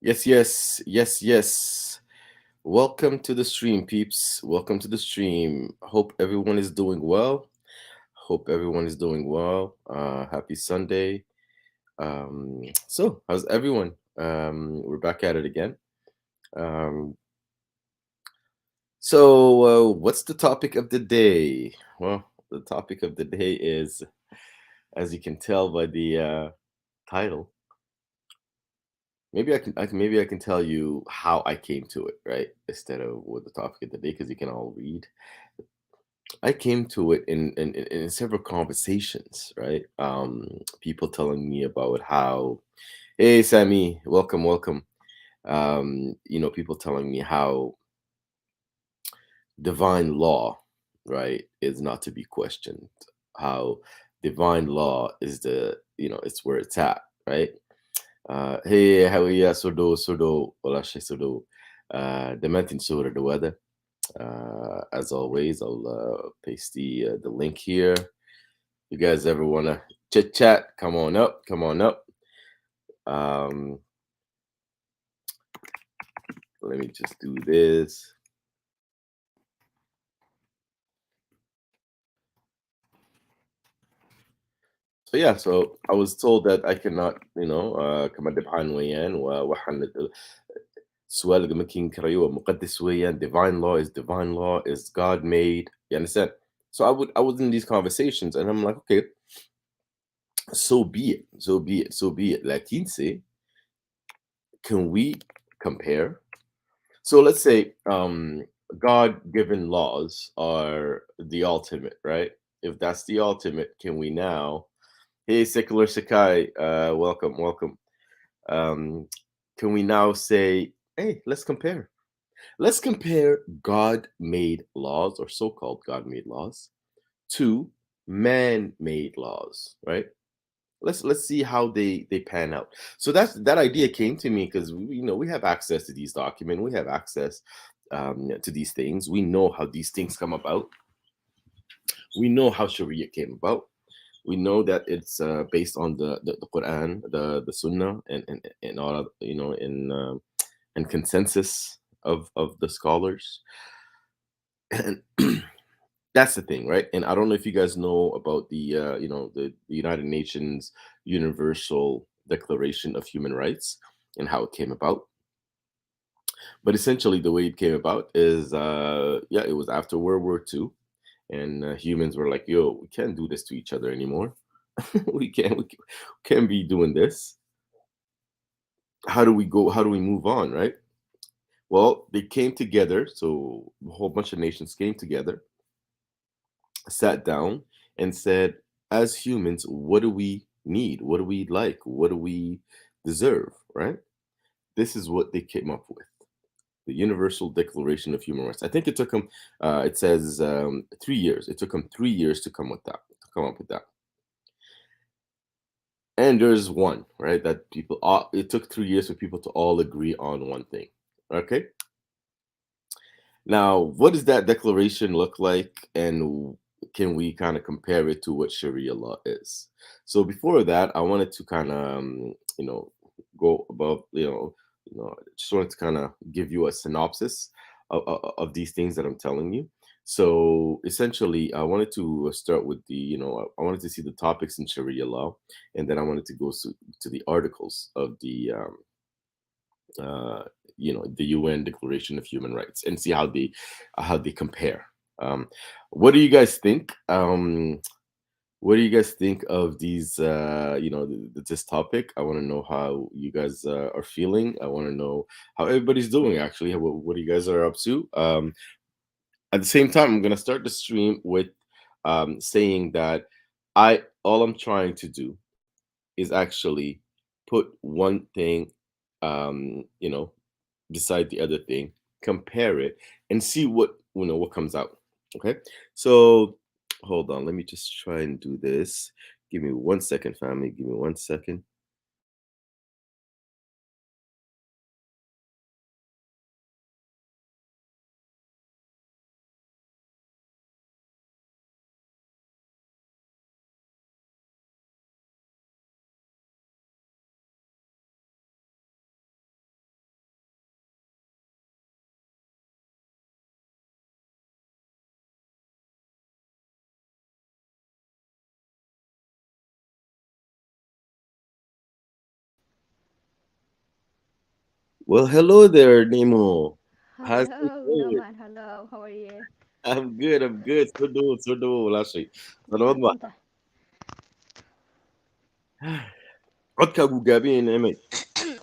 Yes, yes, yes, yes. Welcome to the stream, peeps. Welcome to the stream. Hope everyone is doing well. Hope everyone is doing well. Happy Sunday. So, how's everyone? We're back at it again. Um, what's the topic of the day? Well, the topic of the day is, as you can tell by the title, maybe I can tell you how I came to it, right? Instead of what the topic of the day, because you can all read. I came to it in several conversations, right? People telling me about how, hey, Sammy, welcome, welcome. People telling me how divine law, right, is not to be questioned. How divine law is it's where it's at, right? Hey, how are you? Wala shay sudo. Dementin sura the weather. As always, I'll paste the link here. You guys ever want to chit chat? Come on up. Come on up. Um, Let me just do this. So yeah, so I was told that I cannot, كما دبحان ويان وحن السؤال اللي ممكن كريوه مقدس ويان divine law is divine law is God made. You understand? So I was in these conversations and I'm like, okay, so be it, so be it, so be it. Like say, can we compare? So let's say God given laws are the ultimate, right? If that's the ultimate, can we now, hey, secular Sakai, welcome, welcome. Um, can we now say, hey, let's compare? Let's compare God made laws or so called God made laws to man made laws, right? Let's see how they pan out. So that idea came to me because we have access to these documents, we have access to these things, we know how these things come about, we know how Sharia came about, we know that it's based on the Quran, the Sunnah, and all of, and consensus of the scholars. And that's the thing, right? And I don't know if you guys know about the United Nations Universal Declaration of Human Rights and how it came about. But essentially, the way it came about is, yeah, it was after World War II, and humans were like, "Yo, we can't do this to each other anymore. We can't be doing this. How do we go? How do we move on?" Right? Well, they came together. So a whole bunch of nations came together, sat down and said, as humans, what do we need? What do we like? What do we deserve? Right? This is what they came up with. The Universal Declaration of Human Rights. I think it took them, it says 3 years. It took them 3 years to come with that, to come up with that. And there's one, right? That people, it took 3 years for people to all agree on one thing. Okay. Now, what does that declaration look like, and can we kind of compare it to what Sharia law is? So before that, I wanted to kind of, go above, just wanted to kind of give you a synopsis of these things that I'm telling you. So essentially, I wanted to start with I wanted to see the topics in Sharia law, and then I wanted to go to the articles of the uh, the UN Declaration of Human Rights and see how they compare. Um, what do you guys think? What do you guys think of these? This topic. I want to know how you guys are feeling. I want to know how everybody's doing. Actually, what you guys are up to. At the same time, I'm gonna start the stream with saying that I all I'm trying to do is actually put one thing, you know, beside the other thing, compare it, and see what comes out. Okay, so hold on, let me just try and do this. Give me 1 second, family. Give me 1 second. Well, hello there, Nemo. How's it Hello, going? Norman. Hello, how are you? I'm good, I'm good. So do, wala shay. Salamat ba? Mahadsanta. Codkaagu gaaban yahay Nicmay.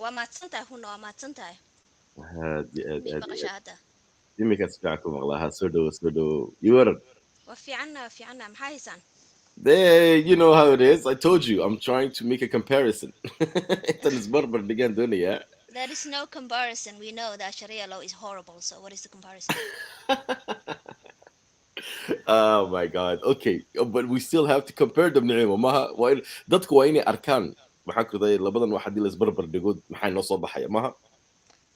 waa mahadsantahay huna waa mahadsantahay Aad iyo aad, mii aad iyo aad. maqasha hadda Iminkaan si fiican ku maqlaa. Soo dhawo, soo dhawo. You waran? waa fiicanna maxaa haysaan There, you know how it is. I told you, I'm trying to make a comparison. Intan isbarbar dhigaan doonaya. there is no comparison we know that sharia law is horrible so what is the comparison Oh my God. Okay, but we still have to compare them, Nicimo. Maha, dadku waa inay arkaan. Maxaa ku dhahay labadan wax haddii la isbarbar dhigo maxay noo soo baxaya maha?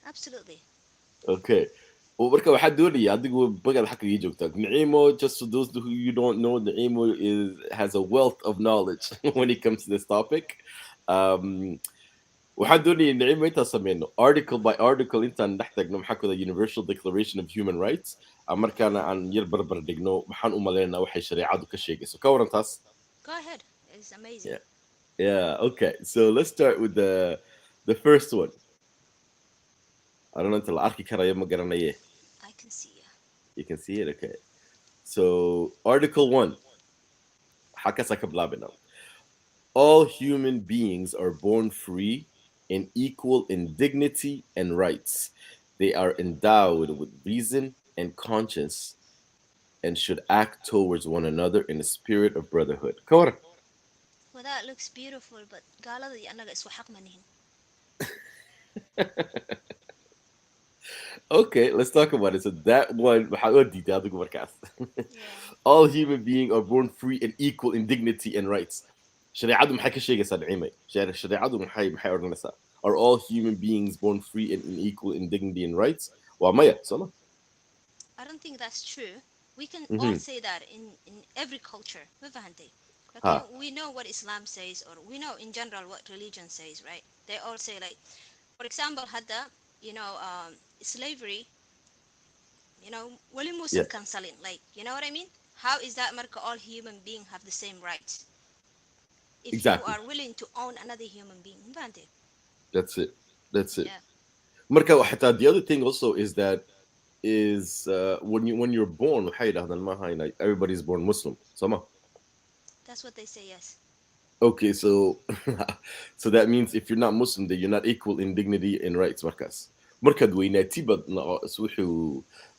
absolutely Okay. Marka waxaa doonaya adigu bagaad xagga ii joogtaa. Nacimo, just for those who you don't know, Nacimo has a wealth of knowledge when it comes to this topic. Um, waxaan doonaya Nacimo intaan sameyno article by article intaan dhex tagno maxaa ku Universal Declaration of Human Rights. Markaana aan yar barbar dhigno maxaan u maleynayaa waxay shareecadu ka sheegayso. Ka waran taas? go ahead it's amazing Yeah. Yeah. Okay. So let's start with the first one. I don't know until arki karayo ma garanaye. I can see ya You can see it. Okay. So, Article 1, Hakasa Kablabina. All human beings are born free and equal in dignity and rights. They are endowed with reason and conscience and should act towards one another in a spirit of brotherhood. Kawar. well that looks beautiful but gaalada iyo annaga isku xaq ma nihin Okay, let's talk about it. So that one, yeah all human beings are born free and equal in dignity and rights. شريعتهم maxay ka sheegaysaa Naciimay? Shariicadu maxay odhanaysaa? Are all human beings born free and equal in dignity and rights? Waa maya, soo ma? I don't think that's true we can all Mhm. say that in every culture ma fahantay okay Ha, we know what Islam says or we know in general what religion says right they all say like for example hadda you know slavery wali yeah, muusan cancelin like you know what I mean how is that marka all human beings have the same rights if you exactly. are willing to own another human being فهمتي That's it. That's it. yeah Marka حتى the other thing also is that is when you're born waxay yidhahdaan maaha inay everybody's born Muslim, soo ma? that's what they say yes Okay, so so that means if you're not Muslim, then you're not equal in dignity and rights markaas. Markaad weynaatid baad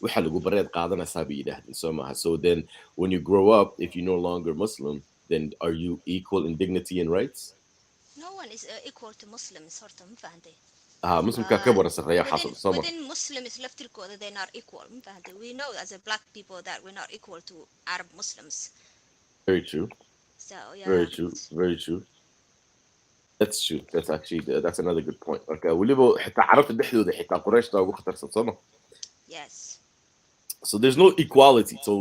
waxa lagu bareed qaadanaysaa bay yidhaahdeen soo maaha. So then when you grow up, if you're no longer Muslim, then are you equal in dignity and rights? no one is equal to Muslims horta ma fahantay Muslimka ka bara sarreeya within xasab soo ma. within Muslims laftirkooda they're not equal ma fahantay we know as a black people that we're not equal to Arab Muslims Very true. so Very yeah true. Very true. That's true. That's actually that's another good point. Okay, weliba xitaa carabta dhexdooda xitaa Qurayshta ugu khatarsan soo ma. yes So there's no equality. So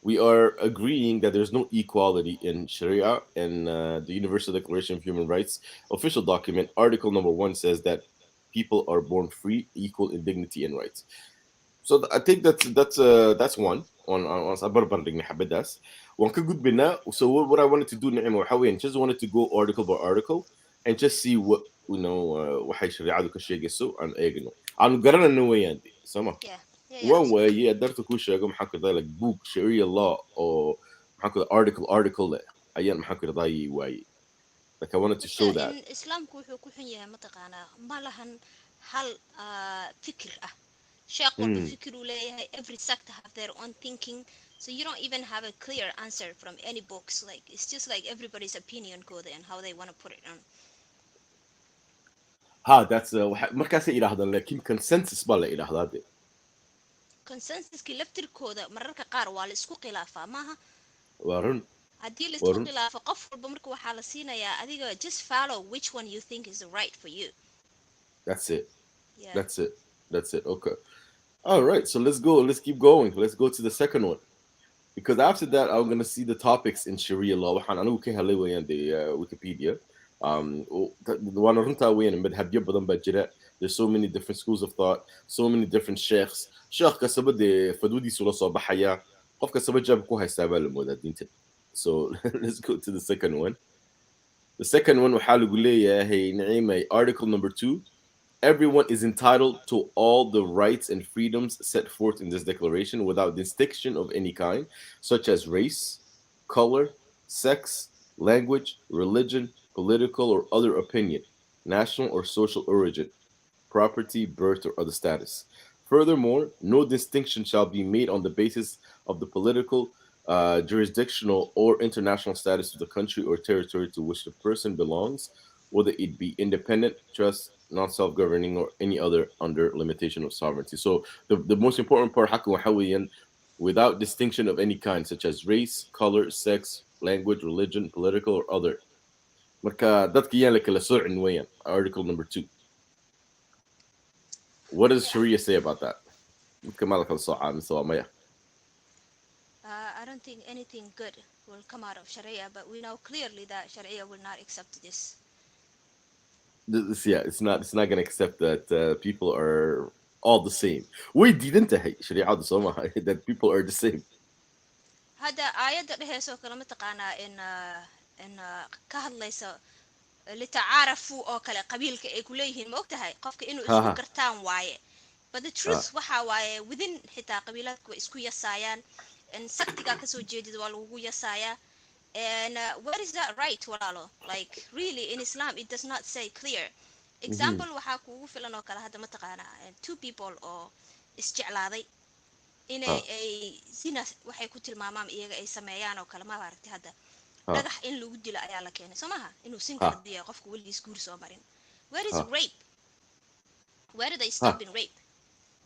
we are agreeing that there's no equality in Sharia and the Universal Declaration of Human Rights official document. Article number 1 says that people are born free, equal in dignity and rights. So I think that's one on Sabarbar Digni Habidas. One could good bina. So what I wanted to do Naima Hawi just wanted to go article by article and just see what وحي شريعة كشيء عن أجنو عن قرنا نويا عندي سما yeah yeah one way absolutely قدرت كل شيء محك ذلك book Sharia law or محك article له أيام محك ذاي way like I wanted to horta show in that islaamku wuxuu ku xun yahay mataqaanaa ma lahan hal fikir ah sheekh walba mm. fikir uu leeyahay every sect have their own thinking so you don't even have a clear answer from any books like it's just like everybody's opinion code and how they want to put it on ha that's markaas ay yiraahdaan laakiin consensus baa la yiraahdaa consensuskii laftirkooda mararka qaar waa la isku khilaafaa maaha waa run haddii la waa isku run khilaafo qof walba marka waxaa la siinayaa adiga just follow which one you think is right for you that's it yeah that's it that's it okay all right so let's keep going let's go to the second one because after that I'm gonna see the topics in Sharia law waxaan anigu ka helay weeyaan the Wikipedia waana runtaa weeyaan madhabyo badan baa jira there's so many different schools of thought so many different sheikhs sheekh kasaba dee fadwadiisu la soo baxaya qof kasaba jaab ku haystaa baa la moodaa diinta so let's go to the second one the second one waxaa lagu leeyahay Naciimay article number 2 Everyone is entitled to all the rights and freedoms set forth in this declaration without distinction of any kind, such as race, color, sex, language, religion, political or other opinion, national or social origin, property, birth, or other status. Furthermore, no distinction shall be made on the basis of the political, jurisdictional, or international status of the country or territory to which the person belongs, whether it be independent, trust, non self governing, or any other under limitation of sovereignty. So, the most important part, حكوا وحويا, without distinction of any kind, such as race, color, sex, language, religion, political, or other. Marka dadka yaa la kala soocin weeyaan. Article number 2. What does Yeah. Sharia say about that? Dadka maa la kala soocaa mise waa maya? I don't think anything good will come out of Sharia, but we know clearly that Sharia will not accept this. Yeah, it's not gonna accept that people are all the same. Way diidantahay shariicadu soo maaha that people are the same. hadda aayadda dheheyso kale mataqaanaa in ka hadlaysa litacaarafu oo kale qabiilka ay ku leeyihiin ma ogtahay qofka inuu Ha isku ha gartaan waaye, but the truth ha. waxa waaye within xitaa qabiilaadka way isku yasaayaan, saktigaa kasoo jeedid waa lagugu yasaayaa. And where is that right, walaalo? Like really in Islam it does not say clear. Mhm. Example waxaa kugu filan oo kale hadda mataqaanaa two people oo isjeclaaday inay Ha ay zina waxay ku tilmaamaan iyaga ay sameeyaan oo kale ma aragtay hadda ha dhagax in lagu dilo ayaa la keenay soo maha inuu sinka ha hadiya qofka weligiis guur soo marin. Where is ha rape? Where do they ha. stop in rape?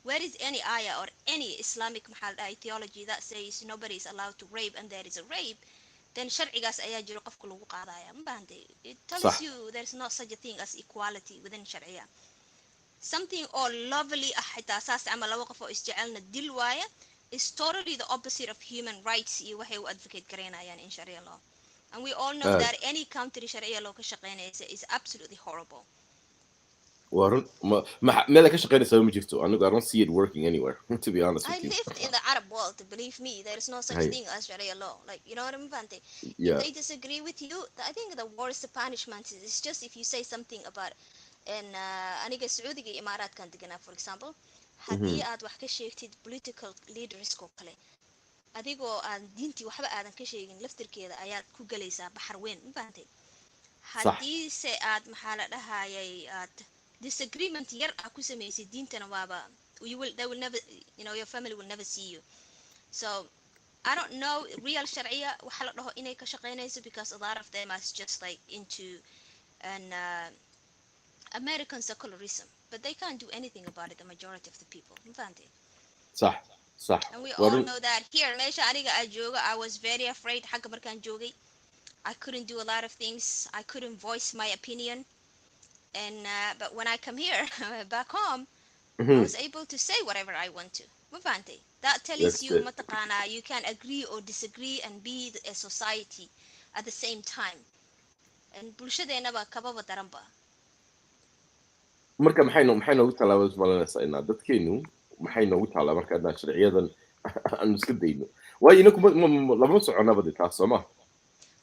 Where is any ayah or any Islamic maxal theology that says nobody is allowed to rape and there is a rape? Then sharcigaas ayaa jiro qofka lagu qaadaya ma bahantay. It tells صح. you there's no such a thing as equality within sharia. Something all lovely ah xitaa saas ama laba qof oo isjecelna dil waaya is totally the opposite of human rights iyo waxay u advocate garaynayaan in sharia law. And we all know Uh, that any country sharia law ka shaqeynaysa is absolutely horrible. warun meel ay ka shaqeynaysaa ma jirto. Anigu I don't see it working anywhere to be honest I with you. lived in the Arab world, believe me, there is no such Hay. thing as sharia law. Like, you know what I mean, Bante? If Yeah. they disagree with you, I think the worst punishment is just if you say something about in aniga Sacuudiga iyo Imaaraadkan deganaa, for example, haddii Mhm. aad wax ka sheegtid political leaders oo kale adigoo aan diintii waxba aadan ka sheegin laftirkeeda ayaad ku galaysaa baxar weyn ma fahantay. صح. Haddiise aad maxaa la dhahayay aad disagreement yar ah ku samaysid diintana waaba they will never, you know, your family will never see you. So I don't know real sharia waxa la dhaho inay ka shaqeynayso because a lot of them are just like into an American secularism, but they can't do anything about it, the majority of the people ma fahantay. صح. صح. And we all warun. know that here meesha aniga aan jooga I was very afraid xagga markaan joogay. I couldn't do a lot of things. I couldn't voice my opinion. And but when I come here back home, I Mhm. was able to say whatever I want to. Mafante. That tells That's you it. matakana you can agree or disagree and be a society at the same time. And bulshadeena ba kababa daran ba. Marka maxay noogu talaa ismalanaysaa inaa dadkeenu maxay noogu talaa marka adnaa sharciyadan aan iska dayno. Waayo inaku lama soconaba de taas soo ma.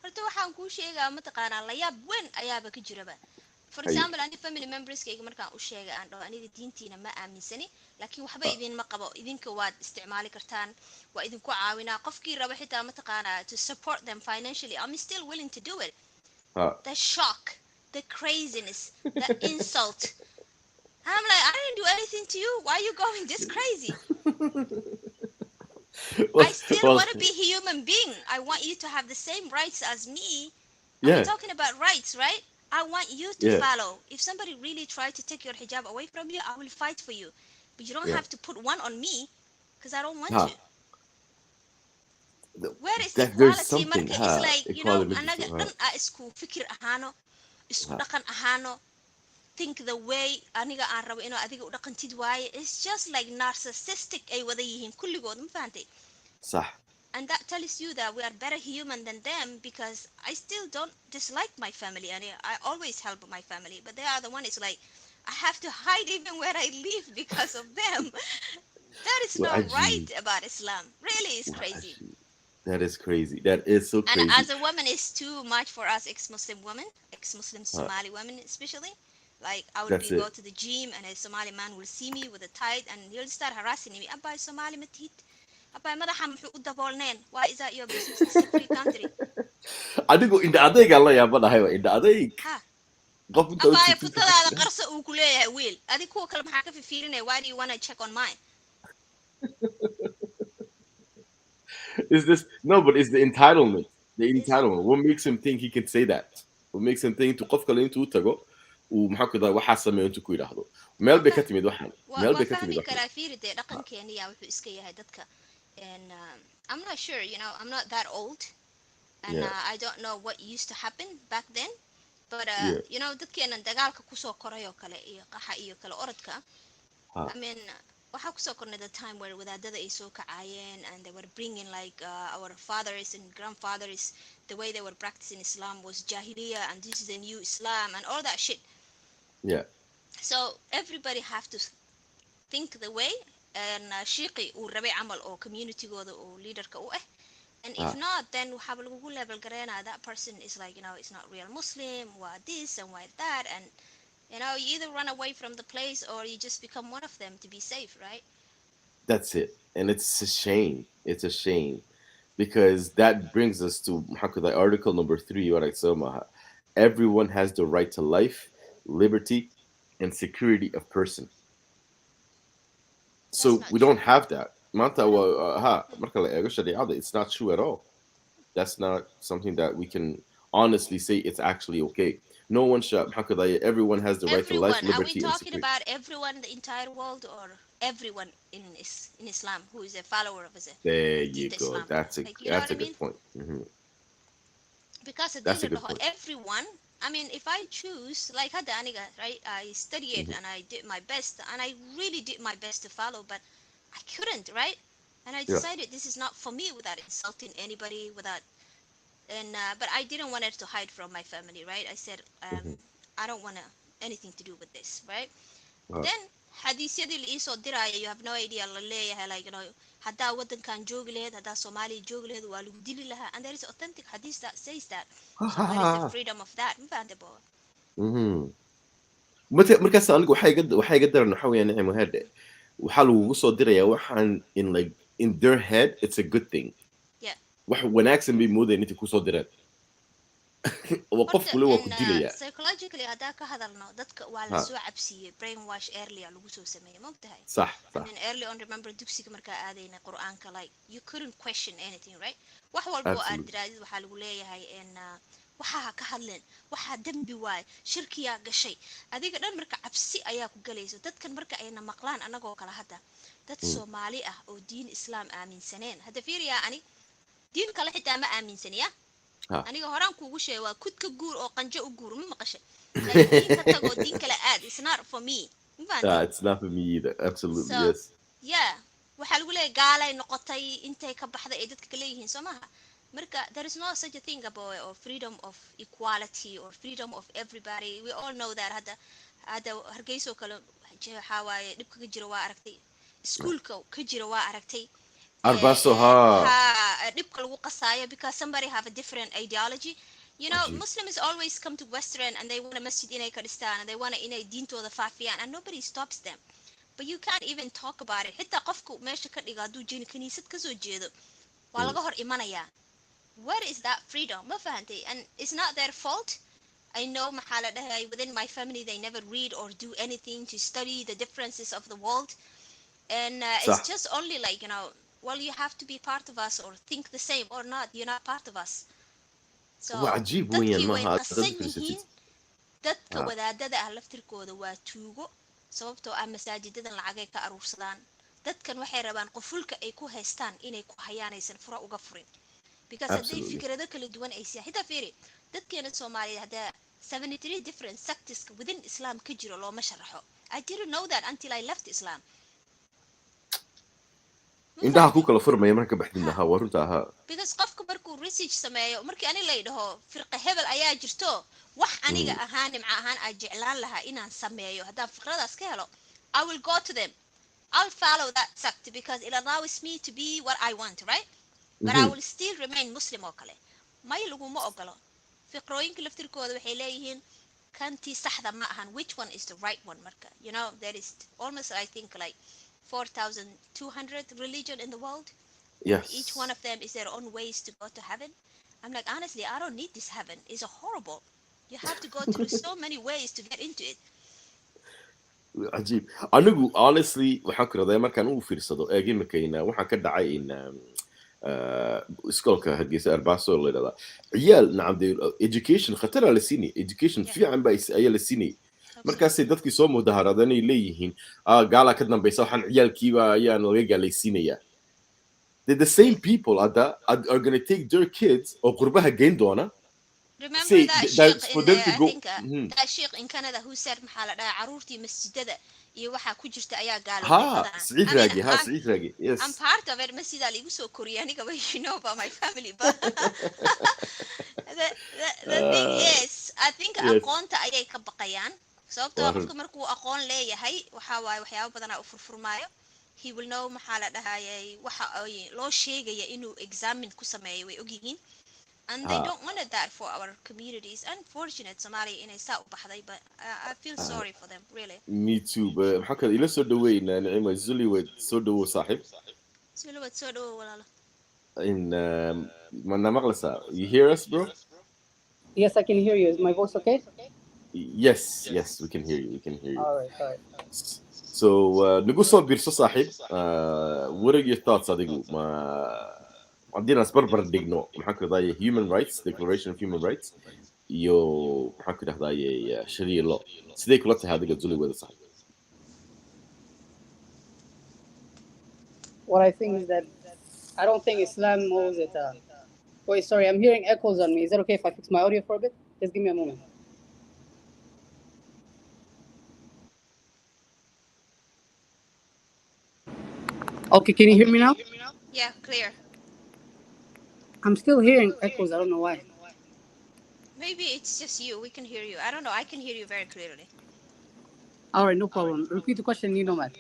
Horta waxaan kuu sheegaa mataqaanaa layaab weyn ayaaba ka jiraba. For Hay. example, ani family memberskayga markaan u sheegay aan dhaho aniga diintiina ma aaminsani laakiin waxba Ha idinma qabo idinka waad isticmaali kartaan waa idinku caawinaa qofkii raba xitaa mataqaanaa to support them financially I'm still willing to do it. ha. The shock, the craziness, the insult. I'm like, I didn't do anything to you, why are you going this crazy? I still Well, want to be a human being. I want you to have the same rights as me. And we're yeah, talking about rights, right? I want you to yeah, follow. If somebody really tried to take your hijab away from you, I will fight for you. But you don't yeah. have to put one on me because I don't want to. Ha. Th- Where is that there's equality? something Marka it's ha like, you know, equality ma anaga jirto ha dhan a isku fikir ahano, isku ha dhaqan ahano, think the way aniga aan rabo inuu adiga u dhaqantid waaye. It's just like narcissistic ay wada yihiin kulligood, ma fahantay? صح. And that tells you that we are better human than them because I still don't dislike my family and I always help my family, but they are the one is like I have to hide even where I live because of them. That is not right وعجيب about Islam. Really is crazy. وعجيب. That is crazy. That is so And crazy. as a woman, it's too much for us ex-Muslim women, ex-Muslim Ha. Somali women especially. Like I will That's be go it. to the gym and a Somali man will see me with a tie and he'll start harassing me. Abba Somali matid. Abba madaxa muxuu u daboolneen. Why is that your business? This is a free country. Adigu indha adaygaan la yaabanahay indha adayg Ha. qof inta u Abba tagtid futadaada qarso uu ku leeyahay wiil. Adi kuwa kale maxaa ka fiirinaya? Why do you want to check on mine? is this no, but it's the entitlement. The Is it? entitlement. What makes him think he can say that? What makes him think to qof kale intuu u tago uu maxaa ku dhahay waxaa sameeyo intuu ku yidhaahdo meel Waa bay ka fah timid waxan meel waa bay ka timid fahmi waxan karaa fiiri dee dhaqankeena yaa wuxuu iska yahay dadka. And I'm not sure, you know, I'm not that old. And yeah I don't know what used to happen back then. But yeah you know, dadkeenan dagaalka kusoo koray oo kale iyo qaxa iyo kale orodka. ha I mean, waxaa kusoo kornay the time where wadaadada ay soo kacayeen and they were bringing like our fathers and grandfathers, the way they were practicing Islam was jahiliyyah and this is the new Islam and all that shit. yeah So everybody have to think the way and shiiqi uu rabay camal oo communitygooda oo leaderka u ah. And if ha not, then waxaaba lagugu level gareynaa that person is like, you know, it's not real Muslim, why this and why that. And, you know, you either run away from the place or you just become one of them to be safe, right? that's it and it's a shame, it's a shame because that brings us to maxaa ku dhahay article number 3 what I saw maha everyone has the right to life, liberty, and security of person. That's So not we don't true. have that. Maanta I don't. Mm. marka la eego shariicada, it's not true at all. That's not something that we can honestly say it's actually okay. No one should, maxaa ku dhahay, everyone has the right to life, Everyone. Are we liberty, and talking security. about everyone in the entire world or everyone in Islam who is a follower of There you Dinta go. Islam? Like, you know what That's I a mean? good point. Because That's hadii a la good dhaho point. everyone, I mean, if I choose, like hadda aniga, right, I studied Hmm. and I did my best and I really did my best to follow, but I couldn't, right? And I Yeah. decided this is not for me without insulting anybody, without, and but I didn't want it to hide from my family, right? I said, Hmm. I don't want anything to do with this, right? Uh, Then xadiisyadii la iisoo diraya, you have no idea, la leeyahay like, you know, haddaa wadankan joogi laheyd, haddaa soomaaliya joogi laheyd waa lagu dili lahaa, and there is authentic hadith that says that. So where is the freedom of that? Ma fahante bo? mhm. Markaas anigu waxay iga daran waxa weeyaan nicmo head waxaa lagugu soo dirayaa waxaan in like in their head it's a good thing. Yeah. Wax wanaagsan bay moodayaan inta kusoo direen. Waa qof Horta kule waa ku and dilayaa. psychologically haddaa ka hadalno, dadka waa la Ha, soo cabsiiyey, brainwash earlier lagu soo sameeyey, mogtahay? sax, I sax. mean, early on, remember dugsiga markaa aadaynay qur-aanka, like you couldn't question anything, right? Wax walbo aad Absolutely. tiraadid waxaa lagu leeyahay in waxaa ha ka hadleen, waxaa dembi waaye, shirkiyaa gashay. Adiga dhan marka cabsi ayaa ku galayso. Dadkan marka ayna maqlaan anagoo kale hadda, dad Mm. Soomaali ah oo diin Islaam aaminsaneen. Hadda fiiriyaa ani diin kale xitaa ma aaminsaniya. Ha. Aniga horaan kuugu sheegay waa kud ka guur oo qanjo u guur, ma maqashay? Like diin ka tag oo diin kale aad. It's not for me. Ma fahantay? It's not for me either. Absolutely, So yes. yeah, waxaa lagu leeyahay gaalay noqotay intay ka baxday ay dadka leeyihiin soo maha. Marka there is no such a thing about or freedom of equality or freedom of everybody. We all know that hadda hargeyso kale waxaa waaye dhibka ka jira waa aragtay, iskuulka ka jira waa aragtay. Arbaso, ha. Dhibka lagu qasaayo because somebody have a different ideology. You know, Ajib. Muslims always come to Western and they want a masjid inay ka dhistaan and they want inay diintooda faafiyaan and nobody stops them. But you can't even talk about it. Xitaa qofku meesha ka dhiga hadduu jini kaniisad kasoo jeedo waa Mm. laga hor imanayaa. Where is that freedom? Ma fahantay? And it's not their fault. I know maxaa la dhahay within my family they never read or do anything to study the differences of the world. And it's Sax. just only like, you know, well, you have to be part of us or think the same or not. You're not part of us. So Waa cajiib weeyaan dadkii way maaha haddaad qasan fiirsatid. yihiin. Dadka Ha. wadaadada ah laftirkooda waa tuugo sababtoo ah masaajidadan lacagay ka aruursadaan. Dadkan waxay rabaan qufulka ay ku haystaan inay ku hayaanaysan fura uga furin. Because hadday Absolutely. fikrado kala duwan ay siiyaan, xitaa fiiri dadkeena Soomaaliyeed hadda 73 different sects within Islam ka jiro looma sharaxo. I didn't know that until I left Islam. Ma Indhaha ku fahantay? kala furmaya marka baxdina Ha. ha waa runta ha. Because qofka markuu research sameeyo markii ani la yidhaho firqa hebel ayaa jirto wax aniga Mm. ahaan nimca ahaan aan jeclaan lahaa inaan sameeyo haddaan fikradaas ka helo, I will go to them. I'll follow that sect because it allows me to be what I want, right? But I Mhm. will still remain Muslim oo kale. May laguma ogolo. Fikrooyinka laftirkooda waxay leeyihiin kanti saxda ma ahan, which one is the right one marka, you know, there is almost, I think, like 4,200 religion in the world, and each one Yes. of them is their own ways to go to heaven. I'm like, honestly, I don't need this heaven. It's a horrible. You have to go through so many ways to get into it. cajiib. Anigu honestly waxaan ku raday markaan uu fiirsado imakayna waxaan ka dhacay iskoolka Hargeysa Arbaaso la yidhahdaa. Ciyaal nacam dee education khatara la siinay, education Yeah. fiican baa ayaa la siinayay. Absolutely. Markaasay dadkii soo mudaharaadeen ay leeyihiin gaalaa ka dambaysa waxaan ciyaalkiiba ayaa laga gaalaysiinayaa. The same people are gonna take their kids oo qurbaha geyn doona. Remember Say that that's sheikh for in them to I go. think that sheikh in Canada who said maxaa la dhahaa caruurtii masjidada iyo waxa ku jirta ayaa gaalowday badanaa. Saciid I mean, Raagi, Saciid Raagi, I'm yes. part of it. Masjida liigu soo koriyay aniga, but you know about my family, but the thing Uh, is, I think yes. aqoonta ayay ka baqayaan, sababtoo Waa ah run. qofka markuu aqoon leeyahay waxa waaye waxyaabo badan u furfurmaayo. He will know maxaa la dhahayay waxa ay loo sheegaya inuu examine ku sameeyo way ogyihiin, and they don't want it that for our communities. Unfortunate Somali inay saa u baxday, but I feel sorry for them, really. Me too. Maxaa kale ila soo dhaweynaa Nicima Zuliwed soo dhawow saaxiib. Sulawad soo dhawo walaalo. In mana maqlaysaa? You hear us, bro? Yes, I can hear you. Is my voice okay? Yes, yes, we can hear you. We can hear you. All right, all right. So, nagu soo biirso saaxiib. What are your thoughts adigu? Haddii is barbar dhigno maxaa ku dhahdaa human rights, declaration of human rights iyo maxaa ku dhahdaa Sharia law. Sidee kula tahay adiga Zuliwed saaxiib? What I think is that I don't think Islam knows it. Wait, sorry, I'm hearing echoes on me. Is that okay if I fix my audio for a bit? Just give me a moment. Okay, can you hear me now? Yeah, clear. I'm still hearing echoes. I don't know why. Maybe it's just you. We can hear you. I don't know. I can hear you very clearly. All right, no problem. Repeat the question, Nino man.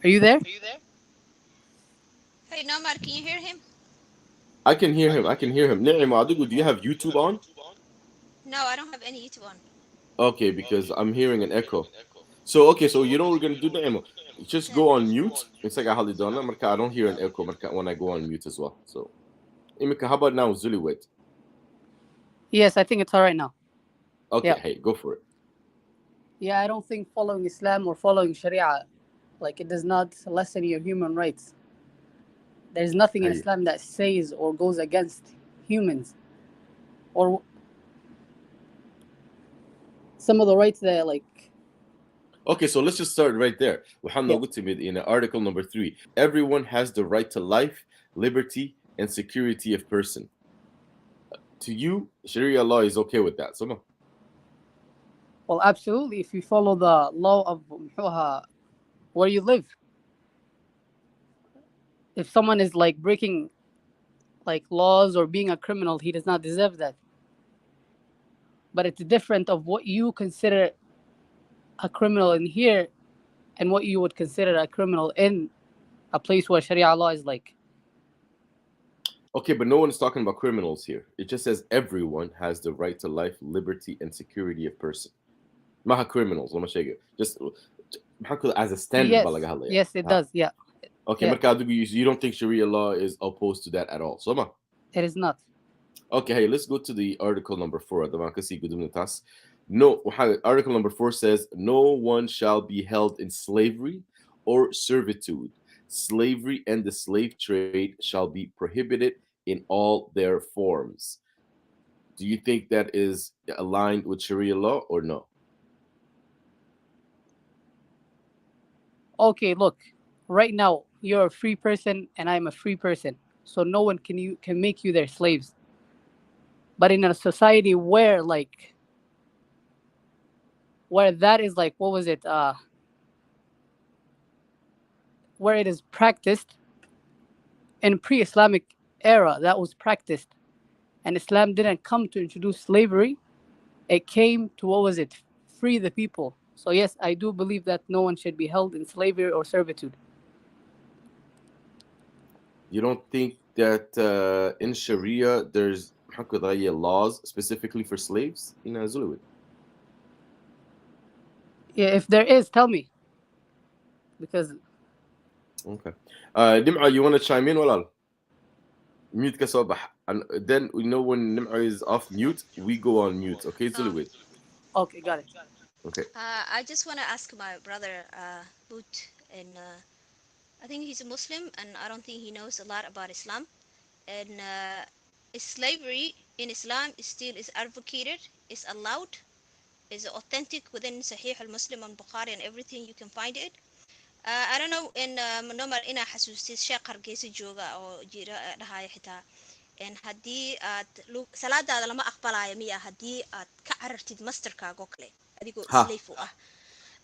Are you there? Hey, Nomad, can you hear him? I can hear him. I can hear him. Nicima adigu, do you have YouTube on? No, I don't have any YouTube on. Okay, because I'm hearing an echo. So okay, so you know what we're gonna do, Nicima? Just go on mute. It's like a halidona. Marka, I don't hear an echo marka, when I go on mute as well. So, Imika, how about now, Zuliwed? Yes, I think it's all right now. Okay, Yeah. hey, go for it. Yeah, I don't think following Islam or following Sharia, like, it does not lessen your human rights. There's nothing in Hey. Islam that says or goes against humans, or some of the rights that, like. Okay, so let's just start right there. Waxaan Yeah. noogu timid in article number 3. Everyone has the right to life, liberty, and security of person. To you, Sharia law is okay with that. So, Well, absolutely. If you follow the law of where you live, if someone is like breaking like laws or being a criminal, he does not deserve that. But it's different of what you consider a criminal in here and what you would consider a criminal in a place where Sharia law is like. okay, but no one is talking about criminals here. It just says everyone has the right to life, liberty, and security of person. Maha criminals, lama sheego. Just as a standard Yes, baa laga hadlaya. yes, it does. Yeah, Okay, yeah. marka adigu, you don't think Sharia law is opposed to that at all. So, It is not. okay, hey, let's go to the article number 4. No, article number 4 says, no one shall be held in slavery or servitude. Slavery and the slave trade shall be prohibited in all their forms. Do you think that is aligned with Sharia law or no? Okay, look. Right now, you're a free person and I'm a free person. So no one can make you their slaves. But in a society where that is like, what was it? Where it is practiced in pre-Islamic era, that was practiced, and Islam didn't come to introduce slavery. It came to, what was it? Free the people. So yes, I do believe that no one should be held in slavery or servitude. You don't think that in Sharia there's laws specifically for slaves in Zuluid. Yeah, if there is, tell me. Because Okay. Nim'a, you want to chime in? Wala? Mute ka صباح. And then we know when Nim'a is off mute, we go on mute. Okay, Zuluid. okay, got it. Okay. I just want to ask my brother, Boot, and I think he's a Muslim, and I don't think he knows a lot about Islam. And slavery in Islam is still is advocated, is allowed, is authentic within Sahih al-Muslim and Bukhari and everything you can find it. I don't know in normal ina xasuustid sheekh hargeysa jooga oo jira dhahaya xitaa in haddii aad salaadaada lama aqbalayo miya haddii aad ka carartid masterkaaga oo kale adigoo Ha. slave u ah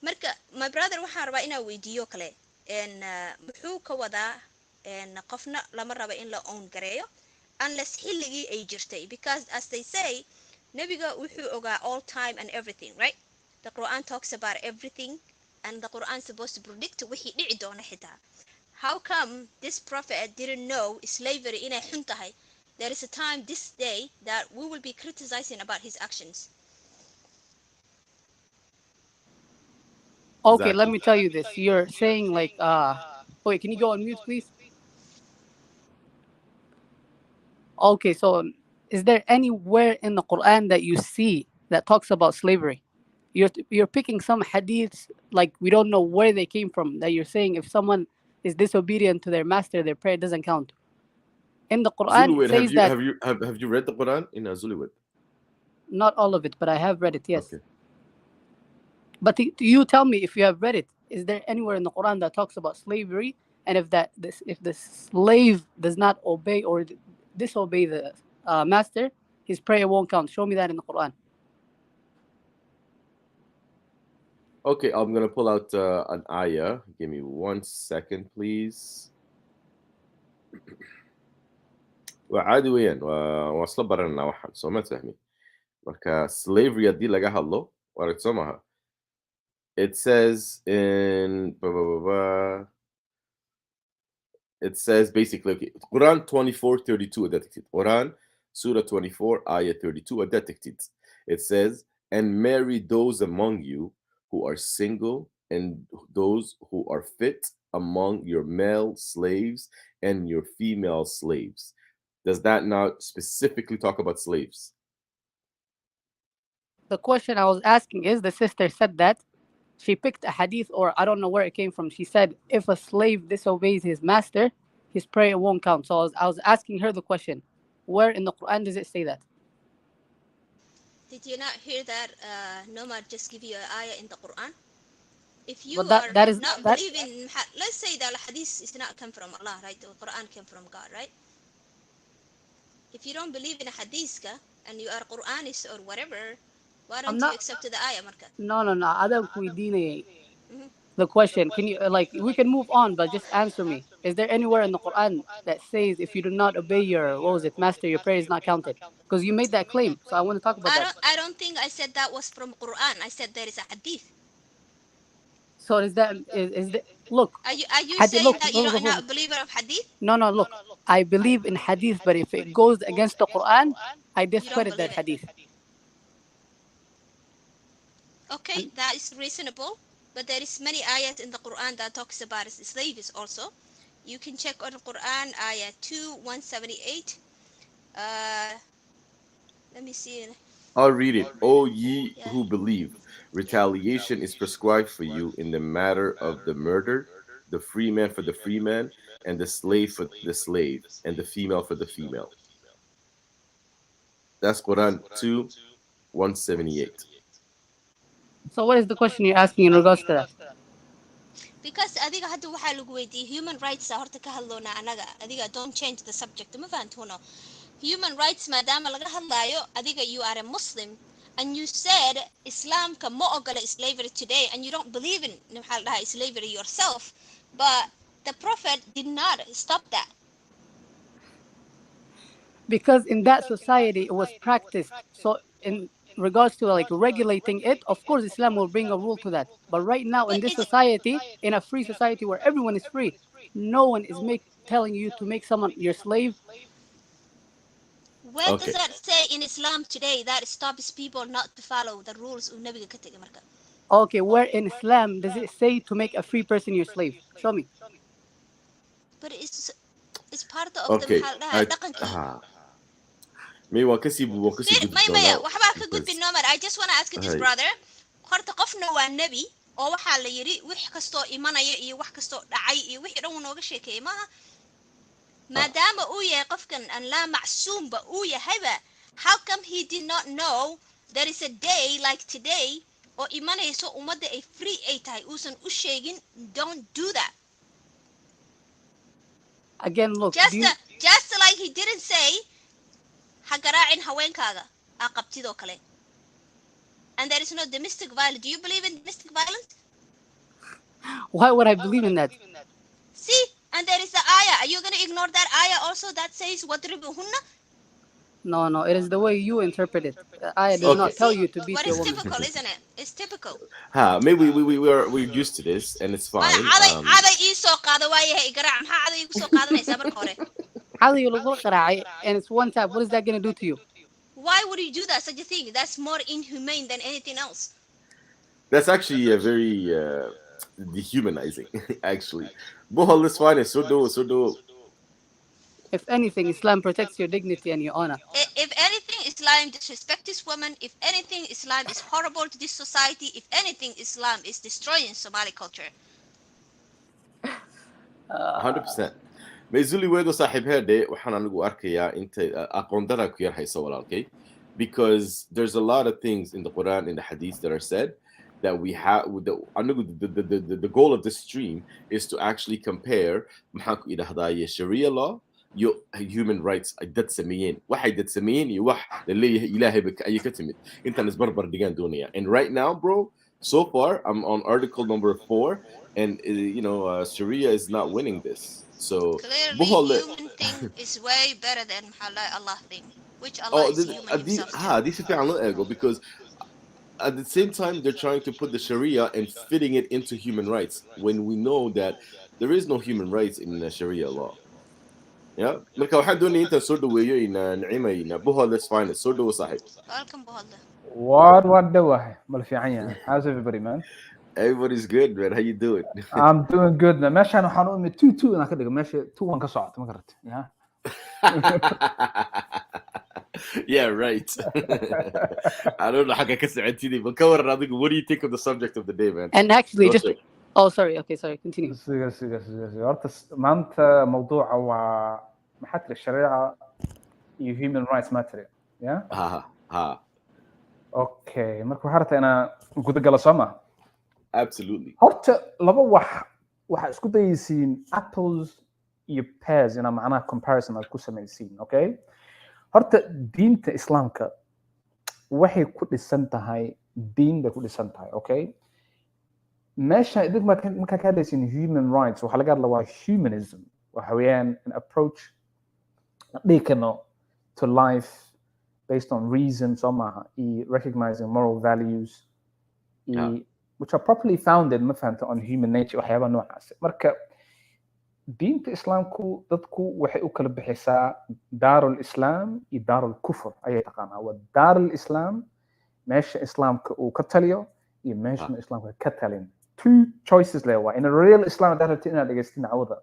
marka my brother waxaan rabaa inaan weydiiyo kale n muxuu ka wadaa qofna lama raba in la own gareeyo unless xilligii ay jirtay because as they say nabiga wuxuu ogaa all time and everything, right? The Quran talks about everything and the Quran is supposed to predict wixii dhici doona xitaa. How come this prophet didn't know slavery inay xun tahay? There is a time this day that we will be criticizing about his actions. Okay, let Exactly. me tell you this. You're saying like wait, can you go on mute please? Okay, so is there anywhere in the Quran that you see that talks about slavery? You're picking some hadiths like we don't know where they came from, that you're saying if someone is disobedient to their master, their prayer doesn't count. In the Quran it Zuluid, says that, have you read the Quran in Zuluid? not all of it, but I have read it, yes. Okay. But you tell me if you have read it. Is there anywhere in the Quran that talks about slavery? And if the slave does not obey or disobey the master, his prayer won't count. Show me that in the Quran. Okay, I'm gonna pull out an ayah. Give me 1 second, please. وعادي وين واصلا برنا واحد سو ما تفهمي marka slavery haddii laga hadlo waa soo maha. It says in it says basically, okay, Quran 24:32 addicted. Quran Surah 24 ayah 32 addicted. It says, and marry those among you who are single and those who are fit among your male slaves and your female slaves. Does that not specifically talk about slaves? The question I was asking is, the sister said that she picked a hadith, or I don't know where it came from. She said if a slave disobeys his master, his prayer won't count. So I was asking her the question, where in the Quran does it say that? Did you not hear that Nomad just give you an ayah in the Quran? If you But are that is not that believing, let's say that hadith is not come from Allah, right? The Quran came from God, right? If you don't believe in a hadith and you are Quranist or whatever, why I'm don't you not. accept the ayah, Marka? No. Adam Kuidine. Mhm. The question, can you like we can move on, but just answer me. Is there anywhere in the Quran that says if you do not obey your, what was it, master, your prayer is not counted? Because you made that claim, so I want to talk about that. I don't think I said that was from Quran. I said there is a hadith. So is that is the look, Are you hadith? saying Look, that you look, don't look, not look. a believer of hadith? No, no, look. I believe in hadith, but if it goes against the Quran, I You don't discredit that believe it. hadith. Okay, And that is reasonable. But there is many ayat in the Quran that talks about slaves also. You can check on Quran ayah 2:178. Uh, let me see. I'll read it. O ye Yeah. who believe, retaliation is prescribed for you in the matter of the murder, the free man for the free man, and the slave for the slave, and the female for the female. That's Quran 2 178. so what is the question you're asking in regards to that? Because adiga hadda waxaa lagu weydiiyey human rights horta ka hadloona anaga adiga don't change the subject ma fahantuno human rights maadaama laga hadlayo adiga you are a Muslim and you said Islamka ma ogola slavery today and you don't believe in maxaa la dhahaa slavery yourself, but the prophet did not stop that. Because in that society it was practiced. So in regards to like regulating it, of course Islam will bring a rule to that. But right now But in this it's society, in a free society where everyone is free, no one is telling you to make someone your slave. Where does Okay. that say in Islam today that stops people not to follow the rules of Nabiga ka tagay marka? Okay, where in Islam does it say to make a free person your slave? Show me. But it's part of the Okay. maxaa la dhahaa dhaqankii. Maybe waan kasii gudbi maya doonaa waxbaa ka because gudbin nomar. I just want to ask you this hay brother. Horta qofna waa nebi oo waxaa la yidhi wix kastoo imanaya iyo wax kastoo dhacay iyo wixii dhan uu nooga sheekeeyey maaha. maadaama uu yahay qofkan aan laa macsuumba uu yahayba, how come he did not know there is a day like today oo imanayso ummadda ay free ay tahay uusan u sheegin don't do that. Again, look. Just like he didn't say ha garaacin haweenkaaga aa qabtidoo kale. And there is no domestic violence. Do you believe in domestic violence? Why would I believe in that? See, and there is the ayah. Are you going to ignore that ayah also that says wadribuhunna? No, it is the way you interpret it. The ayah does not tell you to beat But your it's woman. typical, isn't it? It's typical. maybe we're used to this and it's fine. caday ii soo qaada waayahay garaac maxaa caday igu soo qaadanaysaa marka hore? How do you look and it's one tap? What is that going to do to you? Why would you do that, such a thing? That's more inhumane than anything else. That's actually a very dehumanizing, actually. Bohol is fine. So do. If anything, Islam protects your dignity and your honor. If anything, Islam disrespects this woman. If anything, Islam is horrible to this society. If anything, Islam is destroying Somali culture. 100%. Maizuli wedo saaxiibheede waxaan anigu arkayaa inta aqoondara ku yar hayso walaalkay, because there's a lot of things in the Quran and the Hadith that are said that we have the goal of this stream is to actually compare maxaa ku idhahdaye Sharia law iyo human rights ay dad sameeyeen waxay dad sameeyeen iyo wax la leeyahay ilaahay ba ay ka timid intaan isbarbar dhigaan doonaya. And right now bro, so far I'm on article number 4 and Sharia is not winning this. So clearly human thing is way better than Allah thing, which Allah is human himself. This is ego because at the same time they're trying to put the Sharia and fitting it into human rights when we know that there is no human rights in the Sharia law. Yeah, marka waxaan doonay intaan soo dhaweeyo nacimayna Bohol is fine. Soo dhawo saaxiib. Welcome Bohol. What dhawahay mal fiican yahay. How's everybody, man? Everybody's good, man. How you doing? I'm doing good. Meeshaan waxaan u imid 2-2 inaan ka dhigo meesha 2-1 ka socoto ma garata. Yeah. Yeah, right. I don't know how ka socotid, but ka waran adigu, what do you think of the subject of the day, man? And actually sorry, continue. Horta maanta mawduuca waa maxaa tiri Sharia iyo human rights matter. Yeah? Okay, marka waxaan rabtaa inaan guda galo soo ma? Absolutely. Horta laba waxa isku dayaysiin apples iyo pears ina macnaha comparison aad ku samaysiin, okay? Horta diinta Islaamka waxay ku dhisan tahay diin bay ku dhisan tahay, okay? meesha idin marka ka hadlaysin human rights waxa laga hadlaa waa humanism, waxa weeyaan an approach dhikano to life based on reason somehow recognizing moral values which are properly founded mafahanta on human nature waxyaaba noocaas. Marka diinta islaamku dadku waxay u kala bixisaa daarul islaam iyo daarul kufr ayay taqaanaa. waa daarul islaam meesha islaamka uu ka taliyo iyo meesha islaamka ka talin. Two choices there were in a real Islam that had inaad dhageysatin awada.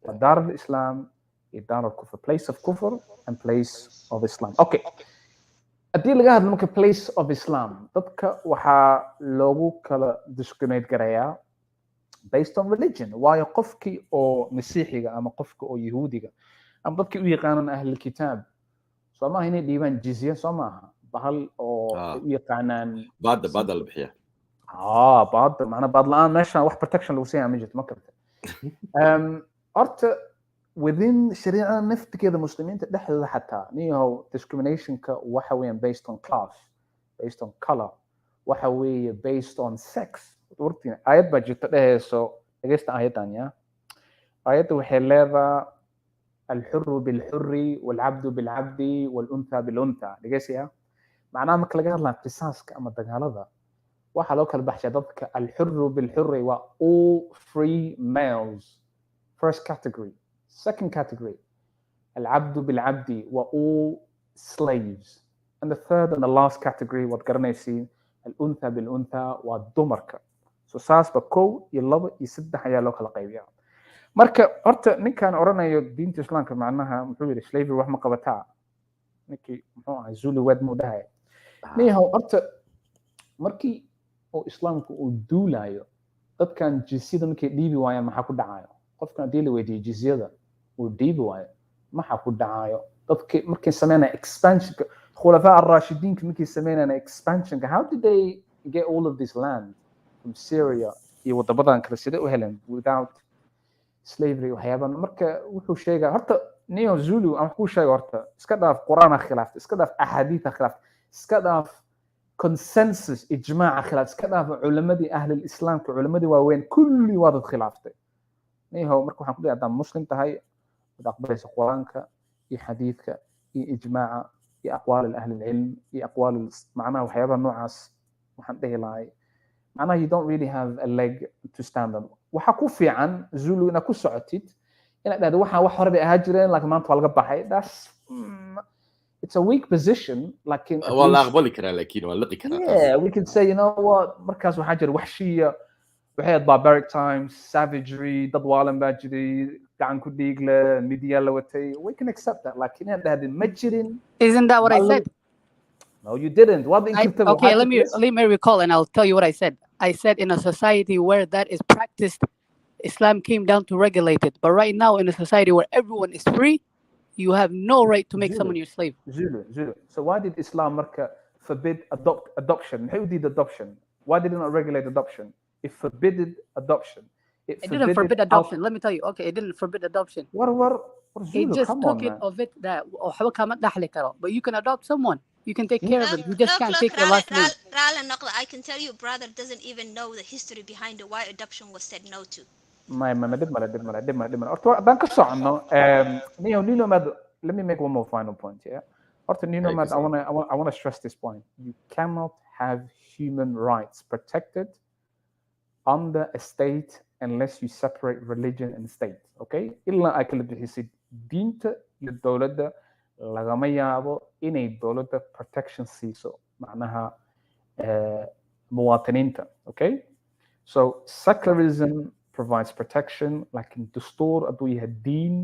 waa daarul islaam iyo daarul kufr, place of kufr and place of Islam. Okay, haddii laga hadlo marka place of Islam, dadka waxaa loogu kala discriminate garayaa based on religion. waayo qofkii oo masiixiga ama qofka oo yahuudiga ama dadkii u yaqaanaan ahli kitaab soo maaha inay dhiibaan jizya soo maaha bahal oo u yaqaanaan baada la bixiya. baada macnaa baad la-aan meeshaan wax protection lagu siinaya ma jirto ma karta. horta within shariica naftigeeda muslimiinta dhexdooda xataa niyahow discriminationka waxa weeyaan based on class, based on color, waxa weeye based on sex. wartiin ayad baa jirta dhehayso dhegeysta ayadan ya ayadda waxay leedahay alxuru bilxuri walcabdu bilcabdi waluntha biluntha. dhegeysiya macnaha marka laga hadlaa qisaaska ama dagaalada waxaa loo kala baxshaa dadka alxuru bilxuri waa all free males First category. Second category, al-abdu bil-abdi were all slaves. And the third and the last category, what garanaysiin, al-untha bil-untha waa dumarka. So saasba kow iyo labo iyo saddex ayaa loo kala qaybiyaa. Marka horta ninkan oranayo diinta islaamka macnaha muxuu yiri slavery wax ma qabataa. Ninkii muxuu ahaa Zuli wad mudahay. Niyahow horta markii oo islaamku uu duulayo dadkan jizyada markay dhiibi waayaan maxaa ku dhacayo? Qofkan hadii la weydiiyo jizyada uu dhiibi waayo maxaa ku dhacayo? Dadkii markay sameynayaan expansion khulafaa ar-rashidiinka markay sameynayaan expansion how did they get all of this land from Syria iyo wadamadan kale sida u heleen without slavery waxyaaban marka wuxuu sheegaa horta niyo Zulu aan ku sheego horta iska dhaaf quraana khilaaf iska dhaaf ahadiitha khilaaf iska dhaaf consensus ijmaaca khilaaf iska dhaaf culamadii ahli islaamka culamadii waaweyn kulli waa dad khilaaftay niyo marka waxaan ku leeyahay hadaan muslim tahay wad aqbalaysa quraanka iyo xadiidka iyo ijmaaca iyo aqwaal ahli ilm iyo aqwaal macnaha waxyaabaha noocaas waxaan dhihi lahay macnaha you don't really have a leg to stand on waxa ku fiican Zulu ina ku socotid ina dhahdo waxa wax hore bay ahaa jireen laakiin maanta waa laga baxay that's it's a weak position laakiin والله أقبلك أنا لكن ولا قكرة yeah we can say you know what markaas waxa jira waxshiya waxay barbaric times savagery dad waalan baa jiray gacan ku dhiigle media la watay we can accept that laakiin ina dhahdo ma jirin Isn't that what I said? no you didn't what okay let me recall and I'll tell you what I said. I said in a society where that is practiced Islam came down to regulate it, but right now in a society where everyone is free you have no right to make someone your slave. Zulu. So why did Islam forbid adoption? Who did adoption? Why did it not regulate adoption? It forbid adoption. It didn't forbid adoption. Let me tell you. Okay, it didn't forbid adoption. What Zulu, it just took it of it that but you can adopt someone. You can take care of them. You just can't take your last name. I can tell you, brother doesn't even know the history behind why adoption was said no to. ما دب ملا دان كسو عنو نيو ماد let me make one more final point here orto nino mad I want to stress this point you cannot have human rights protected under a state unless you separate religion and state okay illa ay kala bixisid diinta iyo dawladda lagama yaabo inay dawladda protection siiso macnaha muwaadiniinta okay so secularism provides protection like in Dustur adwiha deen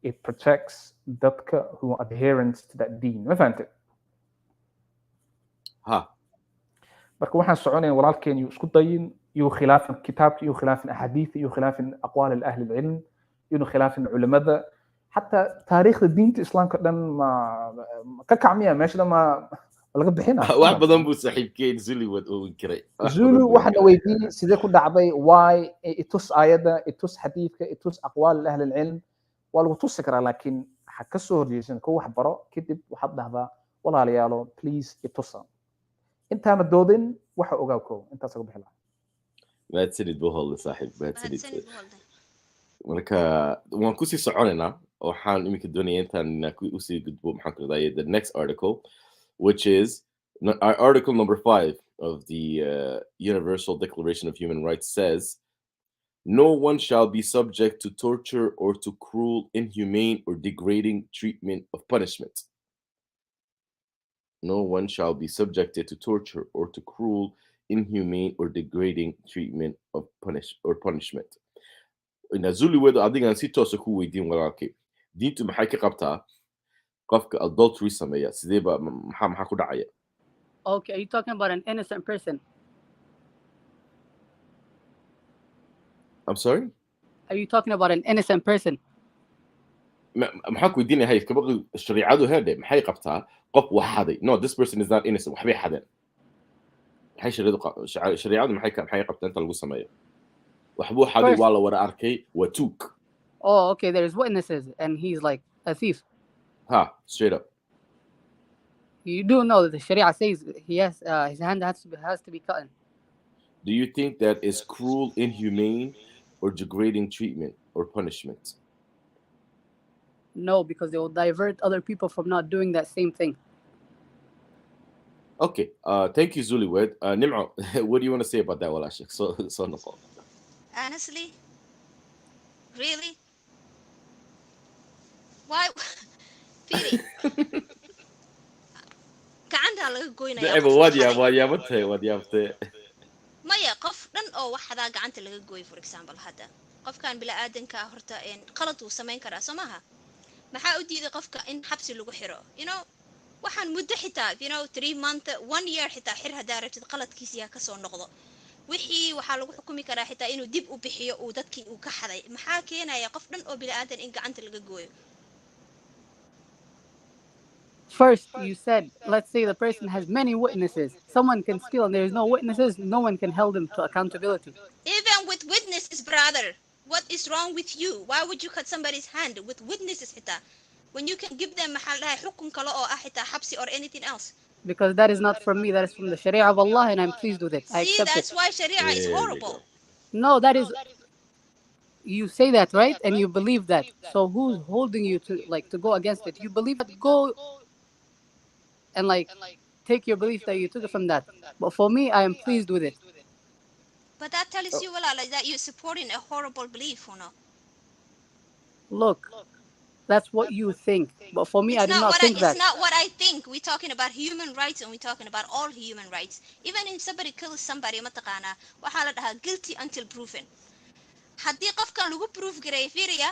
it protects dadka who are adherents to that deen ma fahantay marka waxaan soconay walaalkeen yu isku dayin yu khilaafin kitaabka yu khilaafin ahadiith yu khilaafin aqwaal ahli ilm yu khilaafin culimada hatta taariikhda diinta islaamka dhan ma ka kacmiya meesha ma laga bixina wax badan buu saaxiibkeen Zuli wad oo kiray Zulu waxna weydiin sidee ku dhacday why itus ayada itus xadiidka itus aqwaal ahli ilm waa lagu tusi karaa laakiin waxa ka soo horjeesan ko wax baro kadib waxaad dhahdaa walaalayaalo please itusa intaana doodin waxa ogaa ko intaas uga bixi lahaa maadsanid buu hol saaxiib maadsanid marka waan ku sii soconaynaa waxaan imika doonayaa intaan u sii gudbo maxaan ku leeyahay the next article which is article number 5 of the Universal Declaration of Human Rights says no one shall be subject to torture or to cruel, inhumane, or degrading treatment of punishment. No one shall be subjected to torture or to cruel, inhumane, or degrading treatment of punishment. In Zulu weather, I think I see tosa ku weydiin walaalkay. Diintu maxay ka qabtaa qofka adultery sameeya sidee ba maxaa ku dhacaya? Okay, are you talking about an innocent person? I'm sorry? Are you talking about an innocent person? maxaa ku weydiinahay kabaqi shariicadu heede maxay qabtaa qof wax haday no this person is not innocent waxbay xadeen maxay shariicadu maxay qabtaa inta lagu sameeyo waxbuu haday waa la wada arkay waa tuug oh okay there's witnesses and he's like a thief straight up you do know that the Sharia says he has his hand has to be cut in. Do you think that is cruel, inhumane, or degrading treatment or punishment? No, because they will divert other people from not doing that same thing. Okay. Thank you, Zuliwed. Nimro, what do you want to say about that, Walashik? So honestly, Really? Why? Firi. Gacantaa laga goynayaa dacba qofka waad xaday. yaabatay waad yaabtay Maya qof dhan oo wax xadaa gacanta laga gooy, for example, hadda qofkan bilaadanka horta qalad uu samayn karaa soo maaha. maxaa u diiday qofka in xabsi lagu xiro, waxaan muddo xitaa 3 month 1 year xitaa xir hadaa rabtid qaladkiisa yaa kasoo noqdo. wixii waxaa lagu xukumi karaa xitaa inuu dib u bixiyo uu dadkii uu ka xaday. maxaa keenaya qof dhan oo bilaadan in gacanta laga gooyo? First, you said, let's say the person has many witnesses. Someone can steal and there's no witnesses, no one can hold them to accountability. Even with witnesses, brother, what is wrong with you? Why would you cut somebody's hand with witnesses xitaa when you can give them maxaa dhahay xukun kale oo ah xitaa xabsi or anything else? Because that is not from me, that is from the Sharia of Allah, and I'm pleased with it. I See, accept that's it. why Sharia is There you horrible. go. No, that is, you say that, right? And you believe that. So who's holding you to go against it? You believe that, go and take your belief that you took it from that. But for me, I am pleased with it. But that tells you that you're supporting a horrible belief, or no? Look, that's what you think. But for me, I It's do not not what think that. it's not what I think. We're talking about human rights, and we're talking about all human rights. Even if somebody kills somebody, mataqaana waxaa la dhahaa guilty until proven. Haddii qofkan lagu proof gareeyo fiiriya,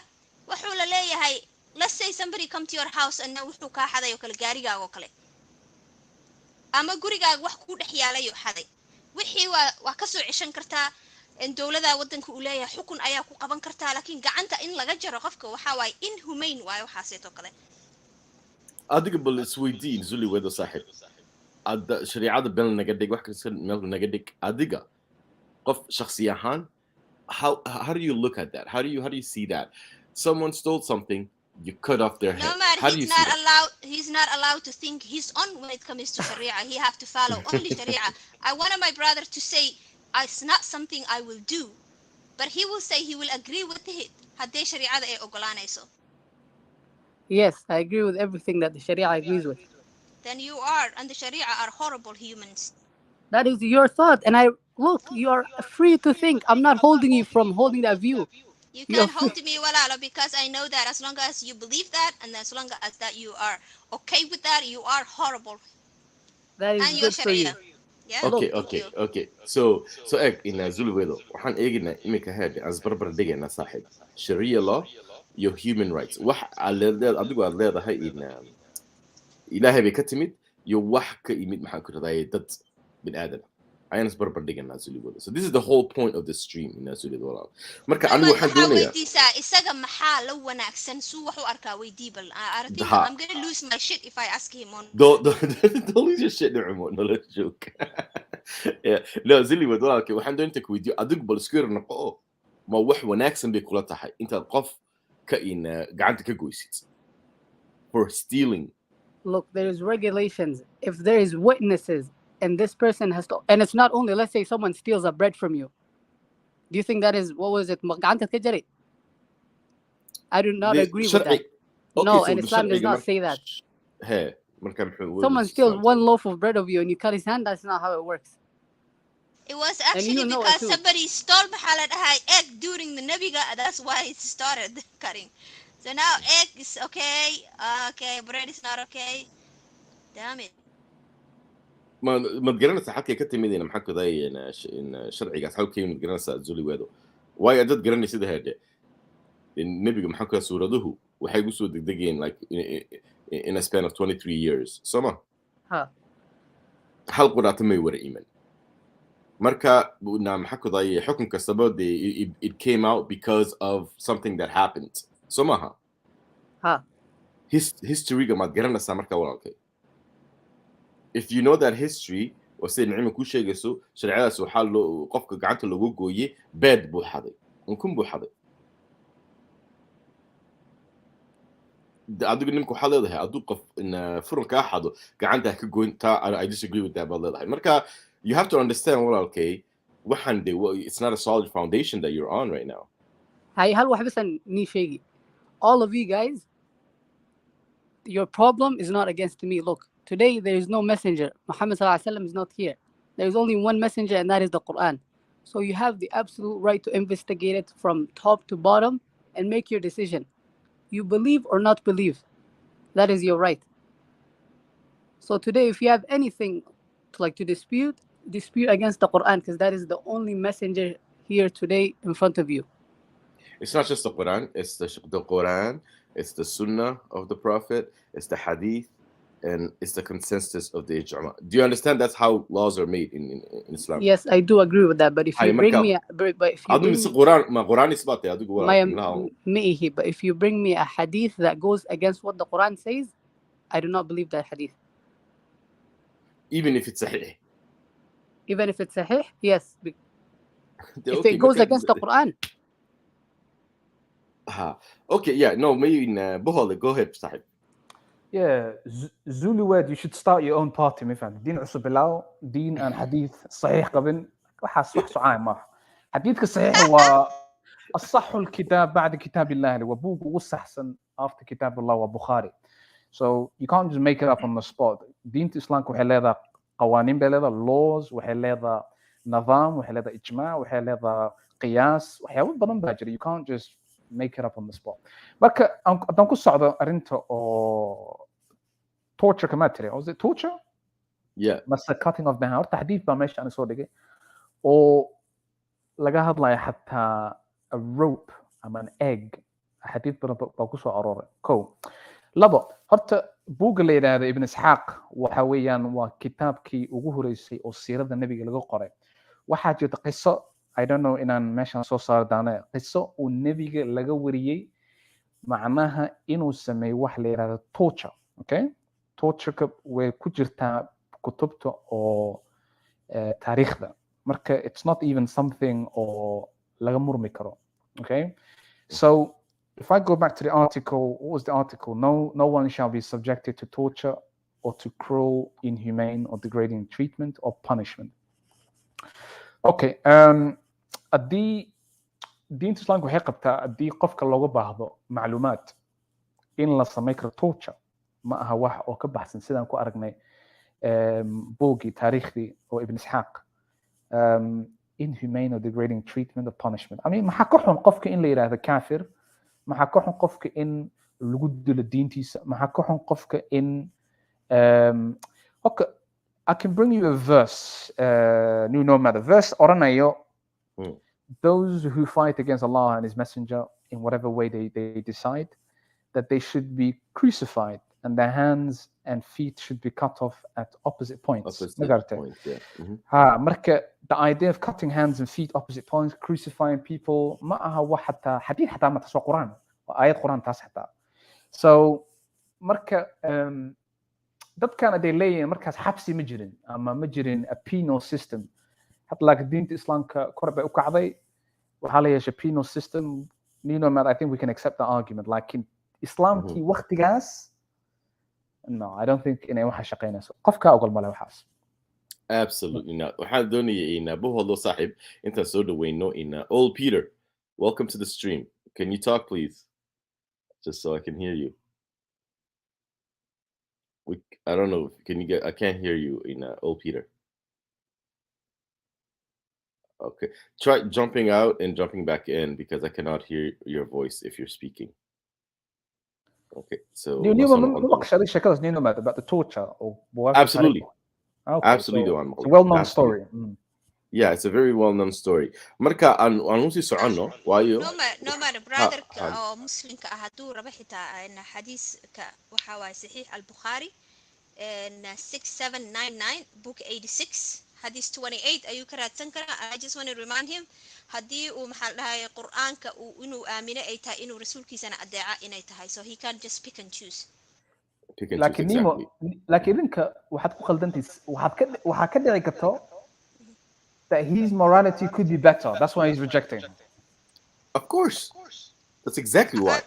wuxuu la leeyahay, let's say somebody come to your house and wuxuu kaa xaday oo kale gaarigaaga oo kale, ama gurigaaga wax ku dhex yaalay oo xaday, wixii waa ka soo ceshan kartaa. in dawlada wadanka uu leeyahay xukun ayaa ku qaban kartaa, laakiin gacanta in laga jaro qofka waxa waay inhumane waayo waxaaseeto kale. adiga bal isweydiin zuli wedo saaxib adda shariicada been naga dhig wax kasta meel naga dhig adiga qof shakhsi ahaan how do you look at that? How do you see that? Someone stole something, you cut off their head. No man, How do you see that? he's not allowed to think his own when it comes to Sharia. He have to follow only Sharia. I wanted my brother to say it's not something I will do, but he will say he will agree with it. Haddii shariicada ay ogolaanayso. Yes, I agree with everything that the Sharia agrees with. Then you are, and the Sharia are horrible humans. That is your thought. And you are free to think. I'm not holding you from holding that view. You can't hold me walala, because I know that as long as you believe that, and as long as that you are okay with that, you are horrible. That is And your good for you. Sharia. Yeah? Okay, Thank okay, you. okay. So egg in Zulu wedo waxaan eegnaa imika head as barbar dhigayna saaxib Sharia law your human rights wax adigu aad leedahay in ilaahay bay ka timid iyo wax ka imid maxaan ku raday dad bin aadan ayaan is barbar dhigaynaa Zulu wedo. So this is the whole point of the stream in Zulu wedo. Marka anigu waxaan doonayaa weydiisaa isaga maxaa la wanaagsan suu wax u arkaa weydii bal. I think I'm going to lose my shit if I ask him on. don't lose your shit no let's joke. Yeah, no Zulu wedo walaalkay waxaan doontaa ku weydiiyo adigu bal isku yar noqo ma wax wanaagsan bay kula tahay intaad qof ka in gacanta ka goysid for stealing. Look, there is regulations. If there is witnesses and this person has to, and it's not only, let's say someone steals a bread from you. Do you think that is, what was it? I do not agree with that. Okay, No, so and Islam does not say that. Hey, Someone steals one loaf of bread of you and you cut his hand, that's not how it works. It was actually because somebody stole maxaa la dhahay egg during the Nabiga. That's why it started cutting. So now egg is okay. Okay, bread is not okay. Damn it. ما تقرنس حكي كتمي دينا محكو ذاي إن شرعي قاس حاول كيم تقرنس زولي وادو واي أدد قرني سيده هذا النبي محكو سورة ده وحيقول سود دقين like in a span of 23 years سما حلقة راتمي ورا إيمان مركا بقولنا محكو ذاي حكم كسبب it came out because of something that happened سما history ما تقرنس مركا ولا okay. If you know that history وسيد نعيم كل شيء جسوا شرعنا سو حاله قفك قعدت اللي جوجي bad بو حدا ممكن بو حدا أدوك إنكم حدا ده أدوك قف إن فرق أحد قعدت كجوين تا I disagree with that بالله ده مركا you have to understand well okay وحن it's not a solid foundation that you're on right now. هاي هل واحد بس نيشيجي all of you guys your problem is not against me. Look, today there is no messenger. Muhammad sallallahu alaihi wasallam is not here. There is only one messenger, and that is the Quran. So you have the absolute right to investigate it from top to bottom and make your decision. You believe or not believe. That is your right. So today, if you have anything to dispute against the Quran, because that is the only messenger here today in front of you. It's not just the Quran, it's the Quran, it's the Sunnah of the Prophet, it's the Hadith, and it's the consensus of the Ijma. Do you understand that's how laws are made in Islam? Yes, I do agree with that. But if you bring me, but if you bring me a hadith that goes against what the Quran says, I do not believe that hadith. Even if it's sahih. Even if it's sahih, yes. If it goes against the Quran. Okay, yeah, no, maybe Buhol, go ahead, Sahib. Yeah, Zulu word, you should start your own party مثلا دين عصب بالله دين and حديث صحيح قبل وحاس وحس عام ما حديثك الصحيح هو الصح الكتاب بعد كتاب الله اللي هو بوق والصحسن after كتاب الله وبخاري. So you can't just make it up on the spot. دين الإسلام waxay leedahay قوانين bay leedahay laws waxay leedahay نظام waxay leedahay إجماع waxay leedahay قياس waxyaabo badan baa jira. You can't just make it up on the spot. Marka haddaan ku socdo arrinta oo torture kama tiri. Was it torture? Yeah. Mase cutting off the hand. Horta xadiid baa meesha aan soo dhigay oo laga hadlayo xataa a rope ama an egg. xadiid badan baa ku soo arooray. Kow. Labo, horta buugga la yidhaahdo Ibn Isxaaq waxa weeyaan waa kitaabkii ugu horeysay oo siirada nebiga laga qoray. Waxaa jirta qiso I don't know inaan meeshan soo saari doono qiso uu nebiga laga wariyey macnaha inuu sameeyo wax la yiraahdo torture. Okay, torture way ku jirtaa kutubta oo taariikhda marka it's not even something oo laga murmi karo. Okay, so if I go back to the article, what was the article? No one shall be subjected to torture or to cruel, inhumane or degrading treatment or punishment. Okay, haddii diinta islaamka waxay qabtaa haddii qofka looga baahdo macluumaad in la samay karo torture ma aha wax oo ka baxsan sidaan ku aragnay buuggii taariikhdii oo Ibn Isxaaq inhumane or degrading treatment or punishment. I mean maxaa ka xun qofka in la yiraahdo kaafir, maxaa ka xun qofka in lagu dilo diintiisa, maxaa ka xun qofka in okay, I can bring you a verse, new nomad, a verse oranayo those who fight against Allah and His Messenger in whatever way they decide, that they should be crucified and their hands and feet should be cut off at opposite points. Marka, the idea of cutting hands and feet opposite points, crucifying people, ma aha wax hataa hadith hataa ma tasoo Quran, ayad Quran taas hataa. So marka dadkana they leeyihiin markaas xabsi ma jirin ama ma jirin a penal system. حتى لكن دينة الإسلام كقرب وكعضي وحاليا ش penal system. You know, I think we can accept the argument. Like in Islam كي وقت جاس. No, I don't think إنه واحد شقينا سو. قفك أقول ما له حاس. Absolutely not. وحال دوني إن أبوه الله صاحب أنت سود وينو إن Old Peter. Welcome to the stream. Can you talk, please? Just so I can hear you. I don't know. Can you get? I can't hear you in Old Peter. Okay, try jumping out and jumping back in because I cannot hear your voice if you're speaking. Okay, so about the torture or absolutely, okay, absolutely, so it's a well-known story. Yeah, it's a very well-known story. Marka anusi socono waayo no matter brother oo muslimka ah haduu raba xitaa in xadiiska waxa way sahih al-Bukhari in 6799 book 86 hadith 28 ayuu ka raadsan karaa. I just want to remind him hadii uu maxal dhahay quraanka uu inuu aamino ay tahay inuu rasuulkiisana adeeca inay tahay, so he can't just pick and choose. laakiin idinka waxaad ku khaldantii waxaa ka dhici karto that his morality could be better. That's why he's rejecting. Of course. That's exactly why.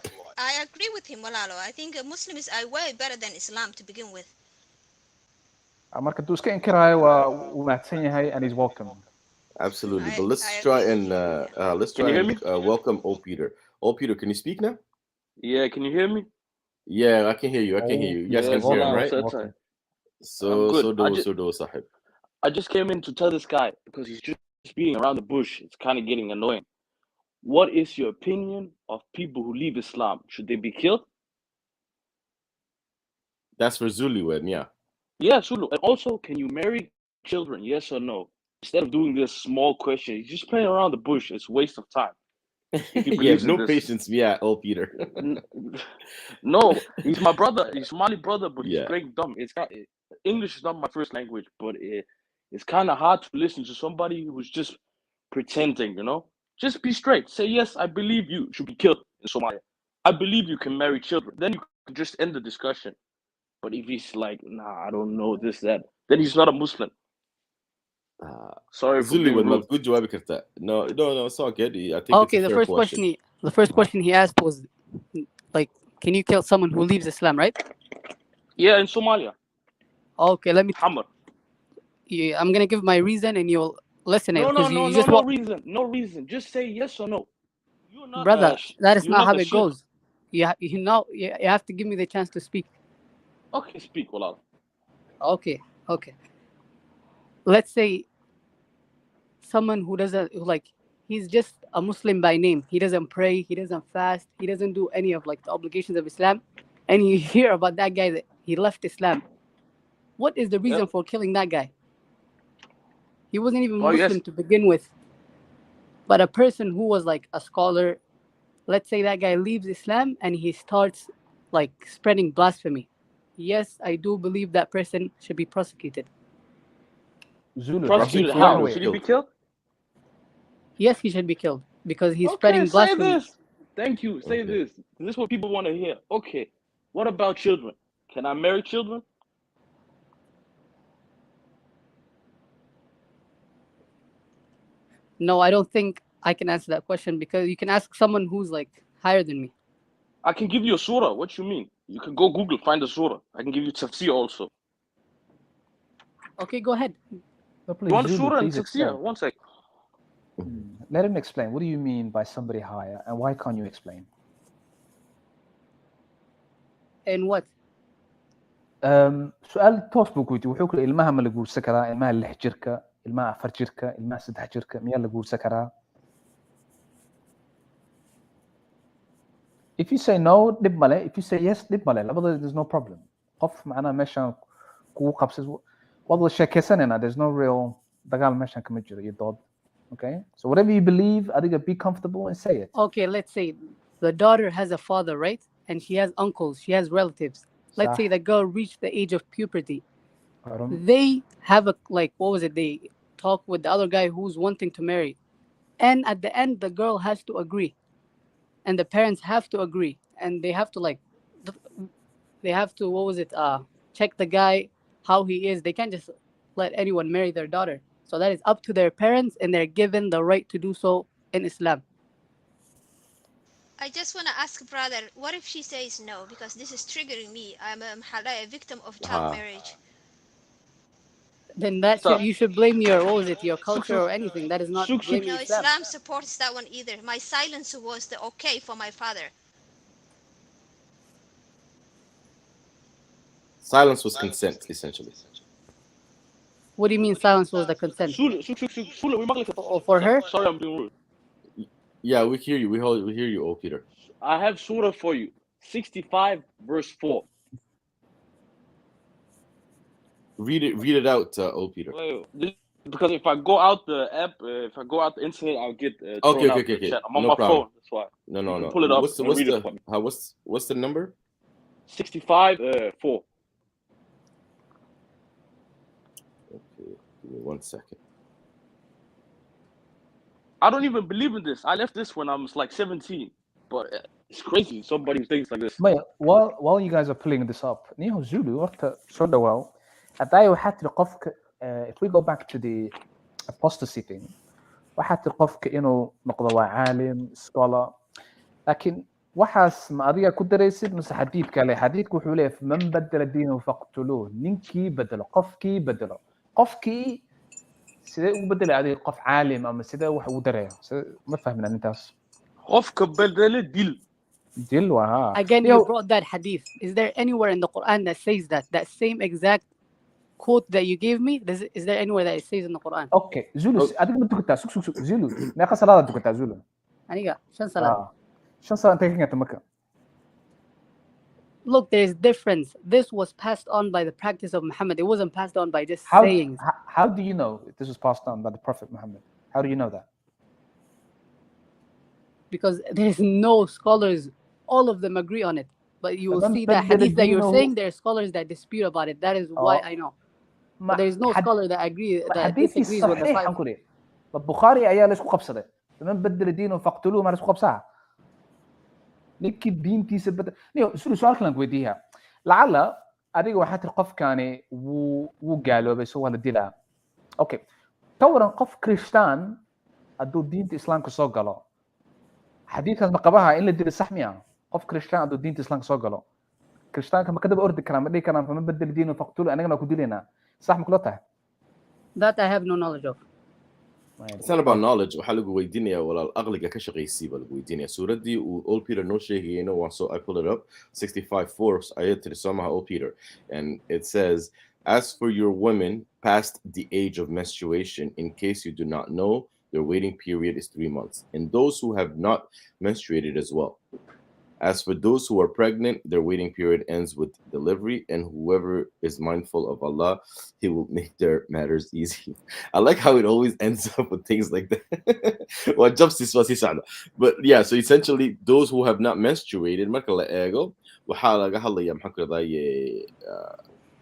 I agree with him, Walalo. I think Muslims are way better than Islam to begin with. Marka tu iska inkirayo waa mahadsan yahay and he's welcome. Absolutely. But let's try and welcome Old Peter. Old Peter, can you speak now? Yeah, can you hear me? Yeah, I can hear you. I can hear you. You guys can hear him, right? So do Sahib. I just came in to tell this guy because he's just being around the bush. It's kind of getting annoying. what is your opinion of people who leave Islam? Should they be killed? That's for Zulu, and yeah. Yeah, Sulu. And also, can you marry children? Yes or no? Instead of doing this small question, he's just playing around the bush. It's a waste of time. If he Yeah, believes in no this. patience. Yeah, Peter. No, he's my brother. He's Somali brother, but he's Yeah. great dumb. English is not my first language, but it's kind of hard to listen to somebody who's just pretending, you know? Just be straight. Say, yes, I believe you should be killed in Somalia. I believe you can marry children. Then you can just end the discussion. But if he's like, nah, I don't know this, that, then he's not a Muslim. Sorry for Zulu being with rude. good جوابك ارتاح. No, it's all good. I think Okay, it's a the fair first question. question he asked was, like, can you kill someone who leaves Islam, right? Yeah, in Somalia. Okay, let me. Hammer. Yeah, I'm gonna give my reason, and you'll listen it No, because no, you no, just no reason. No reason. Just say yes or no. You're not brother. That is you're not how the it sheikh. goes. You have to give me the chance to speak. Okay, speak, Wallah. Okay. Let's say someone who doesn't he's just a Muslim by name. He doesn't pray, he doesn't fast, he doesn't do any of like the obligations of Islam, and you hear about that guy that he left Islam. What is the reason for killing that guy? He wasn't even Muslim to begin with. But a person who was like a scholar, let's say that guy leaves Islam and he starts like spreading blasphemy. Yes, I do believe that person should be prosecuted. Zulu, Prosecuted wait, how? wait. Should he be killed? Yes, he should be killed because he's spreading blasphemy. Say this. Thank you. Say this. This is what people want to hear. Okay. What about children? Can I marry children? No, I don't think I can answer that question because you can ask someone who's like higher than me. I can give you a surah. What you mean? You can go Google, find a surah. I can give you tafsir also. Okay, go ahead. No, You want Zulu, surah and please tafsir? explain. 1 sec. Let him explain. What do you mean by somebody higher, and why can't you explain? And what? سؤال toos buu ku weydiiyey wuxuu kule ilmaha ma la guursan karaa ilmaha 6 jirka ilmaha 4 jirka ilmaha 3 jirka miyaa la guursan karaa? If you say no dhib male, if you say yes dhib male, labada there's no problem. qof macnaha meeshan kugu qabsas wad wada sheekeysanayna, there's no real dagaal meeshan kama jiro iyo dood. Okay, so whatever you believe, adiga be comfortable and say it. Okay, let's say the daughter has a father, right? And she has uncles, she has relatives. Let's say the girl reached the age of puberty. They have they talk with the other guy who's wanting to marry. And at the end, the girl has to agree. And the parents have to agree. And they have to check the guy, how he is. They can't just let anyone marry their daughter. So that is up to their parents, and they're given the right to do so in Islam. I just want to ask, brother, what if she says no? Because this is triggering me. I'm a victim of child marriage. Then you should blame your culture or anything. That is not blaming No, Islam. Islam supports that one either. My silence was the okay for my father. Silence was consent, essentially. What do you mean silence was the consent? For her? Sorry, I'm being rude. Yeah, we hear you. We hear you, oh Peter. I have surah for you. 65 verse 4. Read it out, oh Peter. Because if I go out the app, if I go out the internet, I'll get okay. chat. I'm on no my problem. phone. That's why. No. Pull it up. What's the number? 65 4. Okay, give me 1 second. I don't even believe in this. I left this when I was like 17, but it's crazy. Somebody thinks like this. Maya, while you guys are pulling this up, Niho Zulu, horta soo dhawaaw. Hadday waxaa tiri qofka, if we go back to the apostasy thing, waxaa tiri qofka inuu noqdo waa caalim, scholar, laakiin waxaas ma adiga ku daraysid mise xadiidka le? Xadiidku wuxuu leeyahay man badala diinahu faqtuluuh, ninkii bedelo, qofkii bedelo. Qofkii sidee ugu bedelay adiga qof caalim ama sidee wax ugu daraya? Ma fahmin arintaas. Qofka bedele dil. Again, you brought that hadith. Is there anywhere in the Quran that says that same exact quote that you gave me? Is there anywhere that it says in the Quran? Okay, Zulu, adiga ma tukataa? Zulu, meeqa salaada tukataa Zulu? aniga 5 salaad. shan sano intay ka keentay marka? Look, there's difference. This was passed on by the practice of Muhammad. It wasn't passed on by just How saying. how do you know this was passed on by the Prophet Muhammad? How do you know that? Because there's no scholars, all of them agree on it. But you will فمن see that بدل hadith that you're دينه saying, there are scholars that dispute about it. That is why Oh. I know. ما But there is no حد- scholar that ما that حديثي disagrees with the صحيح five. حنقول البخاري ayaa la isku qabsaday فمن بدل دينه فاقتلوه ما la isku qabsaa ninkii diintiisa bedel niyo su'aal kale aan ku weydiiyaa lacala adiga waxaa tiri qofkani wuu gaaloobay soo waa la dilaa okay ka waran qof Kristaan hadduu diinta islaamka soo galo xadiidkaas ma qabaha in la dilo sax miya qof Kristaan hadduu diinta islaamka soo galo Kristaanka ma ka daba ordi karaan ma dhihi karaan fama bedel diinu faqtulu anagana ku dilaynaa sax ma kula tahay That I have no knowledge of. It's not about knowledge. waxaa lagu weydiinayaa walaal aqliga ka shaqaysii baa lagu weydiinayaa suuraddii uu Old Peter noo sheegayena waa so I pull it up 65:4 ayad tiri somaha Old Peter and it says as for your women past the age of menstruation in case you do not know their waiting period is 3 months and those who have not menstruated as well. As for those who are pregnant, their waiting period ends with delivery, and whoever is mindful of Allah, He will make their matters easy. I like how it always ends up with things like that. Well, justice was his honor. But yeah, so essentially, those who have not menstruated,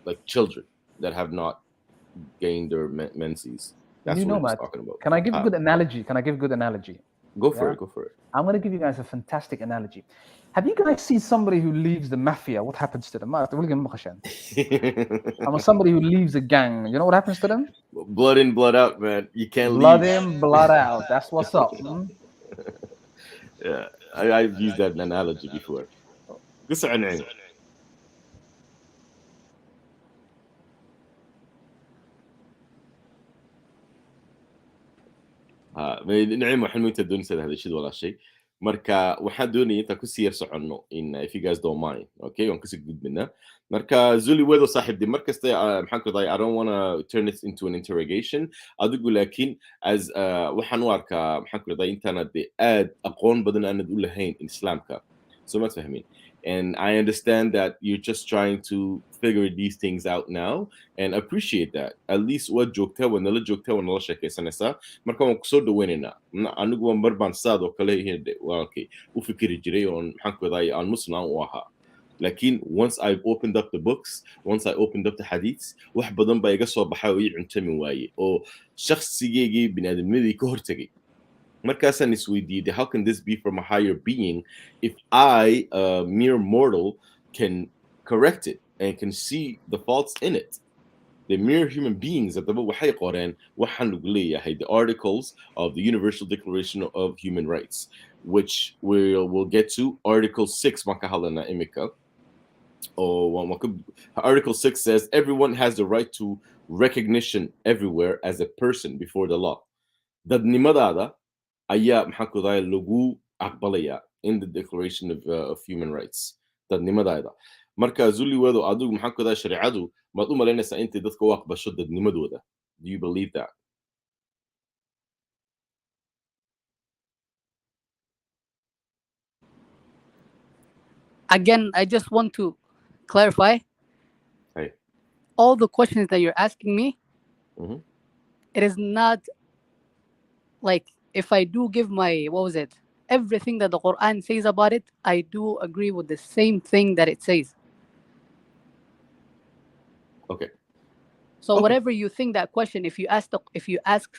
like children that have not gained their menses. That's what we're talking about. Can I give a good analogy? Can I give a good analogy? Go for it. Go for it. I'm going to give you guys a fantastic analogy. Have you guys seen somebody who leaves the mafia? What happens to them? Or somebody who leaves a gang, you know what happens to them? Blood in, blood out, man. You can't blood leave. in, blood out. That's what's up. Yeah, I've used that analogy before. نعم waxaan inta doonaysaa hada shid wala shay marka waxaan doonayay inta ku sii yar soconno in if you guys don't mind okay waan kasii gudbina marka zuli wedo saaxiibdi markasta maxaan ku daay I don't want to turn this into an interrogation adigu laakiin as waxaan u arkaa maxaan ku daay intaan aad aqoon badan aan u lahayn in islaamka so ma fahmin and I understand that you're just trying to figure these things out now and appreciate that at least what joogta wana la joogta wana la sheekaysanaysaa marka waan kusoo dhaweynaynaa anigu waan barbaan saad oo kale walaalkay u fikiri jiray oon maxaan ku daay aan muslim u ahaa lakin once I've opened up the books once I opened up the hadiths wax badan baa iga soo baxay oo ii cuntami waaye oo shakhsigeygii bini'aadamnimada ka hortagay markaasaan isweydiiyey how can this be from a higher being if I a mere mortal can correct it and can see the faults in it the mere human beings haddaba waxay qoreen waxaan lagu leeyahay the articles of the Universal Declaration of Human Rights which we'll get to article 6 baan ka hadlaynaa imika article 6 says everyone has the right to recognition everywhere as a person before the law dadnimadaada ayaa maxaan ku dahay lagu aqbalaya in the Declaration of Human Rights dadnimadaada marka zuli wedo adigu maxaan ku dahay shariicadu maad u malaynaysaa intay dadka u aqbasho dadnimadooda do you believe that Again, I just want to clarify. Hey. All the questions that you're asking me, mm-hmm. It is not like if I do give my, everything that the Quran says about it, I do agree with the same thing that it says. Okay. So okay. Whatever you think that question, if you ask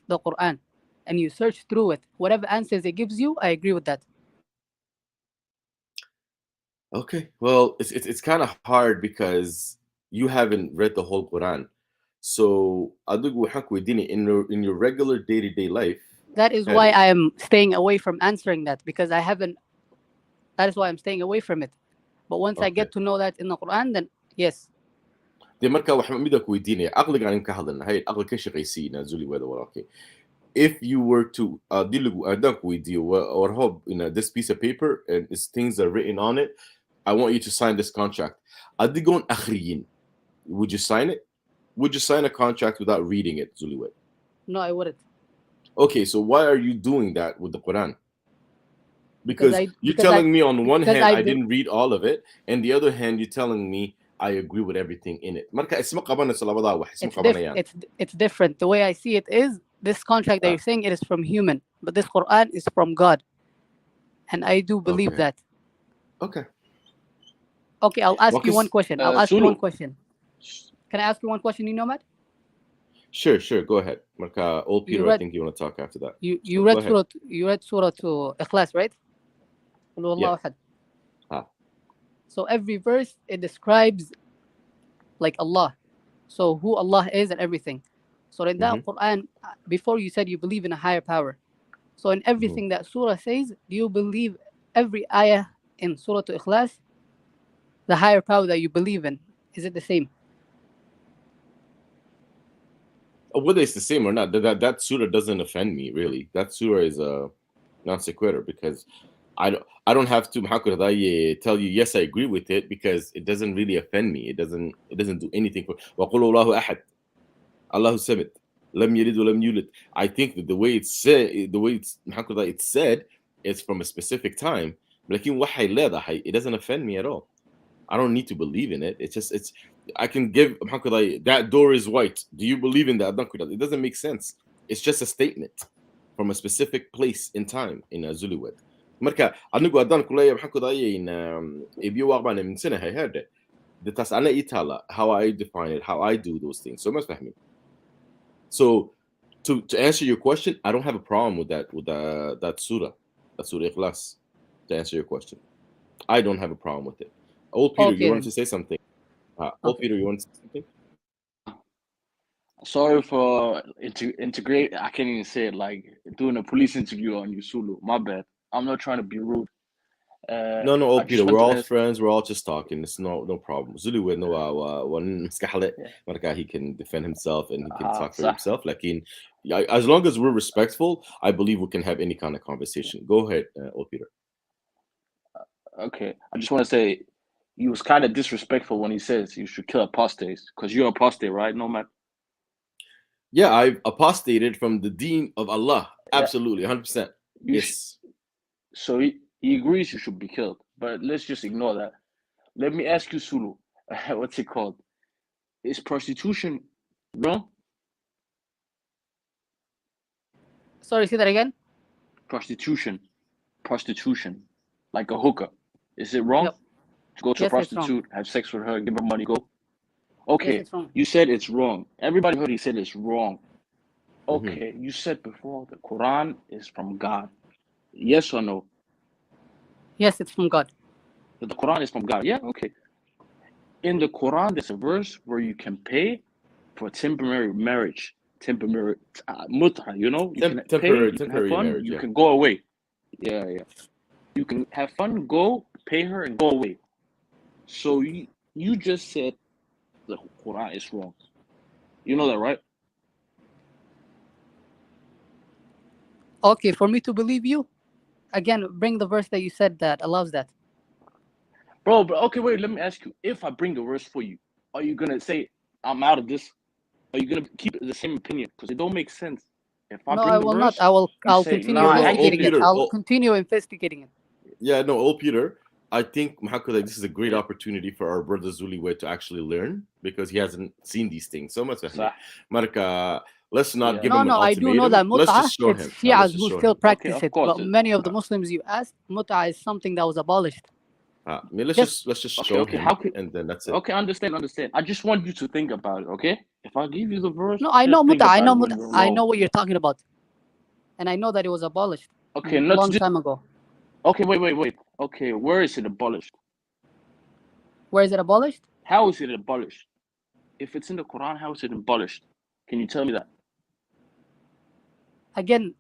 the Quran and you search through it, whatever answers it gives you, I agree with that. Okay, well, it's kind of hard because you haven't read the whole Quran. So, in your regular day-to-day life. That is why I am staying away from answering that because I haven't. That is why I'm staying away from it. But once I get to know that in the Quran, then yes. If you were to or hope this piece of paper and its things are written on it, I want you to sign this contract. Would you sign it? Would you sign a contract without reading it, Zuliwet? No, I wouldn't. Okay, so why are you doing that with the Quran? Because you're telling me on one hand I did- didn't read all of it, and the other hand you're telling me I agree with everything in it. Marka isma qabanayso labada wax, isma qabanayaan. it's different. The way I see it is this contract that you're saying it is from human, but this Quran is from God, and I do believe Okay. that. Okay. Okay, I'll ask you one question. I'll ask you one Sulu. question. Can I ask you one question, Nomad? Sure, go ahead. Marka, old Peter, I think you want to talk after that. You read Surah to Ikhlas, right? Yeah. So every verse it describes like Allah, so who Allah is and everything. So in that Quran, before you said you believe in a higher power. So in everything that Surah says, do you believe every ayah in Surah to Ikhlas, the higher power that you believe in, is it the same? Whether it's the same or not, that surah doesn't offend me really. That surah is a non sequitur because I don't have to. How could I tell you? Yes, I agree with it because it doesn't really offend me. It doesn't do anything for. وَقُلُ اللَّهُ أَحَدٌ Allahu Samad لم يلد ولم يولد. I think that the way it's said, how could it's said, it's from a specific time. لكن وحي لا it doesn't offend me at all. I don't need to believe in it. It's I can give that door is white. Do you believe in that? It doesn't make sense. It's just a statement from a specific place in time in a Zuluwed. Marka anigu adan kulay maxaan ku daayay in ibiyo waqban min sana hay herde. The tas ana itala how I define it, how I do those things. So much fahmi. So to answer your question, I don't have a problem with that surah Ikhlas. To answer your question, I don't have a problem with it. Old Peter, you wanted to say something. Old Peter, you want to say something? Sorry for integrate. I can't even say it. Like doing a police interview on you, Sulu. My bad. I'm not trying to be rude. No, old Peter. We're all friends. We're all just talking. It's no problem. Zulu with no one Scarlet. He can defend himself and he can talk for himself. Like as long as we're respectful, I believe we can have any kind of conversation. Go ahead, old Peter. Okay, I just want to say he was kind of disrespectful when he says you should kill apostates because you're apostate, right, Nomad? Yeah, I apostated from the deen of Allah. Absolutely, 100%. Yes. So he agrees you should be killed, but let's just ignore that. Let me ask you, Sulu, what's it called? Is prostitution wrong? Sorry, say that again. Prostitution, like a hooker. Is it wrong to go to a prostitute, have sex with her, give her money, go? Okay, yes, you said it's wrong. Everybody heard he said it's wrong. Okay, you said before the Quran is from God. Yes or no? Yes, it's from God. The Quran is from God. Yeah, okay. In the Quran, there's a verse where you can pay for temporary marriage, temporary mut'a, you know? You can pay, you can have fun, marriage, you can go away. Yeah. You can have fun, go, pay her, and go away. So you just said the Quran is wrong. You know that, right? Okay, for me to believe you, again, bring the verse that you said that allows that. Bro, but okay, wait, let me ask you. If I bring the verse for you, are you going to say, I'm out of this? Are you going to keep the same opinion? Because it don't make sense. If I bring I will the verse, not. I'll continue investigating it. I'll continue investigating it. Yeah, no, old Peter, I think this is a great opportunity for our brother Zuliwe to actually learn because he hasn't seen these things so much. Marka, let's not give him an ultimatum. I do know that let's just show it's him. Shias who still practice it, but many of the Muslims you asked, mut'a is something that was abolished. Let's just show him, and then that's it. Okay, understand. I just want you to think about it, okay? If I give you the verse, no, I know mut'a. I know what you're talking about, and I know that it was abolished. Okay, a long time ago. Okay, wait. Okay, where is it abolished? Where is it abolished? How is it abolished? If it's in the Quran, how is it abolished? Can you tell me that? Again,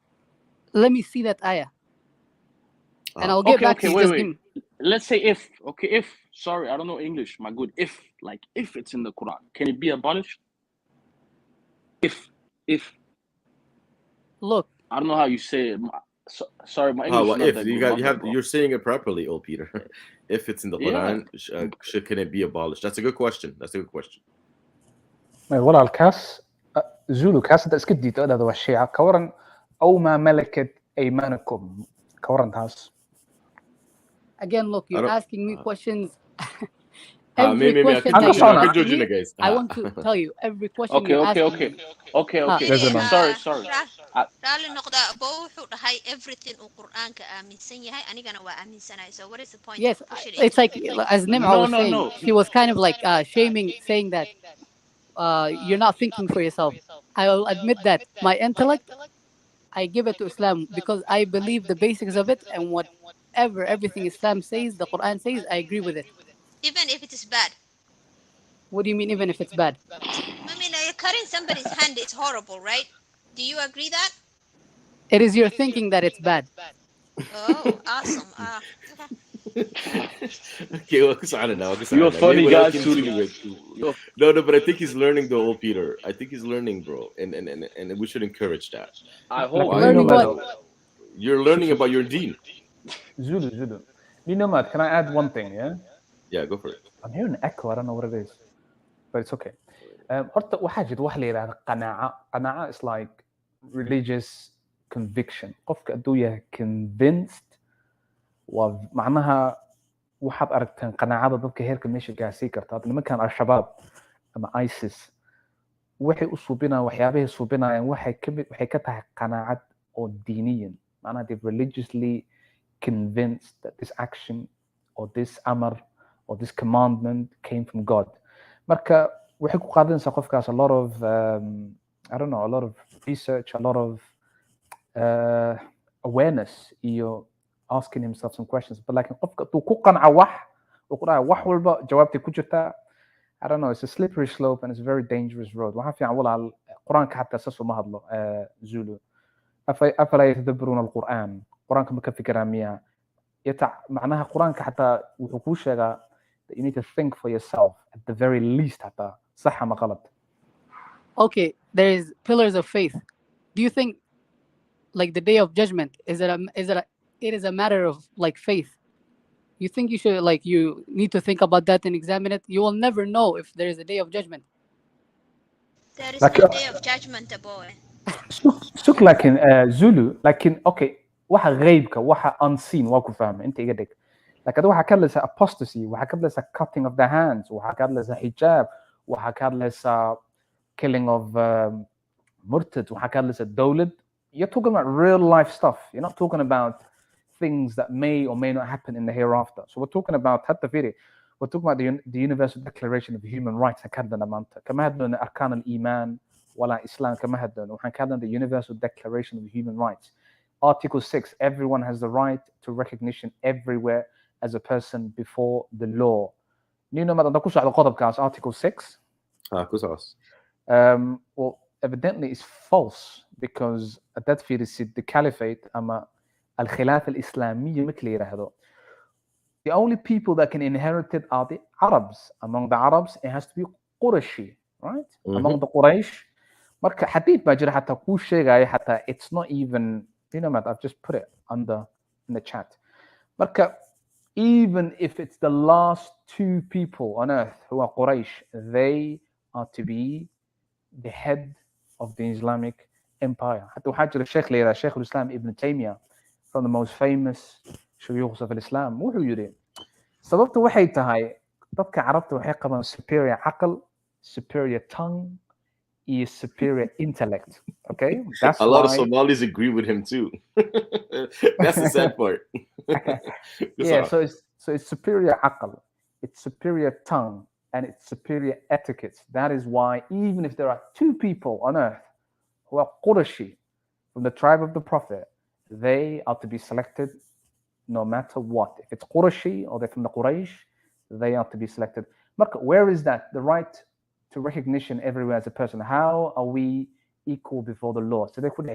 let me see that ayah. And I'll get back to you. Wait. Let's say if. Sorry, I don't know English, my good. If it's in the Quran, can it be abolished? If. Look. I don't know how you say it. Sorry, my English is not that good. You're saying it properly, old Peter. If it's in the Quran, can it be abolished? That's a good question. walaalkaas Zulu kaas hadda iska diido adada waa shiica ka waran aw ma malakat aymanakum ka waran taas Again, look, I you're don't. asking me questions. Me, Every question I that told you're you, I asking told you, me, guys. I want to tell you, every question Okay, you're okay, asking okay, me. okay, okay. There's a Sorry, sorry. raalli noqda abo wuxuu dhahay everything uu qur'aanka aaminsan yahay anigana waa aaminsanahay so what is the point Yes, of pushing it's into like as Nim'a No, was no, saying, no. she was kind of like shaming, saying that you're not thinking for yourself. I'll admit that my intellect, I give it to Islam because I believe the basics of it, and whatever everything Islam says, the Quran says, I agree with it. even if it is bad. What do you mean, even if it's bad? I mean, cutting somebody's hand is horrible, right? Do you agree that? It is your thinking that it's bad. Oh, awesome. Okay, well, I don't know. You're Maybe funny, we'll guys. continue with. No, but I think he's learning the old Peter. I think he's learning, bro, and we should encourage that. I Like, hope. Why? Learning what? You're learning about your deen. Zulu. Nomad, can I add one thing? Yeah, Yeah, go for it. I'm hearing an echo. I don't know what it is, but it's okay. Horta waxaa jirta wax la yidhaahda qanaaca. Qanaaca is like religious conviction. Qofka hadduu yahay convinced, waa macnaha waxaad aragteen qanaacada dadka heerka meesha gaarsiin karta. Hadda nimankan al-shabaab ama ISIS waxay u suubinayaan waxyaabahay suubinayaan waxay ka tahay qanaacad oo diiniyan. Macnaha they've religiously convinced that this action or this amar or this commandment came from God. Marka waxay ku qaadanaysaa qofkaas a lot of I don't know, a lot of research, a lot of awareness iyo asking himself some questions. But like qofka tuu ku qanca wax uu ku dhahay wax walba jawaabtay ku jirtaa. I don't know, it's a slippery slope and it's a very dangerous road. waxaa fiican walaal quraanka xataa saas uma hadlo Zulu. أفلا يتدبرون القرآن قرآن كم كفكرة مياه معناها قرآن حتى وحكوشة that you need to think for yourself at the very least حتى صح ما غلط. Okay, there is pillars of faith. Do you think, like the day of judgment, it is a matter of like faith? You think you need to think about that and examine it? You will never know if there is a day of judgment. There is no day of judgment, boy. سوق لكن Zulu لكن okay waxa غيبك waxa unseen waa ku fahmay inta iga dhig laakiin waxa ka hadlaysa apostasy waxa ka hadlaysa cutting of the hands waxa ka hadlaysa hijab waxa ka hadlaysa killing of murtad waxa ka hadlaysa dawlad. You're talking about real life stuff. You're not talking about things that may or may not happen in the hereafter. So we're talking about we're talking about the Universal Declaration of Human Rights. كما هدنا أركان الإيمان ولا Islam كما هدنا وحن كان the Universal Declaration of Human Rights. Article 6, everyone has the right to recognition everywhere as a person before the law. Nino ما تنقص على قطب كاس Article 6. كويس. Well, evidently it's false because that في the caliphate أما الخلافة الإسلامية مثل هذا. The only people that can inherit it are the Arabs. Among the Arabs, it has to be Qurayshi, right? Among the Quraysh. Marka hadith bajir hatta ku sheegay hatta it's not even, I've just put it in the chat. Marka even if it's the last two people on earth who are Quraysh, they are to be the head of the Islamic empire. Hatta hajr Sheikh al-Islam Ibn Taymiyyah, from the most famous shuyukhs of Islam, wuxuu yiri sababtu waxay tahay dadka carabta waxay qabaan superior aql, superior tongue, is superior intellect. Okay, that's a lot why of Somalis agree with him too. That's the sad part. yeah, so it's superior aql, it's superior tongue, and it's superior etiquette. That is why even if there are two people on earth who are Qurayshi from the tribe of the Prophet, they are to be selected no matter what. If it's Qurayshi or they're from the Quraysh, they are to be selected. Mark, where is that? The right to recognition everywhere as a person. How are we equal before the law? So they could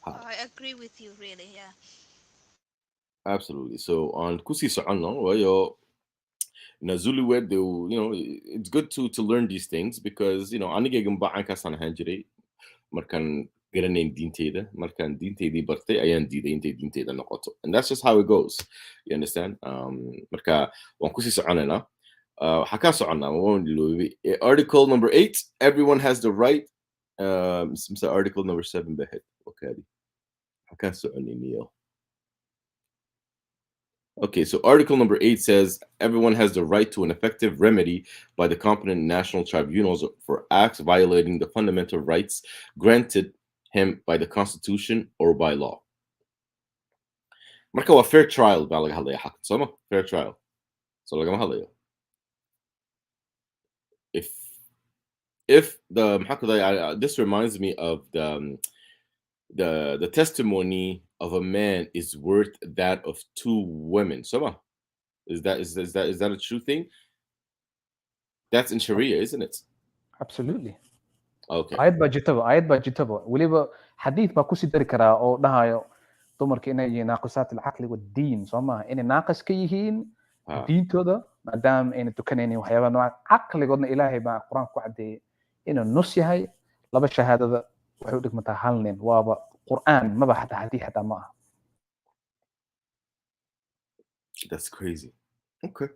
I agree with you, really, yeah. Absolutely. So on Kusi Sa'ano, well, Zulu word, it's good to learn these things because, anigagam ba'anka sana hanjiri, markan garaneyn diinteyda, markan diinteydii bartay ayaan diiday intay diinteyda noqoto. And that's just how it goes. You understand? Marka waan kusii soconaynaa. Waxaa kaa soconnaa, waan iloobay. Article number 8, everyone has the right. Article number 7 bahed. Okay. Waxaa kaa soconay, Neil. Okay, so Article number 8 says everyone has the right to an effective remedy by the competent national tribunals for acts violating the fundamental rights granted him by the Constitution or by law. Marka waa fair trial baa laga hadlaya xaq soma fair trial so lagama hadlayo if the this reminds me of the testimony of a man is worth that of 2 women soma is that a true thing? That's in Sharia, isn't it? Absolutely. Okay. ayad baa jirtaba weliba xadiid baa kusii dari karaa oo dhahayo dumarka inay yihiin naaqisaat alcaqli waddiin soo maaha inay naaqis ka yihiin diintooda maadaama ayna tukanaynin waxyaaba nooca caqligoodna ilaahay baa qur-aanka ku caddeeyey inuu nus yahay laba shahaadada waxay u dhigmataa hal nin waaba qur'aan maba xataa xadiid xataa ma aha. That's crazy. Okay.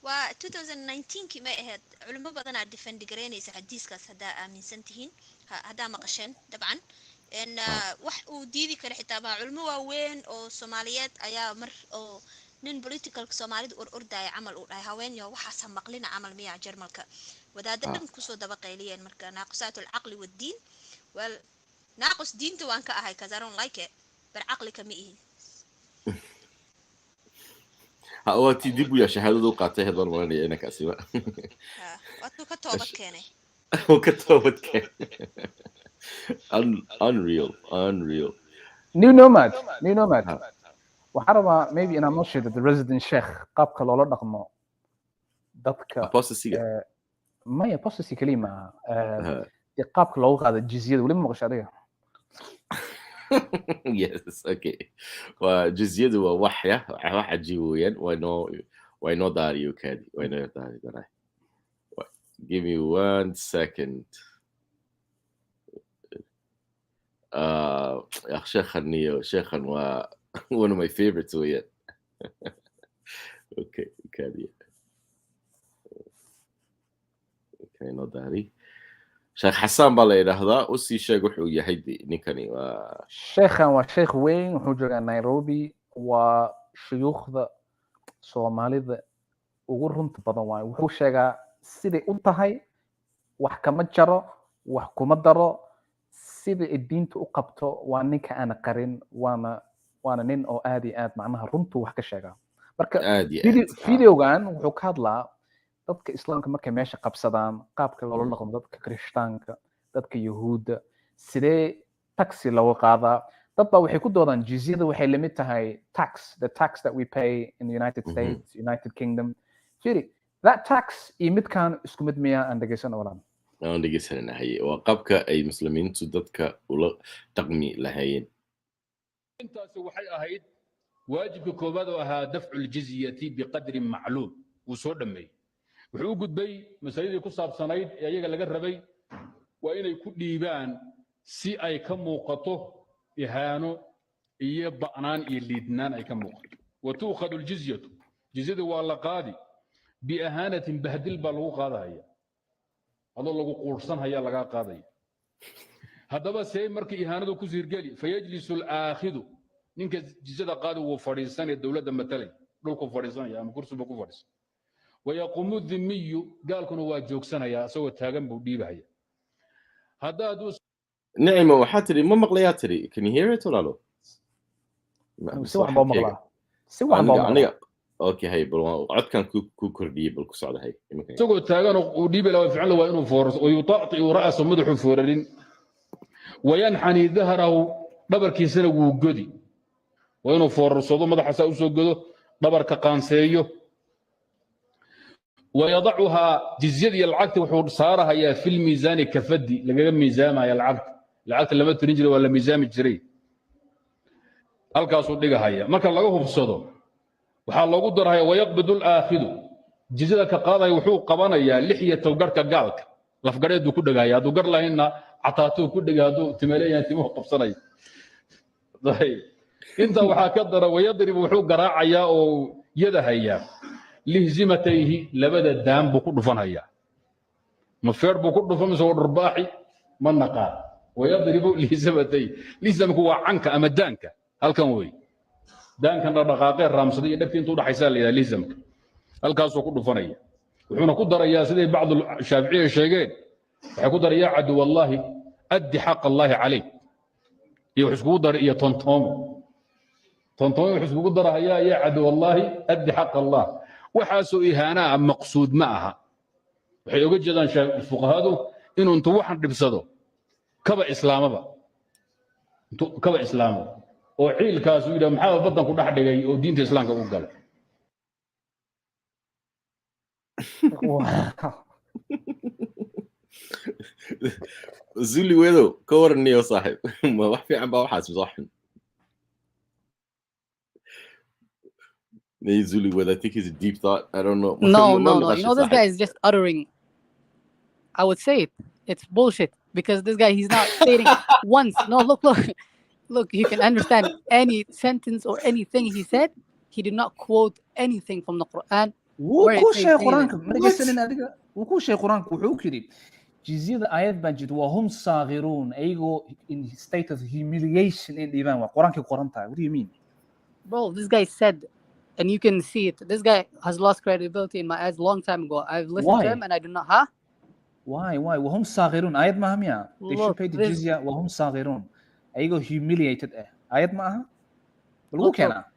waa 2019 ma ahayd culimo badan aad defend gareynaysa xadiiskaas haddaa aaminsan tihiin haddaa maqasheen dabcan wax uu diidi kara xitaa baa culimo waaweyn oo Soomaaliyeed ayaa mar oo nin political Soomaalida ordaya camal uu dhahay haweenyo waxaas maqlina camal miya Jarmalka wadaadda dhan ku soo daba qayliyeen marka naaqisaatul aqli wad diin well naaqis diinta waan ka ahay cuz I don't like it bar aqli kama ihi هو تديبو يا شهادة قاطع هذا المرة أنا كاسبة. وكتوبة كانه. وكتوبة كان. Unreal. New nomad. وحرمة maybe أنا مش the resident sheikh قابك لولا رقمه. ضدك. Apostasy. ما هي apostasy كلمة. قابك لولا هذا الجزية ولا مغشرية. Yes, okay. وجزية هو وحية واحد جيوين why not that you can why not that give me 1 second يا شيخا one of my favorites وين okay كادي okay not that شيخ حسان بالله يرهضا وسي شيخ وحو يحيدي نكني شيخا وشيخ وين وحوجا نيروبي وشيوخ ذا Somali ذا ugu runta badan waay wuxuu sheegaa sidii u tahay wax kama jaro wax kuma daro sidii diinta u qabto waa ninka aan qarin waana nin oo aad iyo aad macnaha runtu wax ka sheega marka videogan wuxuu ka hadlaa dadka islaamka markay meesha qabsadaan qaabka loola dhaqmo dadka Kirishtaanka dadka Yahuuda sidee taxi loo qaadaa dad baa waxay ku doodaan jizyada waxay limit tahay the tax that we pay in the United States United Kingdom firi that tax imidkan isku mid miya aan dhageysano walaan aan dhegeysananahay waa qabka ay muslimiintu dadka ula taqmi lahaayeen intaas waxay ahayd waajibka koobaad oo ahaa dafcu jizyati biqadri macluum uu soo dhameeyay wuxuu u gudbay masaladii ku saabsanayd ee iyaga laga rabay waa inay ku dhiibaan si ay ka muuqato ihaano iyo ba'naan iyo liidnaan ay ka muuqato watuukhadu aljizyatu jizyadu waa la qaadi biahanatin bahdil baa lagu qaadaya adoo lagu quursan haya laga qaadaya haddaba see markii ihaanadu ku siirgeli fayajlisu al-aakhidu ninka jizyada qaadi wuu fadhiisan ee dawladda matalay dhulku fadhiisanaya ama kursiga ku fadhiisan ويقوم الذمي قال كانوا واجوكسنا يا سوى تاغن بو ديبهيا هذا دوس نعم وحاتري ما مقلياتري can you hear it ولا لا سوى ما مقلا سوى ما مقلا اوكي هي بل عد كان كو كردي بل كسعد هي سوى تاغن وديبه لو فعل waa inuu foorso ويطاطي راسه مدحو فورلين وينحني ظهره dhabarkiisana wuu godi waa inuu foorsado madaxa u soo godo dhabarka qaanseeyo ويضعها جزية العقد وحور صارها يا في الميزان كفدي لقى ميزان يا العقد لما تنجري ولا ميزان الجري الكاسو دغه هيا marka laga hubsado waxa lagu daraya wayaqbadu al-akhid jizada ka qaaday wuxuu qabanayaa lixiyada garka gaalka lafgareedu ku dhagaya adu gar lahayna cataatu ku dhagaado timaaleeyaan timo qabsanay inta waxa ka dara wayadrib wuxuu garaacaya oo yada haya لهزمتيه لبدا دام بو كدفن هيا مفير بو كدفن سو درباحي من نقا ويضرب لهزمتيه لهزم هو عنك اما دانك هل كان وي daankan dhaqaaqee raamsaday iyo dhabtii intuu dhaxaysaa la yidhaha lisamka halkaasuu ku dhufanaya wuxuuna ku darayaa siday bacdu shaaficiya sheegeen waxay ku daraya cadu wallaahi addi xaq allaahi calayk iyo wax iskugu daray iyo tontoomo wuxuu iskugu darahayaa ya cadu wallaahi addi xaq allah waxaasoo ihaanaa maqsuud ma aha waxay oga jeedaan fuqahadu inuu intuu waxan dhibsado kaba islaamaba oo ciilkaasu yidhaha maxaa baddan ku dhex dhigay oo diinta islaamka u galay zuli wedow ka waraniyo saaxiib ma wax fiican baa waxaas soo xun Zuli with I think he's a deep thought. I don't know. No. You know, this guy is just uttering. I would say it. It's bullshit because this guy, he's not stating once. No, look. You can understand any sentence or anything he said. He did not quote anything from the Quran. وكو شيء قرآنك وحو كريم جزيرة آيات بنجد وهم صاغرون أيغو in state of humiliation in the event وقرآنك قرآن تاع. What do you mean? Bro, this guy said, and you can see it. This guy has lost credibility in my eyes a long time ago. I've listened to him and I do not. Why? وهم صاغرون آيات ما هم يا. They should pay the jizya وهم صاغرون. أيغو humiliated آيات ما هم.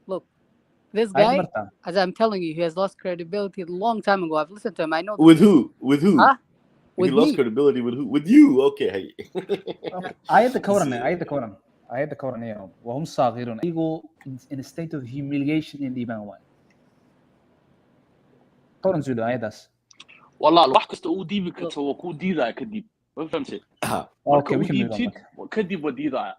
Look. This guy, as I'm telling you, he has lost credibility a long time ago. I've listened to him. I know. With who? Huh? With he lost credibility with who? With you. Okay. آيات الكورن يا وهم صاغرون أيغو in a state of humiliation in the event. قرن زولو آياتس. والله الواحد كسته وديب كتسوى كو ديدا كديب ما فهمت. أوكي ممكن كديب وديدا.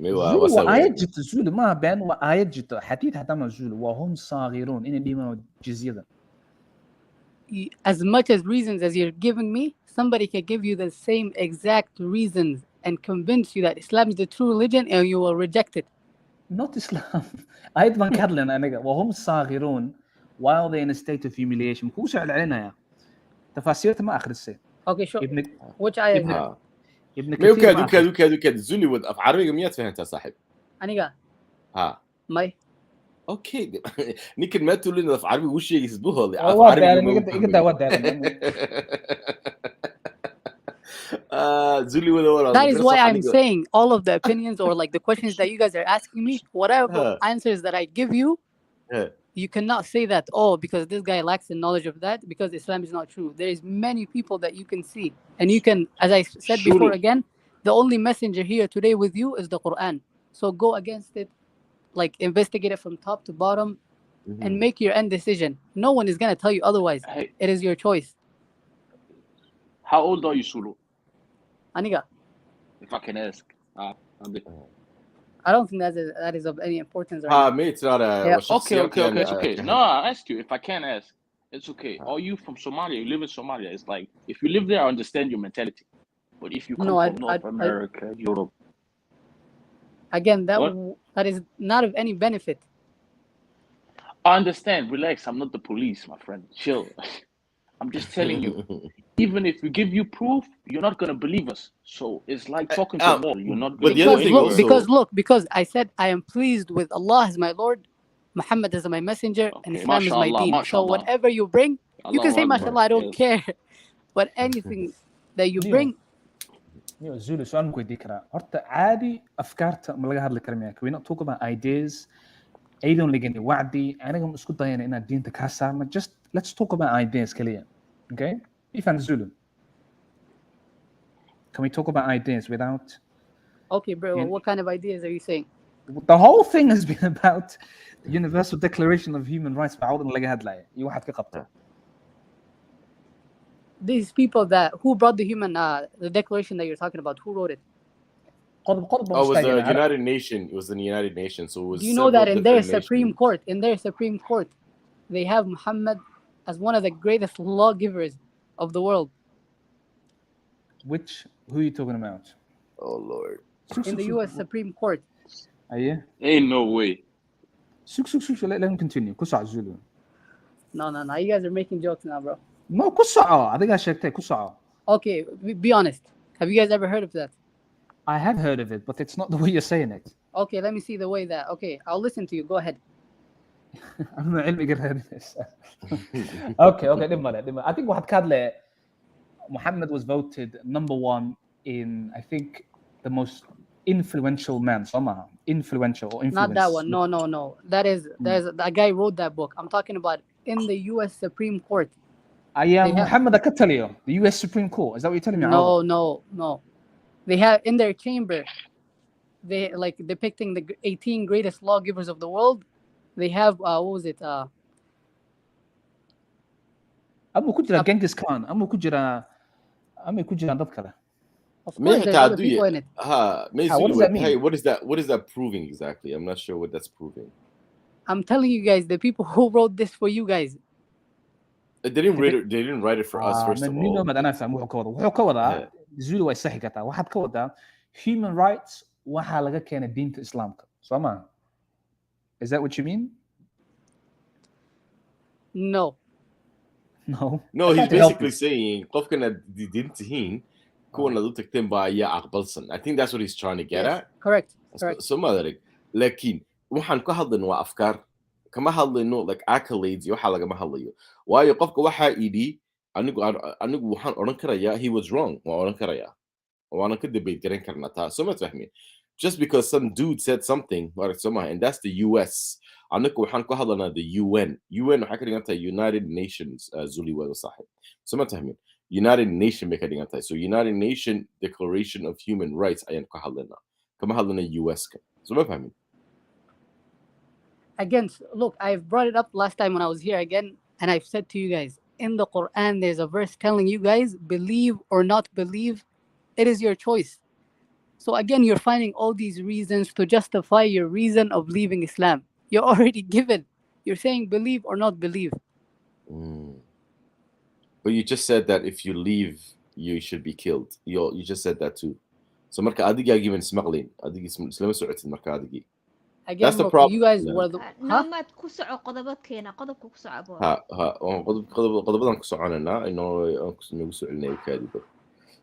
زولو آيات جت زولو ما بين وآيات جت حديث هذا ما زولو وهم صاغرون إن الإيمان جزيرة. As much as reasons as you're giving me, somebody can give you the same exact reasons and convince you that Islam is the true religion and you will reject it. Not Islam. آيات من كارلنا أنا وهم صاغرون while they're in a state of humiliation. كوش علينا يا. تفاسير ما آخر السنة. Okay, sure. Which ayah is it? ابن كثير ما زولي ود عربي جميع فهمتها صاحب. أنيقا. ماي. اوكي نيكن ما تقول لنا في عربي وش يسبوها اللي That is why I'm saying all of the opinions or like the questions that you guys are asking me, whatever answers that I give you, you cannot say that, because this guy lacks the knowledge of that, because Islam is not true. There is many people that you can see. And you can, as I said before again, the only messenger here today with you is the Quran. So go against it, like investigate it from top to bottom, and make your end decision. No one is going to tell you otherwise. It is your choice. How old are you, Sulu? Aniga. If I can ask. I don't think that is of any importance. Me, it's not a... Okay. No, I ask you. If I can ask, it's okay. Are you from Somalia? You live in Somalia. It's like, if you live there, I understand your mentality. But if you come from North America, Europe... Again, that is not of any benefit. I understand. Relax. I'm not the police, my friend. Chill. I'm just telling you. Even if we give you proof, you're not going to believe us. So it's like talking to a wall. You're not going to because I said I am pleased with Allah as my Lord, Muhammad as my messenger, and Islam is my deen. So whatever you bring, you can say mashallah, I don't care. But anything that you bring... زولو سؤال ممكن يذكره هرت عادي أفكارته ما لقى هذا الكلام we not talk about ideas أيضا لقيني وعدي أنا قم أسكت ضينا إن الدين تكاسر just let's talk about ideas كليا okay يفهم زولو can we talk about ideas without okay bro what kind of ideas are you saying the whole thing has been about the Universal Declaration of Human Rights بعوض لقى هذا لا يواحد كقبته these people who brought the declaration that you're talking about, who wrote it? It was the United Nations. It was in the United Nations. So it was. Do you know that in their Supreme Court, they have Muhammad as one of the greatest lawgivers of the world? Who are you talking about? Oh Lord! In the U.S. Supreme Court. Are you? Ain't no way. Let him continue. No. You guys are making jokes now, bro. No, I think I checked it. Okay, be honest. Have you guys ever heard of that? I have heard of it, but it's not the way you're saying it. Okay, let me see the way that. Okay, I'll listen to you. Go ahead. أنا علمي قرأت. Okay, dhib male, dhib male. I think waxaad ka hadle Muhammad was voted #1 in, I think, the most influential man, somehow influential or Not that influence. one. No. That is that guy wrote that book. I'm talking about in the U.S. Supreme Court. I am They have- Muhammad Akatalio, the U.S. Supreme Court. Is that what you're telling me? No. They have in their chamber. They like depicting the 18 greatest lawgivers of the world. They have what was it? Amu ku jira Genghis Khan. Amu ku jira dad kale. Of course, there's other people in it. What does that mean? Hey, what is that proving exactly? I'm not sure what that's proving. I'm telling you guys, the people who wrote this for you guys. They didn't write it for us, first of all. أنا أفهم wuxuu ka wadaa Zulu way saxi kartaa. Waxaad ka wadaa human rights waxaa laga keenay diinta Islaamka. Soo ma? Is that what you mean? No. No. No, he's basically saying qofkan aad diintihiin kuwan aad u tagteen baa ayaa aqbalsan. I think that's what he's trying to get at. Correct. So madarig. Laakiin waxaan ka hadlayno waa afkaar. Kama hadlayno like accolades iyo waxa lagama hadlayo. Waayo qofka waxa idhi anigu waxaan oran karayaa he was wrong. Waa oran karayaa. Waana ka debate garan karnaa taa. So ma fahmin. Just because some dude said something, and that's the US. Anaku waxaan ka hadlanaa the UN. UN waxay ka dhigan tahay United Nations Zuli wada saaxib. So ma fahmin. United Nation bay ka dhigan tahay. So United Nation Declaration of Human Rights ayaan ka hadlanaa. Kama hadlanaa US ka. So ma fahmin. Again, look, I've brought it up last time when I was here again, and I've said to you guys, in the Quran, there's a verse telling you guys, believe or not believe, it is your choice. So again, you're finding all these reasons to justify your reason of leaving Islam. You're already given. You're saying believe or not believe. But you just said that if you leave, you should be killed. You just said that too. So marka adigi aa given smuggling. Adigi islama socotid marka adigi. Again, That's the look, problem. you guys were the... nomad ku soco qodobadkeena qodobka ku soco qodobadan ku soconanaa inoo nagu soo celinaya kaadiba.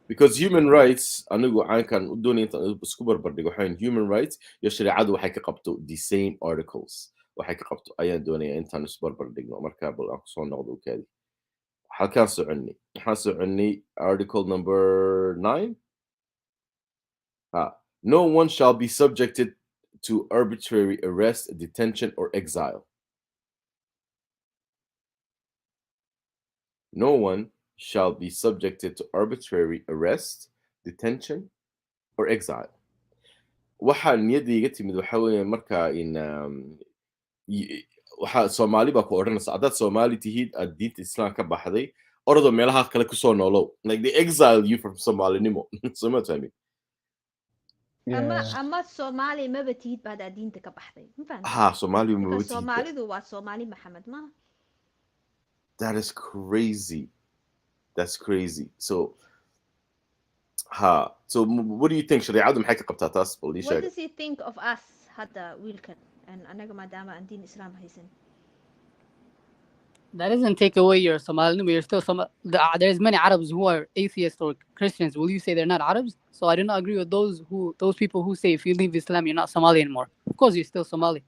Because human rights anigu caankan u doonaya intaan isku barbardhigo waxaan human rights iyo shareecadu waxay ka qabto the same articles waxay ka qabto ayaan doonaya intaan isku barbardhigno marka bal aan kusoo noqdo kaadi. Halkaan soconnay article number 9. No one shall be subjected to arbitrary arrest, detention, or exile. No one shall be subjected to arbitrary arrest, detention, or exile. Waxaa niyadayga timid waxa weeye marka in waxa Somali baa ku odhanaysa haddaad Somali tihid aad diinta Islaam ka baxday ordo meelaha kale kusoo noolow. Like they exile you from Somalinimo. So much I mean. ama Somali maba tihid baad diinta ka baxday ma fahantaa Somali maba tihid. Soomaalidu waa Somali Maxamed ma That is crazy. That's crazy. So what do you think? Shariicadu maxay ka qabtaa taas? what does he think of us hadda wiilkan anaga maadaama aan diin Islaam haysan? That doesn't take away your Somali. You're still there's many Arabs who are atheists or Christians. Will you say they're not Arabs? So I do not agree with those people who say if you leave Islam, you're not Somali anymore. Of course, you're still Somali.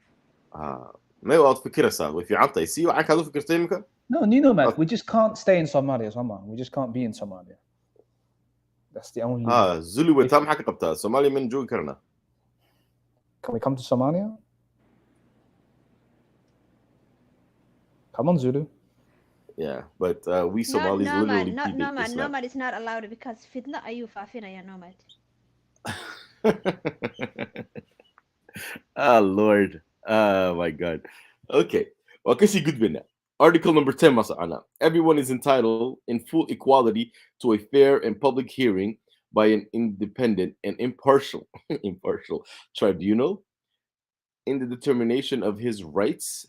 ما يوقف فكرة وفي عطا يسيو عنك هذا فكرتين مكا؟ No, Nino, man. We just can't stay in Somalia, Somalia. We just can't be in Somalia. That's the only. Zulu وتام حكي قبتها Somali من جو كرنا. Can we come to Somalia? Come on, Zulu. Yeah, but we Somalis literally nomad is not allowed because fitna ayuu faafinaya nomad. Lord. Oh my God. Okay. Okay, good bina. Article number 10 masa'ana. Everyone is entitled in full equality to a fair and public hearing by an independent and impartial tribunal in the determination of his rights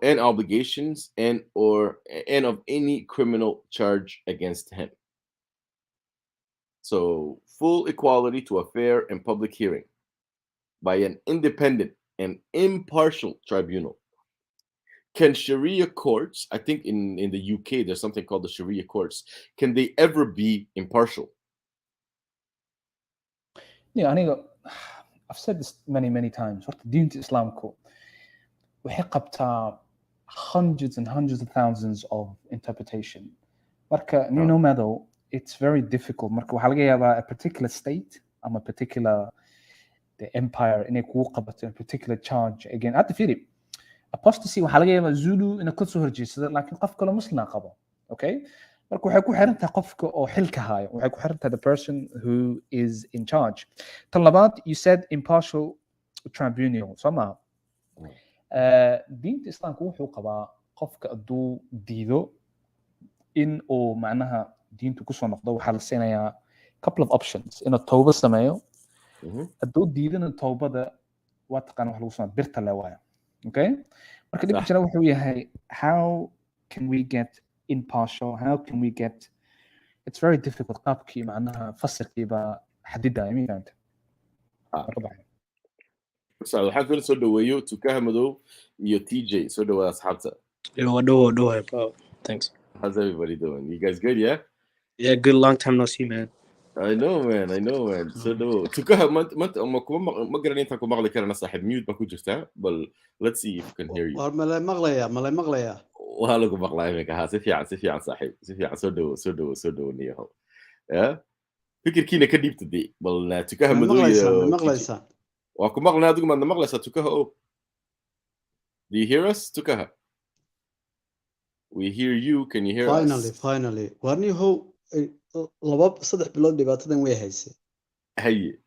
and obligations and of any criminal charge against him. So full equality to a fair and public hearing by an independent and impartial tribunal. Can Sharia courts, I think in the UK there's something called the Sharia courts, can they ever be impartial? Yeah, I've said this many times. Horta diinta Islaamku waxay qabtaa hundreds and hundreds of thousands of interpretation. Marka, you know, Mado, it's very difficult. Marka waxaa laga yaabaa a particular state ama a particular the empire inay kugu qabato a particular charge again. Hadda fiiri, apostasy waxaa laga yaabaa Zulu inay ka soo horjeedsado laakiin qof kale Muslim qabo. Okay? Marka waxay ku xiran tahay qofka oo xilka haya. Waxay ku xiran tahay the person who is in charge. Tan labaad, you said impartial tribunal. Somehow. diinta Islaamku wuxuu qabaa qofka hadduu diido in uu macnaha diintu kusoo noqdo waxaa la siinayaa couple of options inuu tawba sameeyo hadduu diidana tawbada waa taqaan wax lagu sameeyo birta le waaya okay marka dhibka jira wuxuu yahay how can we get impartial how can we get it's very difficult qaabkii macnaha fasirkiiba xadidaya miyaanta سعد waxaan kula soo dhaweeyo tukaha madow iyo TJ soo dhawaada asxaabta. Do bro. Thanks. How's everybody doing? You guys good, yeah? Yeah, good. Long time no see, man. I know, man. So do tukaha ma garanay inta ku maqli karana saaxib mute ba ku jirtaa, but let's see if we can hear you. War malay maqlaya. Waa lagu maqlaa iminka ha si fiican saaxib si fiican soo dhawo niyahow. Yeah? fikirkiina ka dhiibtay bal tukaha madow iyo maqlaysa. Waa ku maqlaa adigu ma maqlaysaa tukaha oo Do you hear us tukaha? We hear you. Can you hear us? Finally. Warni how saddex bilood dhibaatadan way haysay. Haye.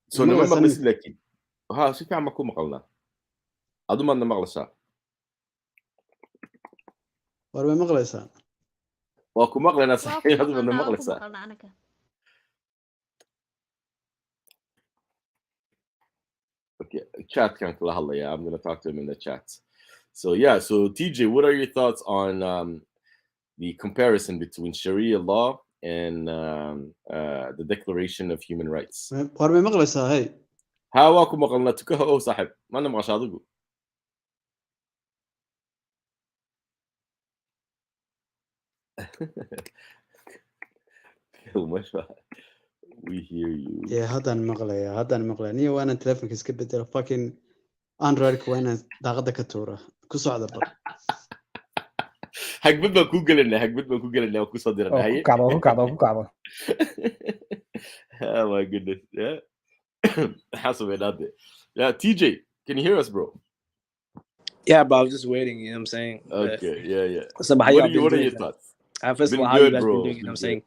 So nama maqlaysid laakiin. Ha si fiican ma ku maqalnaa. Adu ma maqlaysaa? War way maqlaysaa. Waa ku maqlaynaa saxiix adu ma maqlaysaa. Okay, chat can I'm going to talk to him in the chat. So yeah, so TJ, what are your thoughts on the comparison between Sharia law and the Declaration of Human Rights? War way maqlaysaa hey. Ha waa ku maqalnaa tukaha oo saaxib. Ma maqashaa adigu? We hear you. Yeah, hadan maqlaya. Niyo waana telefoonka iska bedelo fucking Android ku waana daaqada ka tuura. Ku socda bar. Hagbad baan ku galanaa oo ku soo diranay. Ku kacdo. Oh my goodness. Yeah. Hasabeenade. Yeah, TJ, can you hear us, bro? Yeah, bro, I was just waiting, you know what I'm saying? Okay, yeah. So, what are your thoughts? First of all, how you guys been doing, you know what I'm saying?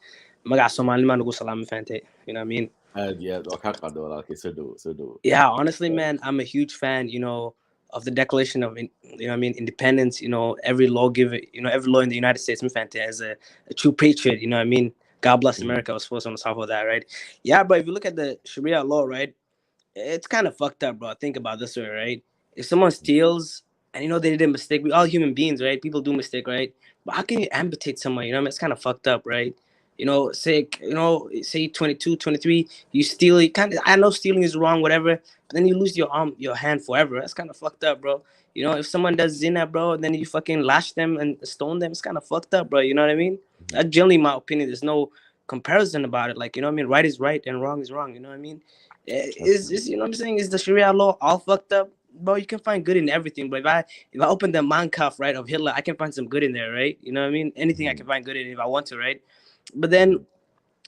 Magac Somali man ugu salaam fante, you know what I mean? Yeah, honestly, man, I'm a huge fan, you know, of the Declaration of, you know what I mean, independence, you know, every lawgiver, you know, every law in the United States, fante, as a true patriot, you know what I mean? God bless America, I was supposed on top of that, right? Yeah, but if you look at the Sharia law, right, it's kind of fucked up, bro. Think about this way, right? If someone steals, and you know they did a mistake, we all human beings, right? People do mistake, right? But how can you amputate someone, you know what I mean? It's kind of fucked up, right? You know, say 22, 23, you steal, I know stealing is wrong, whatever, but then you lose your arm, your hand forever. That's kind of fucked up, bro. You know, if someone does zina, bro, then you fucking lash them and stone them, it's kind of fucked up, bro. You know what I mean? That's generally my opinion. There's no comparison about it. Like, you know what I mean? Right is right and wrong is wrong. You know what I mean? Is you know what I'm saying? Is the Sharia law all fucked up? Bro, you can find good in everything. But if I open the Mein Kampf, right, of Hitler, I can find some good in there, right? You know what I mean? Anything I can find good in if I want to, right? But then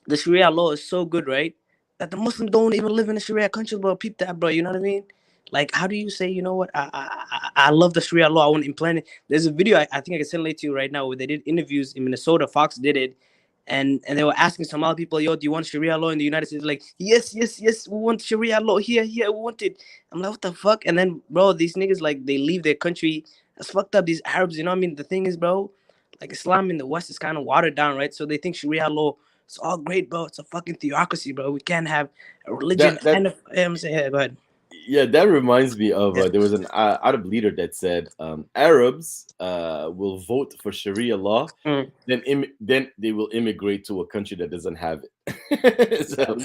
the Sharia law is so good, right, that the Muslims don't even live in a Sharia country, bro. Peep that, bro. You know what I mean? Like, how do you say, you know what? I love the Sharia law. I want to implement it. There's a video I think I can send it to you right now where they did interviews in Minnesota. Fox did it. And they were asking Somali people, yo, do you want Sharia law in the United States? Like, yes, we want Sharia law here, we want it. I'm like, what the fuck? And then, bro, these niggas, like, they leave their country. That's fucked up. These Arabs, you know what I mean? The thing is, bro, like, Islam in the West is kind of watered down, right? So they think Sharia law is all great, bro. It's a fucking theocracy, bro. We can't have a religion. I'm saying, yeah, go ahead. Yeah, that reminds me of there was an Arab leader that said Arabs will vote for Sharia law, then they will immigrate to a country that doesn't have it. So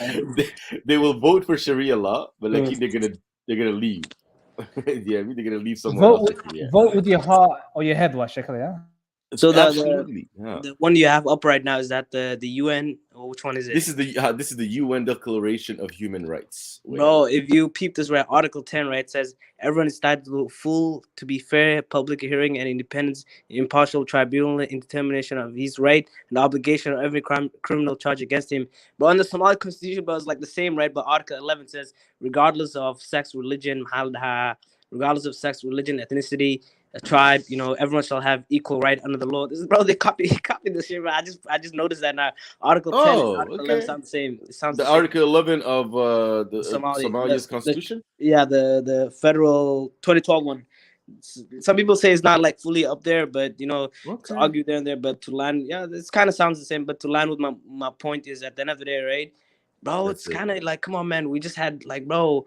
they will vote for Sharia law, but like they're gonna leave. Yeah, they're gonna leave somewhere else. Vote with your heart or your head, yeah? So Absolutely, yeah. the one you have up right now, is that the UN, or which one is it? This is the UN Declaration of Human Rights. Bro, if you peep this right, Article 10, right, says everyone is entitled to be fair, public hearing, and independence, impartial tribunal in determination of his right and obligation of every criminal charge against him. But on the Somali constitution, but it's like the same, right? But Article 11 says, regardless of sex, religion, regardless of sex, religion, ethnicity, a tribe, everyone shall have equal right under the law. This is, bro, they copy this shit, bro. I just noticed that now. Article 10 and Article 11 sound the same. It sounds the the same. Article 11 of the Somalia's the constitution. the federal 2012 one. Some people say it's not like fully up there, but it's argued there and there. But to land, yeah, this kind of sounds the same. But to land with my point is, at the end of the day, right, bro, it's kind of like, come on, man, we just had like, bro,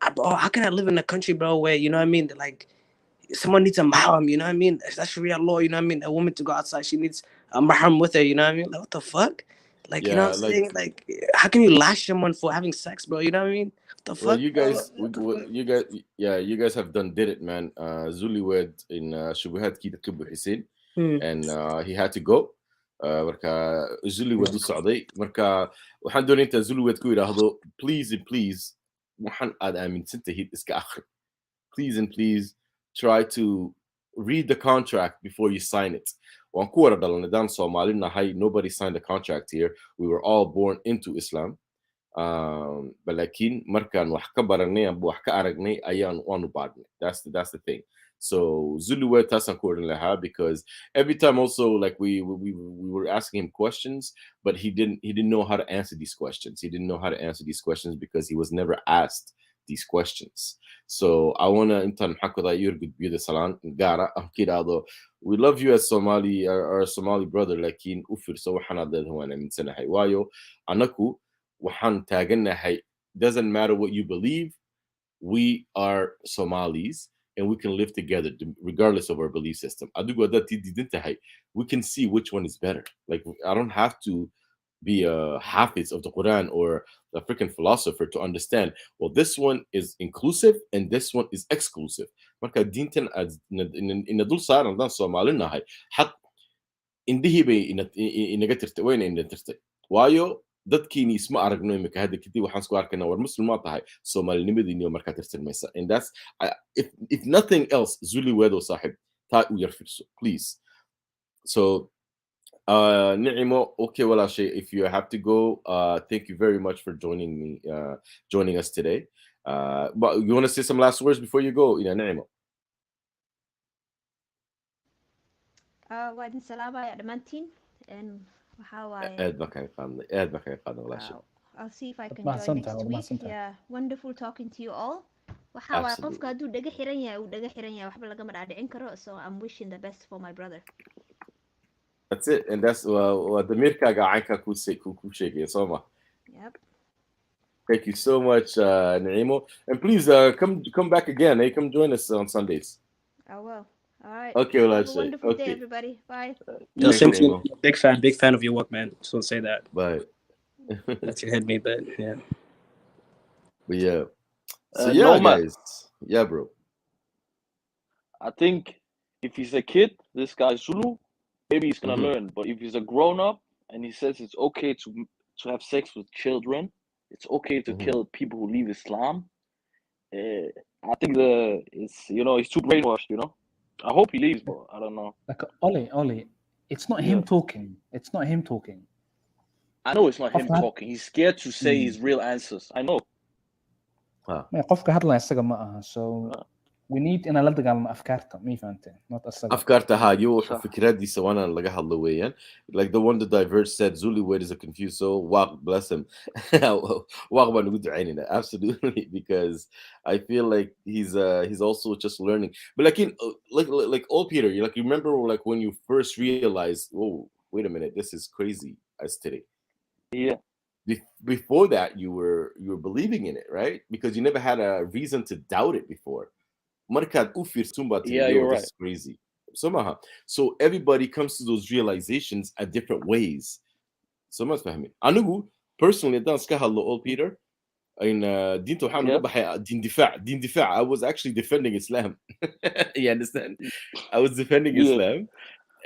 how can I live in a country, bro, where like someone needs a mahram, that's Sharia law, a woman to go outside, she needs a mahram with her, like, what the fuck? Like, Yeah, you know what I'm saying? Like, how can you lash someone for having sex, bro? You know what I mean? What the fuck? Well, you guys have did it, man. Zuli wed in Shubuhat Kita Kibu Hussein, and he had to go. Marka Zuli wed u socday. Marka waxaan doonay inta Zuli wed ku yiraahdo, please and please waxaan aad aaminsantahay iska akhri. Please and please try to read the contract before you sign it. Waan ku wara dhalanay daan Soomaali nahay, nobody signed a contract here. We were all born into Islam. Balakin markaan wax ka baranay amba wax ka aragnay ayaan waanu baadnay. That's the thing. So Zulu taasaan ku oran lahaa, because every time also, like we were asking him questions, but he didn't know how to answer these questions. He didn't know how to answer these questions because he was never asked these questions. So I wanna intaan maxaa ku dhahay yurgud biyada salaan gaara ah kiraado, we love you as Somali, our Somali brother, lakin u fiirso waxaan aad leedahay waan aaminsanahay waayo anaku waxaan taaganahay, doesn't matter what you believe, we are Somalis and we can live together regardless of our belief system. Adigu hadaad diidan tahay, we can see which one is better. Like, I don't have to be a hafiz of the Quran or a freaking philosopher to understand, well, this one is inclusive and this one is exclusive. Marka diintan ina dul saaran daan Soomaalinahay, xaq indihii bay inaga tirtay, wayna ina tirtay. Waayo dadkiini isma aragno imika hadda kadib waxaan isku arkaynaa war muslim maa tahay, Soomaalinimadiiniyo markaa tirtirmaysa. And that's, if nothing else, Zuli wedo saaxib, taa u yar fiirso, please. So Ni'imo, okay, walaashay, if you have to go, thank you very much for joining us today. But you want to say some last words before you go, Ni'imo? waa idin salaamaya dhammaantiin waxaa waaye aad baan kaga qaadan walaashay. I'll see if I can join next week. Yeah, wonderful talking to you all. Waxaa waaye qofka hadduu dhaga xiran yahay uu dhaga xiran yahay, waxba lagama dhaadhicin karo. So I'm wishing the best for my brother. That's it, and that's damirkaaga caynkaa ku sheegaya soo ma. Yep. Thank you so much, Ni'imo, and please come back again. Hey, come join us on Sundays. I will. All right. Okay, well, have a wonderful day, everybody. Bye. Big fan of your work, man. Just want to say that. Bye. That's your head me, but yeah. But yeah. So yeah, guys. Yeah, bro. I think if he's a kid, this guy Zulu, maybe he's gonna learn. But if he's a grown up and he says it's okay to have sex with children, it's okay to kill people who leave Islam, I think it's too brainwashed, I hope he leaves, but I don't know. Like Ollie, it's not him talking. It's not him talking. I know it's not him talking. He's scared to say his real answers. I know. qofka hadlaya isaga ma aha. So we need in la dagaalno afkaarta, ma fahantay? Not asaga. Afkaarta hayo fikradiisa wana laga hadlo weeyaan. Like the one that diverged said, Zuli word is a confused soul. Waq, bless him. Waq baan ugu ducaynayna, absolutely, because I feel like he's also just learning. But like old Peter, you remember like when you first realized, oh, wait a minute, this is crazy as today. Yeah. Before that, you were believing in it, right? Because you never had a reason to doubt it before. Yeah, you're right. This is crazy. So everybody comes to those realizations at different ways. So much fahmi. Anigu personally, dan ska hallo old Peter. In din to hanu bahay din difa. I was actually defending Islam. You understand? I was defending Islam.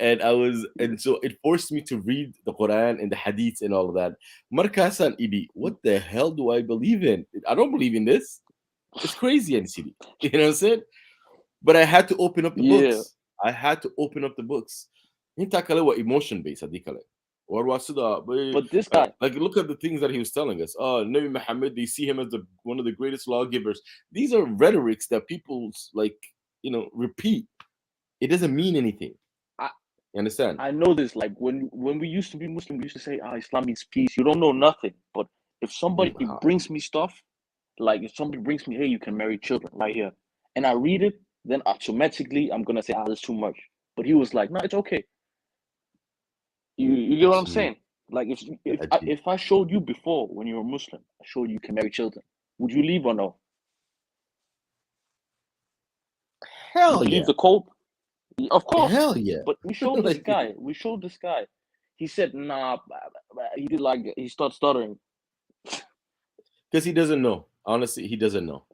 and so it forced me to read the Quran and the Hadiths and all of that. Markasan Idi, what the hell do I believe in? I don't believe in this. It's crazy, NCD. You know what I'm saying? But I had to open up the Yeah. books. I had to open up the books. Inta kale wa emotion based, adi kale. Or was But this guy, like look at the things that he was telling us. Oh, Nabi Muhammad, they see him as one of the greatest lawgivers. These are rhetorics that people like, repeat. It doesn't mean anything. You understand? I know this. Like when we used to be Muslim, we used to say, Islam means peace. You don't know nothing. But if somebody brings me stuff, like if somebody brings me, hey, you can marry children right here, and I read it, then automatically I'm gonna say, that's too much. But he was like, no, it's okay. You get what I'm saying? Like if I showed you before when you were Muslim, I showed you can marry children, would you leave or no? Hell Leave yeah. the code? Of course. Hell yeah. But we showed this guy. He said, nah. He did like he started stuttering. Because he doesn't know. Honestly, he doesn't know.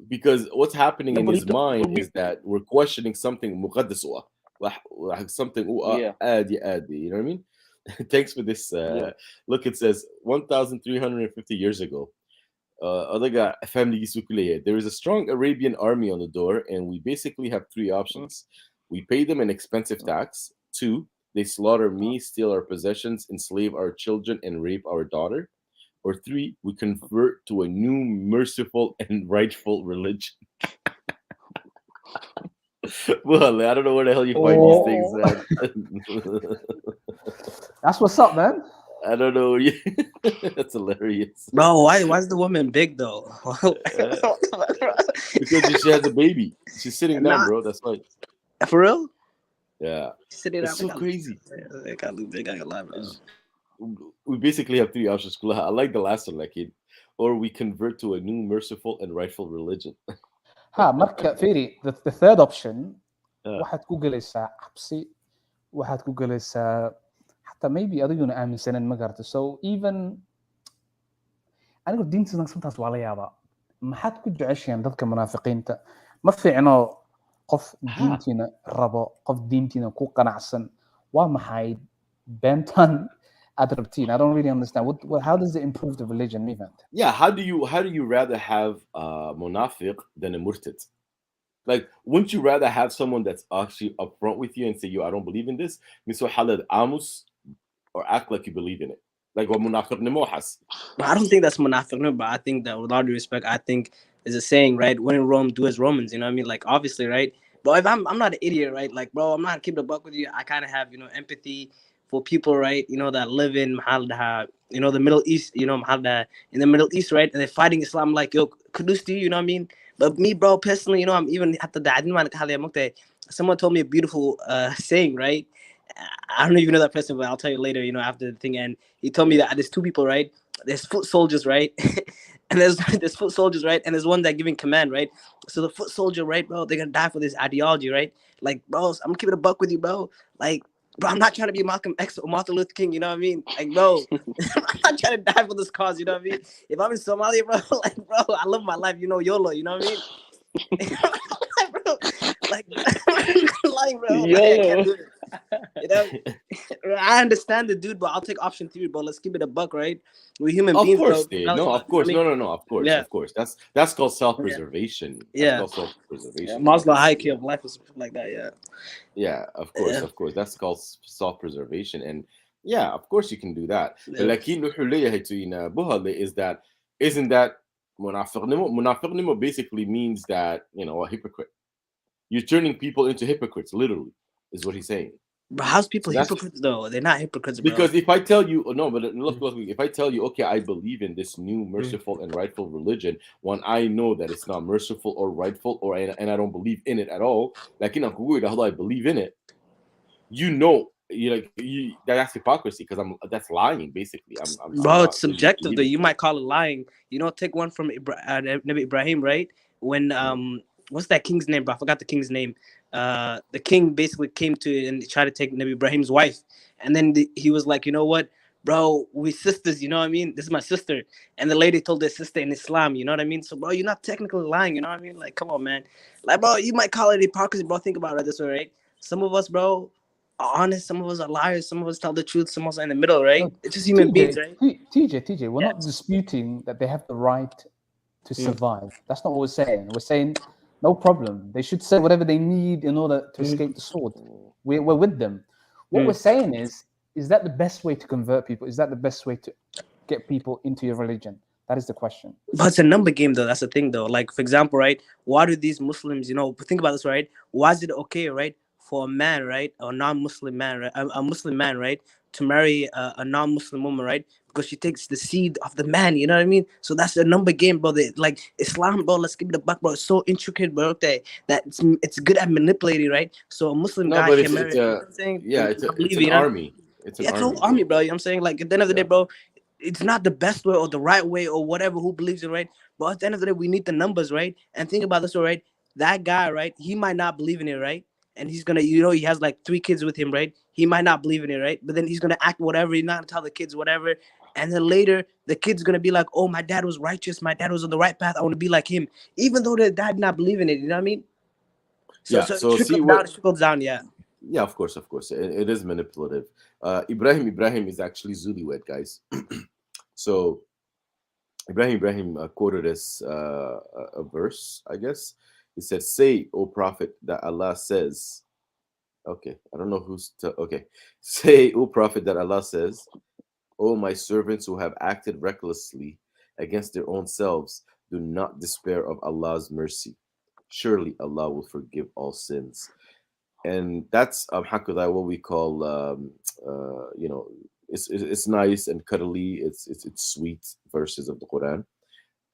Because what's happening in his mind is that we're questioning something muqaddas something adi. You know what I mean? Thanks for this. Look, it says 1,350 years ago. There is a strong Arabian army on the door, and we basically have three options. We pay them an expensive tax. 2, they slaughter me, steal our possessions, enslave our children, and rape our daughter. Or 3, we convert to a new, merciful, and rightful religion. Well, I don't know where the hell you find these things at. That's what's up, man. I don't know. That's hilarious. Bro, why is the woman big though? Because she has a baby. She's sitting down, bro. That's why. For real? Yeah. Sitting it's down. So crazy. They got a lot, bro. We basically have three options. I like the last one, like it, or we convert to a new, merciful, and rightful religion. marka fiiri, the third option waxaad ku galaysaa cabsi, waxaad ku galaysaa xataa maybe adiguna aaminsanan ma garata. So even anigu diinta sometimes waa la yaabaa. maxaad ku jeceshayaan dadka munaafiqiinta? ma fiicno qof diintiina rabo, qof diintiina ku qanacsan. waa maxay beentan aad rabtiin? I don't really understand. How does it improve the religion even? Yeah, how do you rather have munafiq than a murtad? Like, wouldn't you rather have someone that's actually upfront with you and say, I don't believe in this? Or act like you believe in it? Like what munafiq nemohas. But I don't think that's munafiq, but I think that with all due respect, I think is a saying, right? When in Rome, do as Romans, you know what I mean? Like, obviously, right? But if I'm not an idiot, right? Like, bro, I'm not keeping a buck with you. I kind of have, empathy for people, right? That live in the Middle East, in the Middle East, right? And they're fighting Islam, like, yo, kudos to you, you know what I mean? But me, bro, personally, I'm even at the someone told me a beautiful saying, right? I don't even know that person, but I'll tell you later, after the thing. And he told me that there's two people, right? There's foot soldiers, right? And there's foot soldiers, right? And there's one that giving command, right? So the foot soldier, right, bro, they're gonna die for this ideology, right? Like, bro, I'm gonna keep it a buck with you, bro. Like, bro, I'm not trying to be Malcolm X or Martin Luther King, you know what I mean? Like, bro, I'm not trying to die for this cause, you know what I mean? If I'm in Somalia, bro, like, bro, I love my life, YOLO, you know what I mean? Bro, like, bro, like, I can't do it. I understand the dude, but I'll take option 3, bro. Let's keep it a buck, right? We're human beings, bro. No, of course. No, of course. Yeah. Of course. That's called self-preservation. Yeah. That's called self-preservation. Maslow hierarchy of life or something like that, yeah. Yeah, of course, of course. That's called self-preservation. And yeah, of course you can do that. Yeah. But is that isn't that munafiqnimo basically means that, a hypocrite. You're turning people into hypocrites, literally, is what he's saying. But how's people hypocrites though? They're not hypocrites, bro. Because if I tell you, look, if I tell you, okay, I believe in this new merciful and rightful religion, when I know that it's not merciful or rightful, and I don't believe in it at all, like I believe in it, that's hypocrisy, because that's lying basically. Bro, it's subjective though. You might call it lying. Take one from Nabi Ibrahim, right? When what's that king's name, bro? I forgot the king's name. The king basically came to and tried to take Nabi Ibrahim's wife, and then he was like, you know what, bro, we sisters, you know what I mean? This is my sister. And the lady told their sister in Islam, you know what I mean? So, bro, you're not technically lying, you know what I mean? Like, come on, man. Like, bro, you might call it hypocrisy, bro. Think about it this way, right? Some of us, bro, honest, some of us are liars, some of us tell the truth, some of us are in the middle, right? No, It's just human beings, right? TJ, we're not Yes. disputing that they have the right to Mm. survive. That's not what we're saying. We're saying no problem. They should say whatever they need in order to escape the sword. We're with them. What we're saying is that the best way to convert people? Is that the best way to get people into your religion? That is the question. But it's a number game, though. That's the thing, though. Like, for example, right? Why do these Muslims, think about this, right? Why is it okay, right, for a man, right, or non-Muslim man, right, a Muslim man, right, to marry a non-Muslim woman, right? Because she takes the seed of the man. You know what I mean? So that's a number game, bro. Like Islam, bro. Let's give it a buck, bro. It's so intricate, bro. That it's good at manipulating, right? So a Muslim No, guy but can marry. You know what I'm saying? yeah, And it's not believe an it, you know? army. It's an Yeah, it's a whole army. army, bro. You know what I'm saying? Like, at the end of the day, Yeah. bro, it's not the best way or the right way or whatever, who believes it, right? But at the end of the day, we need the numbers, right? And think about this, right? That guy, right? He might not believe in it, right? And he's gonna, he has like 3 kids with him, right? He might not believe in it, right? But then he's gonna act whatever. He's not gonna tell the kids whatever. And then later, the kid's gonna be like, "Oh, my dad was righteous. My dad was on the right path. I want to be like him," even though the dad not believe in it. You know what I mean? So, Yeah. so So it see trickles down. Yeah. Yeah, of course. It is manipulative. Ibrahim is actually Zuluwed, guys. So Ibrahim quoted us a verse, I guess. He said, "Say, O Prophet, that Allah says." Okay, I don't know okay. Say, O Prophet, that Allah says, "O my servants who have acted recklessly against their own selves, do not despair of Allah's mercy. Surely Allah will forgive all sins." And that's alhamdulillah what we call it's nice and cuddly, it's sweet verses of the Quran.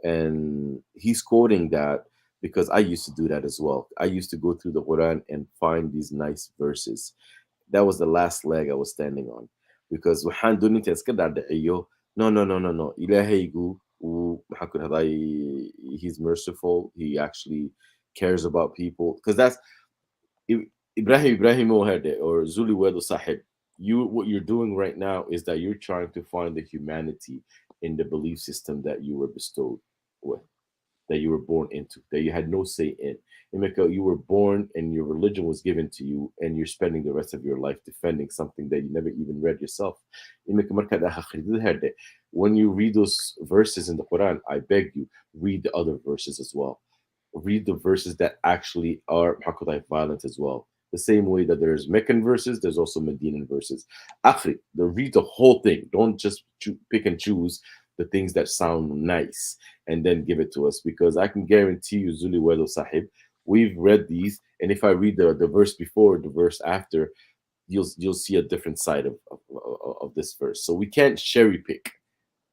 And he's quoting that because I used to do that as well. I used to go through the Quran and find these nice verses. That was the last leg I was standing on, because waxaan doon intaan iska dhaadhiciyo, no ilahaygu maxaa ku dhahday, he's merciful, he actually cares about people, because that's Ibrahim Ohede or Zuli Wedo Sahib. What you're doing right now is that you're trying to find the humanity in the belief system that you were bestowed with, that you were born into, that you had no say in. Imeka, you were born and your religion was given to you, and you're spending the rest of your life defending something that you never even read yourself. When you read those verses in the Quran, I beg you, read the other verses as well. Read the verses that actually are violent as well. The same way that there's Meccan verses, there's also Medinan verses. Actually, read the whole thing. Don't just pick and choose the things that sound nice and then give it to us, because I can guarantee you, Zuli Wedo Sahib, we've read these, and if I read the verse before, the verse after, you'll see a different side of this verse. So we can't cherry pick,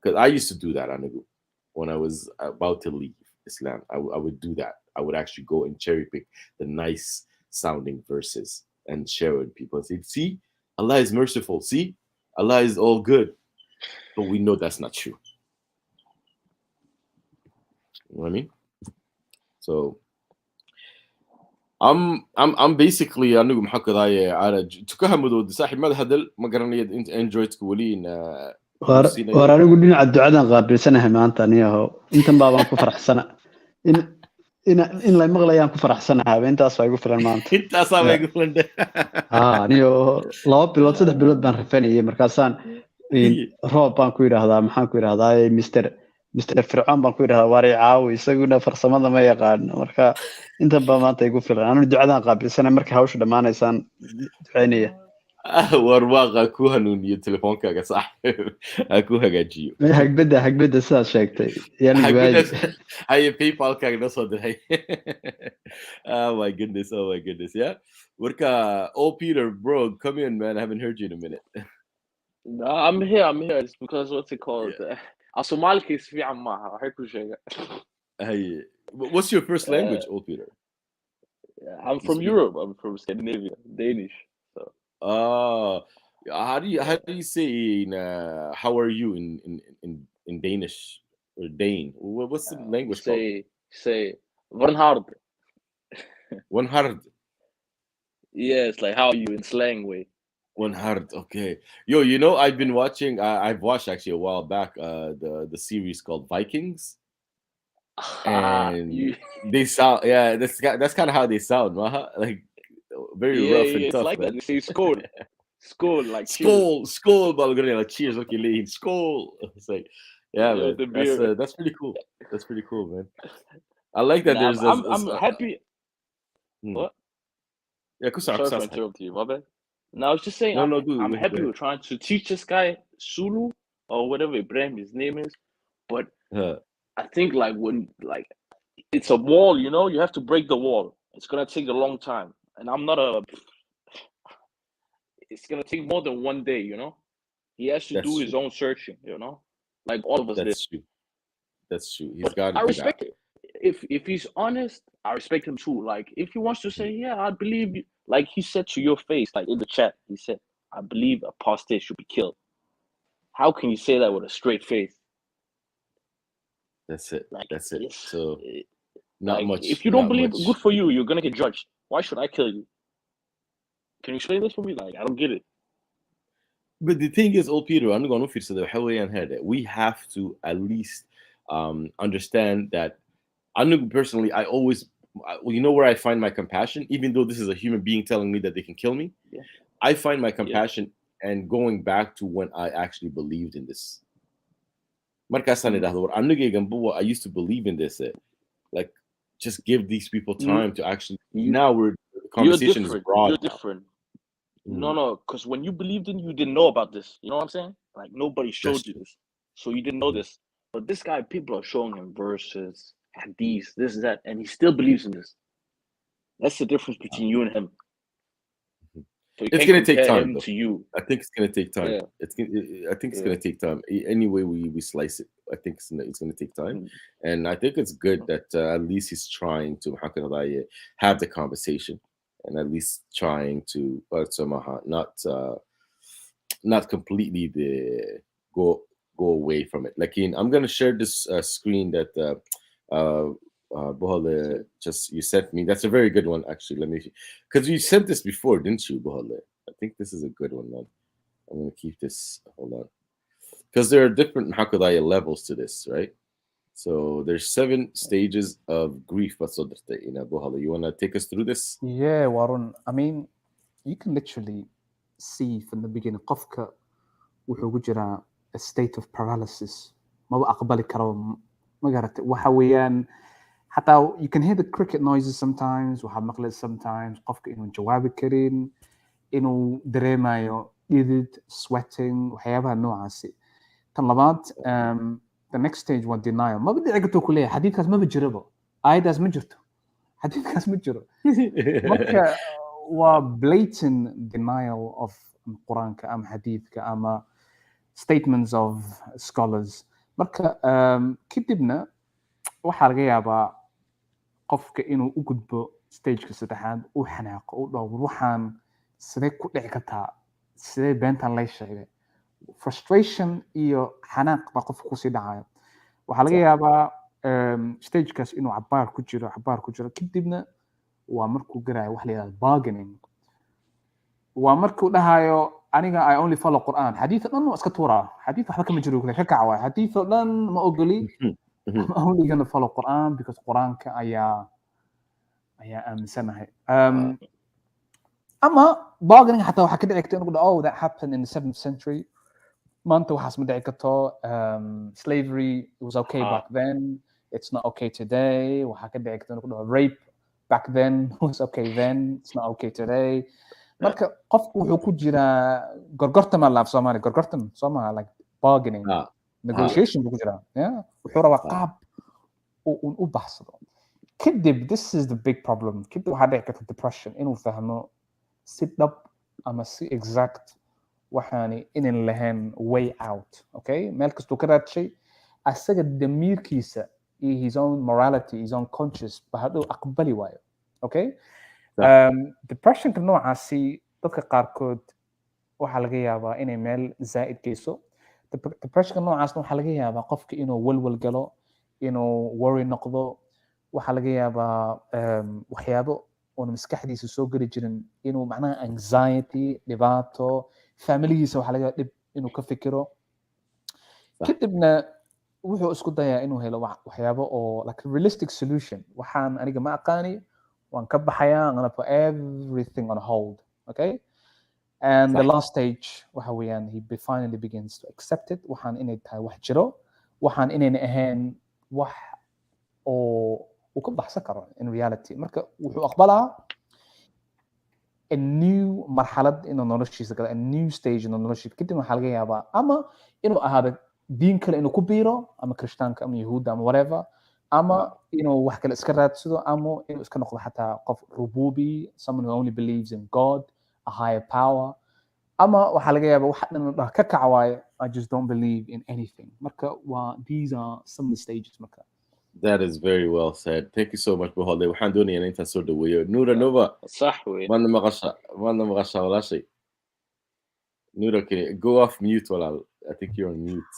because I used to do that, Anagu, when I was about to leave Islam. I would do that. I would actually go and cherry pick the nice sounding verses and share with people and say, "See, Allah is merciful. See, Allah is all good." But we know that's not true. You know what I mean? So I'm basically anigu maxaa kadaye ala tukahamudooda saaxiib mada hadal ma garanayad inta androidka weli war anigu dhinaca ducadan qaabilsanahay maanta aniyaho intan baabaan ku faraxsana in la maqlayaan ku faraxsanahay intaas waa igu filan maanta intaas waa igu filan aniyo 2 bilood 3 bilood baan rafanayay markaasaan roob baan ku yiraahdaa maxaan ku yiraahdaa Mr. Fircoon baan ku yiraahdaa waari caawi isaguna farsamada ma yaqaan marka inta baa maanta igu filan anigu ducadan qaabilsanahay markay hawshu dhamaanaysaan ducaynaya war waaqa ku hanuuniyo telefoonkaaga saaxiib ku hagaajiyo hagbada sidaad sheegtay haye paypalkaaga na soo diray. Oh my goodness, yeah. Warka, Peter, bro, come in, man. I haven't heard you in a minute. No, I'm here. It's because what's it called? Somali is fi amaha. Waxay ku sheega. Hey, what's your first language, Peter? I'm from Europe. I'm from Scandinavia, Danish. So. How do you say how are you in Danish or Dane? What's the language called? Say one hard. One hard. Yeah, it's like how are you in slang way. One hard, okay. Yo, I've been watching. I've watched actually a while back. The series called Vikings, and they sound. Yeah, that's kind of how they sound. Like very Yeah, rough and it's tough, like that. man. They say skull, like cheers. Skull, like cheers, okay, lean, skull. It's like, yeah, man, The beer. that's pretty cool. That's pretty cool, man. I like that. Nah, There's I'm happy. What? Yeah, Sorry for interrupting you, my bad. No, I was just saying No, I'm go happy ahead. we're trying to teach this guy Sulu or whatever Ibrahim his name is, but I think like when like it's a wall, you know, you have to break the wall. It's gonna take a long time, and I'm not a. It's gonna take more than one day, you know. He has to do his own searching, you know, like all of us did. That's true. He's But got to I do respect that. it. If he's honest, I respect him too. Like if he wants to say, yeah, I believe you, like he said to your face, like in the chat, he said, I believe apostate should be killed. How can you say that with a straight face? That's it. Like, That's it. yes, So not like, much. if you don't not believe, much. good for you. You're gonna get judged. Why should I kill you? Can you explain this for me? Like, I don't get it. But the thing is, old Peter, I'm going to fix it. We have to at least understand that. I know personally, I always, you know, where I find my compassion, even though this is a human being telling me that they can kill me. Yeah. I find my compassion and going back to when I actually believed in this. I used to believe in this. Like, just give these people time to actually. Now the conversation is broad. You're different. No, because when you believed in, you didn't know about this. You know what I'm saying? Like nobody showed you this, so you didn't know this. But this guy, people are showing him verses, hadiths, this, that, and he still believes in this. That's the difference between you and him. So It's going to take time, to you. I think it's going to take time. Yeah. I think it's going to take time. Any way we slice it, I think it's going to take time. And I think it's good that at least he's trying to have the conversation and at least trying to not completely go away from it. Like I'm going to share this screen that Bohale, just you sent me. That's a very good one, actually. Let me, because you sent this before, didn't you, Bohale? I think this is a good one, man. I'm gonna keep this. Hold on, because there are different hakadaya levels to this, right? So there's 7 stages of grief. Bohale, you wanna take us through this? Yeah, Warren. I mean, you can literally see from the beginning, qofka wuxuu ku jiraa a state of paralysis. Maba aqbali karo, ma garatay. Waxa weeyaan, حتى you can hear the cricket noises sometimes, waxaad maqlaysa sometimes qofka inuu jawaabi karin, inuu dareemayo dhidid, sweating, waxyaabaha noocaasi. Tan labaad, the next stage waa denial. Maba dhici karto ku leeyahay xadiidkaas maba jiraba, aayadaas ma jirto, xadiidkaas ma jiro. Marka waa blatant denial of Quraanka ama xadiidka ama statements of scholars. Marka kadibna waxaa laga yaabaa qofka inuu u gudbo stageka saddexaad, uu xanaaqo, u dhaho waxaan sidee ku dhici kartaa, sidee beentan lay sheegay. Frustration iyo xanaaq baa qofka kusii dhacayo. Waxaa laga yaabaa stagekaas inuu cabaar ku jiro, kadibna waa markuu garayo wax la yidhahdo bargaining. Waa markuu dhahayo aniga I only follow Quran. Xadiidka dhan waa iska tuuraa, xadiid waxba kama jiro, ka kaca waay, xadiidka dhan ma ogoli. I'm only going to follow Quran because Quranka ayaa aaminsanahay. Ama bargaining xataa waxaa ka dhici karta inuu dhaho, oh, that happened in the 7th century. Maanta waxaas ma dhici karto. Slavery was okay back then, it's not okay today. Waxaa ka dhici karta inuu dhaho rape back then was okay then, it's not okay today. Marka qofku wuxuu ku jiraa gorgortan ma laaf Soomaali, gorgortan Soomaali, like bargaining. Negotiation buu ku jiraa. Yeah, wuxuu rabaa qaab uu u baxsado. Kadib, this is the big problem. Kadib waxaa dhici karta depression, inuu fahmo si dhab ama si exact waxaani inan lahayn way out. Okay, meel kastuu ka raadshay, asaga damiirkiisa iyo his own morality, his own conscience ba hadhow aqbali waayo. Okay, depressionka noocaasi dadka qaarkood waxaa laga yaabaa inay meel zaa'id geyso. Depressionka noocaasna waxaa laga yaabaa qofka inuu walwal galo, inuu worry noqdo. Waxaa laga yaabaa waxyaabo oona maskaxdiisa soo geli jirin, inuu macnaha anxiety, dhibaato, familigiisa waxaa laga yaabaa dhib inuu ka fikiro. Kadibna wuxuu isku dayaa inuu helo waxyaabo oo like realistic solution. Waxaan aniga ma aqaani, waan ka baxayaa, I'm gonna put everything on hold, okay? And the صح. last stage waxa weeyaan he finally begins to accept it, waxaan inay tahay wax jiro, waxaan inayna ahayn wax oo uu ka baxsan karo in reality. Marka wuxuu aqbalaa a new marxalad inuu noloshiisa galo, a new stage inuu noloshiisa, kadib waxaa laga yaabaa ama inuu ahaado diin kale inuu ku biiro, ama kirishtaanka ama yahuudda ama whatever, ama inuu wax kale iska raadsado, ama inuu iska noqdo xataa qof rububi, someone who only believes in God, a higher power, ama waxaa laga yaabaa wax dhan dhah ka kac waaye, I just don't believe in anything. Marka waa these are some of the stages. Marka That is very well said. Thank you so much, Buhole. waxaan doonayaa inaan intaan soo dhaweeyo Nura Nova. صح وين Mana maqasha walaashay. Nura, can you go off mute walaal? I think you're on mute.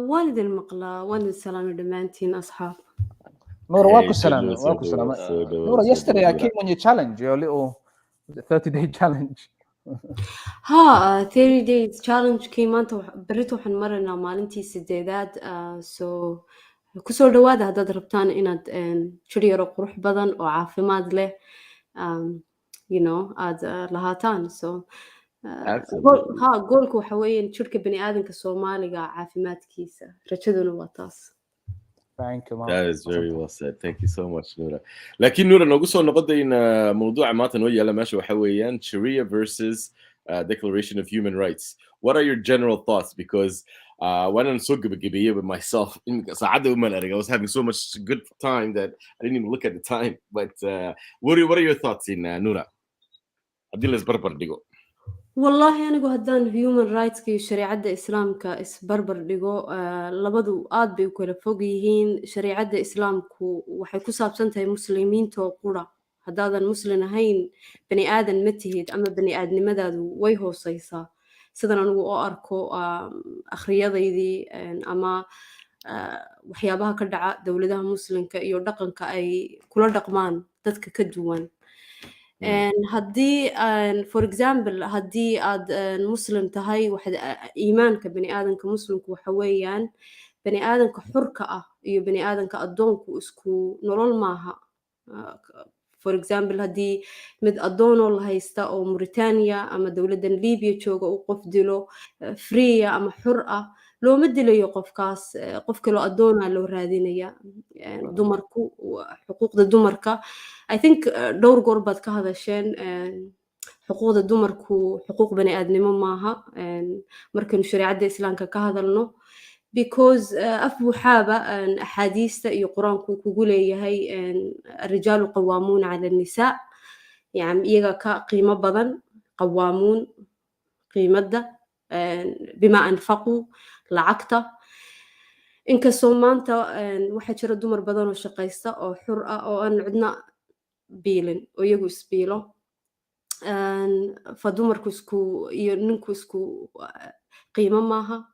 والد المقلة والد السلام دمانتين أصحاب. Nura, Hey, waa ku soo salaamay, dhawo, waa ku soo dhawo, salaamay. soo dhawo, Nura, soo yesterday I dhawo, came on your challenge, your little 30-day challenge. ها 30 days challenge كي ما أنت بريتو حنمرنا مالنتي سديدات so كسر دواده هذا ربطان إن شري روح بدن وعافماد له you know لهاتان so Absolutely. ها قولك وحوين شركة بني آدم كصومالي عافماد كيسة رشدنا وطاس. Thank you, man. That is very well said. Thank you so much, Nura. لكن نورا noogu soo noqodayna موضوع maanta noo yaala meesha waxa weeyaan Sharia versus Declaration of Human Rights. What are your general thoughts? Because when I'm so gabagabiyey with myself, saacada uma arag, I was having so much good time that I didn't even look at the time. But what are your thoughts in Nura? haddii la isbarbar dhigo. والله أنا هدان human rights كي شريعة الإسلام كإس بربر دقو لبدو آد بيكولا فوقيهين شريعة الإسلام كو وحيكو سابسنتها مسلمين تو قرى هدادا المسلم هين بني آدم متهيد أما بني آدم مدادو ويهو صيصا سيدان أنو أركو أخرياضي ذي أما وحيابها كدعاء دولدها مسلم كإيو دقن كأي كل دقمان دادك كدوان هدي for example هدي مسلم تهاي واحد إيمان كبني آدم كمسلم كوحويان بني آدم كحركة بني آدم كأدون كوسكو نرول معها for example هدي مد أدون الله هيستا أو موريتانيا أما دولة ليبيا تشوغا وقف دلو فرية أما حرقة لو مدلو يوقف كاس قف كلو أدونا لو رادينيا دمركو وحقوق الدمركة I think دور قربت كهذا الشيء حقوق الدمركو حقوق بني آدم معها مركن شريعة الإسلام كهذا لنو because أفو حابة أحاديث يقران كوكولي هي الرجال قوامون على النساء يعني إيجا كقيمة بدن قوامون قيمة ده بما أنفقوا لعقته إنك سومانتا واحد شرى دمر بدن وشقيستا أو حرقة أو أن عدنا بيلن ويجو سبيلو فدمركو سكو ينكو سكو قيمة معها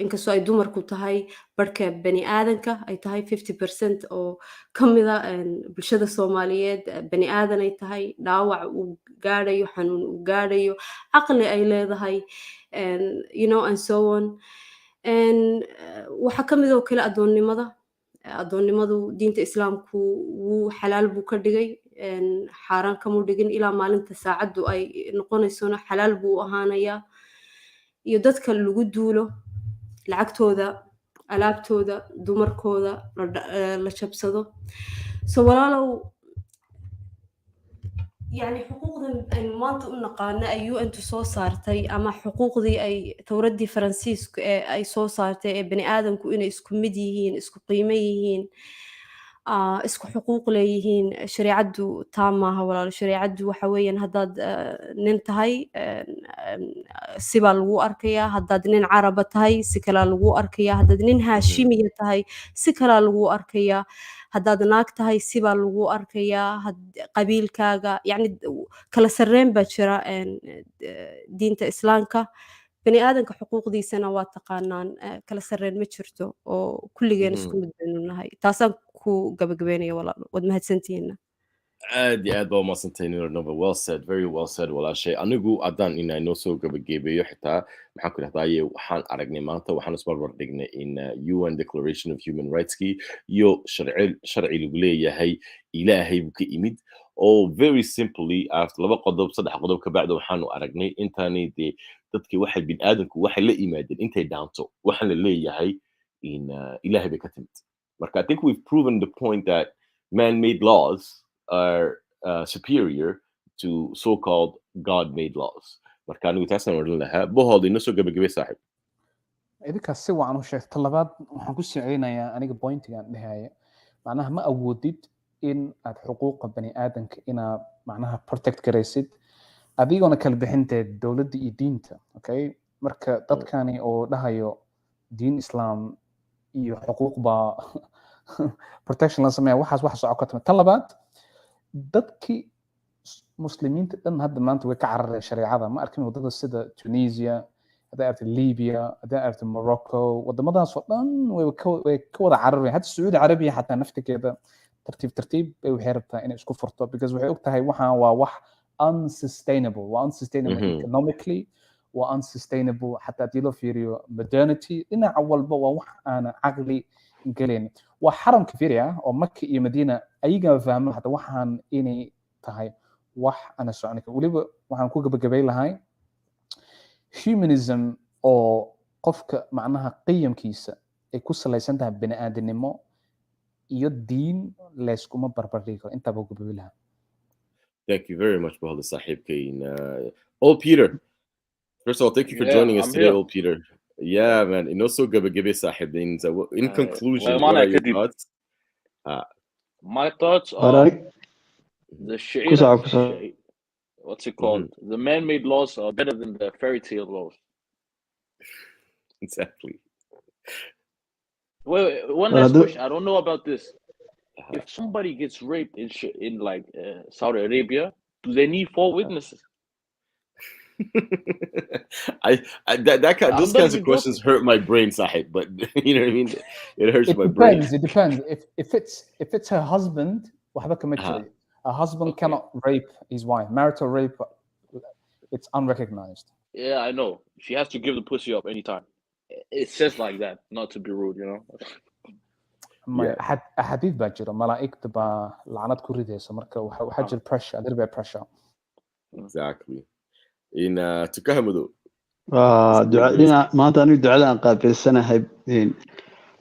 inkastoo ay dumarku tahay barhka bani aadanka ay tahay 50% oo ka mida bulshada Soomaaliyeed bani aadan ay tahay dhaawac uu gaadhayo xanuun uu gaadhayo aqli ay leedahay you know and so on waxa ka mid oo kale adoonnimadu diinta islaamku wuu xalaal buu ka dhigay xaaraan kamu dhigin ilaa maalinta saacaddu ay noqonaysona xalaal buu ahaanayaa iyo dadka lagu duulo lacagtooda alaabtooda dumarkooda la jabsado so walaalow يعني حقوقهم ما نقانا أي UN soo saartay ama xuquuqdii ay tawradii Faransiisku ay soo saartay ee bani aadamku inay isku mid yihiin isku qiimo yihiin isku xuquuq leeyihiin shariicadu taamaha walaal shariicadu waxa weeyaan hadaad nin tahay sibaa lagu arkayaa hadaad nin caraba tahay si kala lagu arkayaa hadaad nin haashimiya tahay si kala lagu arkayaa hadaad naag tahay sibaa lagu arkayaa qabiilkaaga yani kala sarreyn baa jira diinta islaamka bani aadanka xuquuqdiisana waa taqaanaan kala sarreyn ma jirto oo kulligeen isku mid baynu nahay taasaan ku gabagabeynaya walaal waad mahadsantihiin aad iyo aad baa umaadsantahay Nova. Well said, very well said walaashay. Anigu haddaan inoo soo gabagabeeyo xitaa maxaan ku dhahdaye waxaan aragnay maanta waxaan isbarbar dhignay in UN Declaration of Human Rightskii iyo sharci lagu leeyahay ilaahay buu ka imid oo very simply after 2 qodob 3 qodob ka bacda waxaanu aragnay intaanay dee dadkii waxay bini'aadanku waxay la yimaadeen intay dhaanto waxaan la leeyahay in ilaahay bay ka timid. Marka I think we've proven the point that man-made laws are superior to so-called God-made laws. Marka anigu taasaan odhan lahaa bohooda inoo soo gabagabay saaxiib. idinkaas si wacan u sheegto labaad waxaan ku siceynayaa aniga pointigan dhehaya macnaha ma awoodid in aad xuquuqa bani aadanka inaad macnaha protect garaysid adigoona kala bixinteed dowladda iyo diinta okay marka dadkani oo dhahayo diin islaam iyo xuquuq baa protection la sameeya waxaas wax soco ka timid tan labaad dadkii muslimiinta dhan hadda maanta way ka carareen shareecada ma arkin wadada sida Tunisia hadda aragtay Libya hadda aragtay Morocco wadamadaas oo dhan way ka wada carareen hadda Saudi Arabia xataa naftigeeda tartiib bay waxay rabtaa inay isku furto because waxay ogtahay waxaan waa wax unsustainable economically waa unsustainable xataa hadii loo fiiriyo modernity dhinaca walba waa wax aan caqli galeen waa xaramka fiiriya oo Makka iyo Madiina ayaga fahmo hada waxaan inay tahay wax ana soconka waliba waxaan ku gabagabay lahay humanism oo qofka macnaha qiyamkiisa ay ku salaysan tahay bini'aadanimo iyo diin la iskuma barbar dhigi karo inta baa gabagabay lahaa. Thank you very much Bahal saaxiibkayn old Peter. First of all, thank you for joining us today, old Peter. Yeah, man. Inoo soo gabagabay saaxiibin. So in conclusion, what are your thoughts? My thoughts are the Sharia, what's it called? The man-made laws are better than the fairy tale laws. Exactly. Wait, one last question. I don't know about this. If somebody gets raped in like Saudi Arabia, do they need 4 witnesses? Those kinds of questions hurt my brain, Sahib. But you know what I mean. It hurts my brain. It depends. If it's her husband, a husband cannot rape his wife. Marital rape, it's unrecognized. Yeah, I know. She has to give the pussy up anytime. It says like that, not to be rude, you know. حديث باجر ملائكة با لعنات كوريديس مركا وحاجة pressure a little bit pressure. Exactly. In تكهمدو. دعاء ما تاني دعاء عن قابل سنة هاي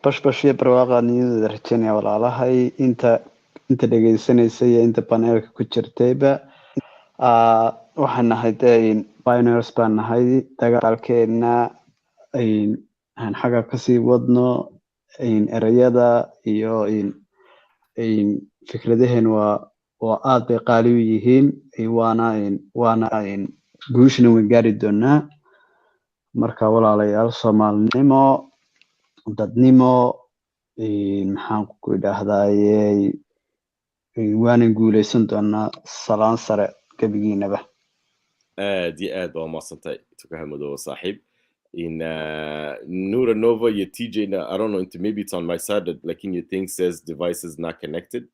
باش برواقع نيو درتني ولا على هاي انت دقي سنة سيء انت بانيرك كتير تيبا وحنا هايتين باينرز بان هاي دقال كنا هن حاجة كسي ودنا erayada iyo fikradaheen waa aad bay qaali u yihiin waana guushna way gaari doonaa marka walaalayaal Soomaalinimo dadnimo maxaan ku idhaahdaayay waan guuleysan doonaa salaan sare gabigiinaba aad baa maasantay tukahmado saaxiib in Nura Nova, your TJ, I don't know, maybe it's on my side, that like in your thing says device is not connected.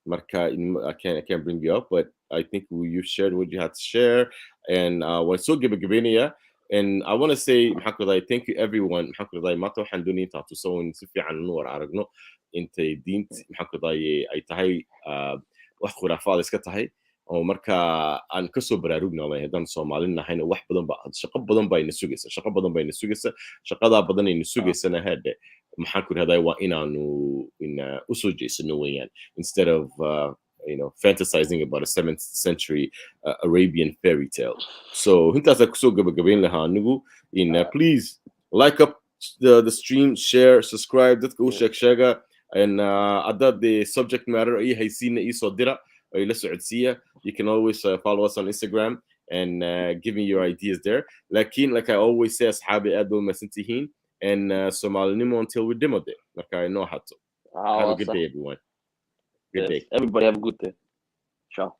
Marka, I can't bring you up, but I think you shared what you had to share. And when so gibagabenia, and I want to say, thank you everyone. Mato handuni tatu so in sifi an nur aragno inte dint ay tahay wax khurafaad iska tahay oo marka aan ka soo baraarugno ma hadan Soomaalina hayna wax badan ba shaqo badan bay na sugaysa shaqada badan ay na sugaysana hada maxaan ku raday waa inaanu u soo jeesano weeyaan instead of fantasizing about a 7th century Arabian fairy tale. So intaas ku soo gabagabeyn lahaa anigu please like up the stream, share, subscribe, dadka u sheega and adad the subject matter ay haysiina ii soo dira ay la socodsiya. You can always follow us on Instagram and give me your ideas there. Like I always say, ashabi aad baa masantihiin and Somalinimo until we demo it. Like I know how to. Have a good day, everyone. Good day. Everybody have a good day. Ciao.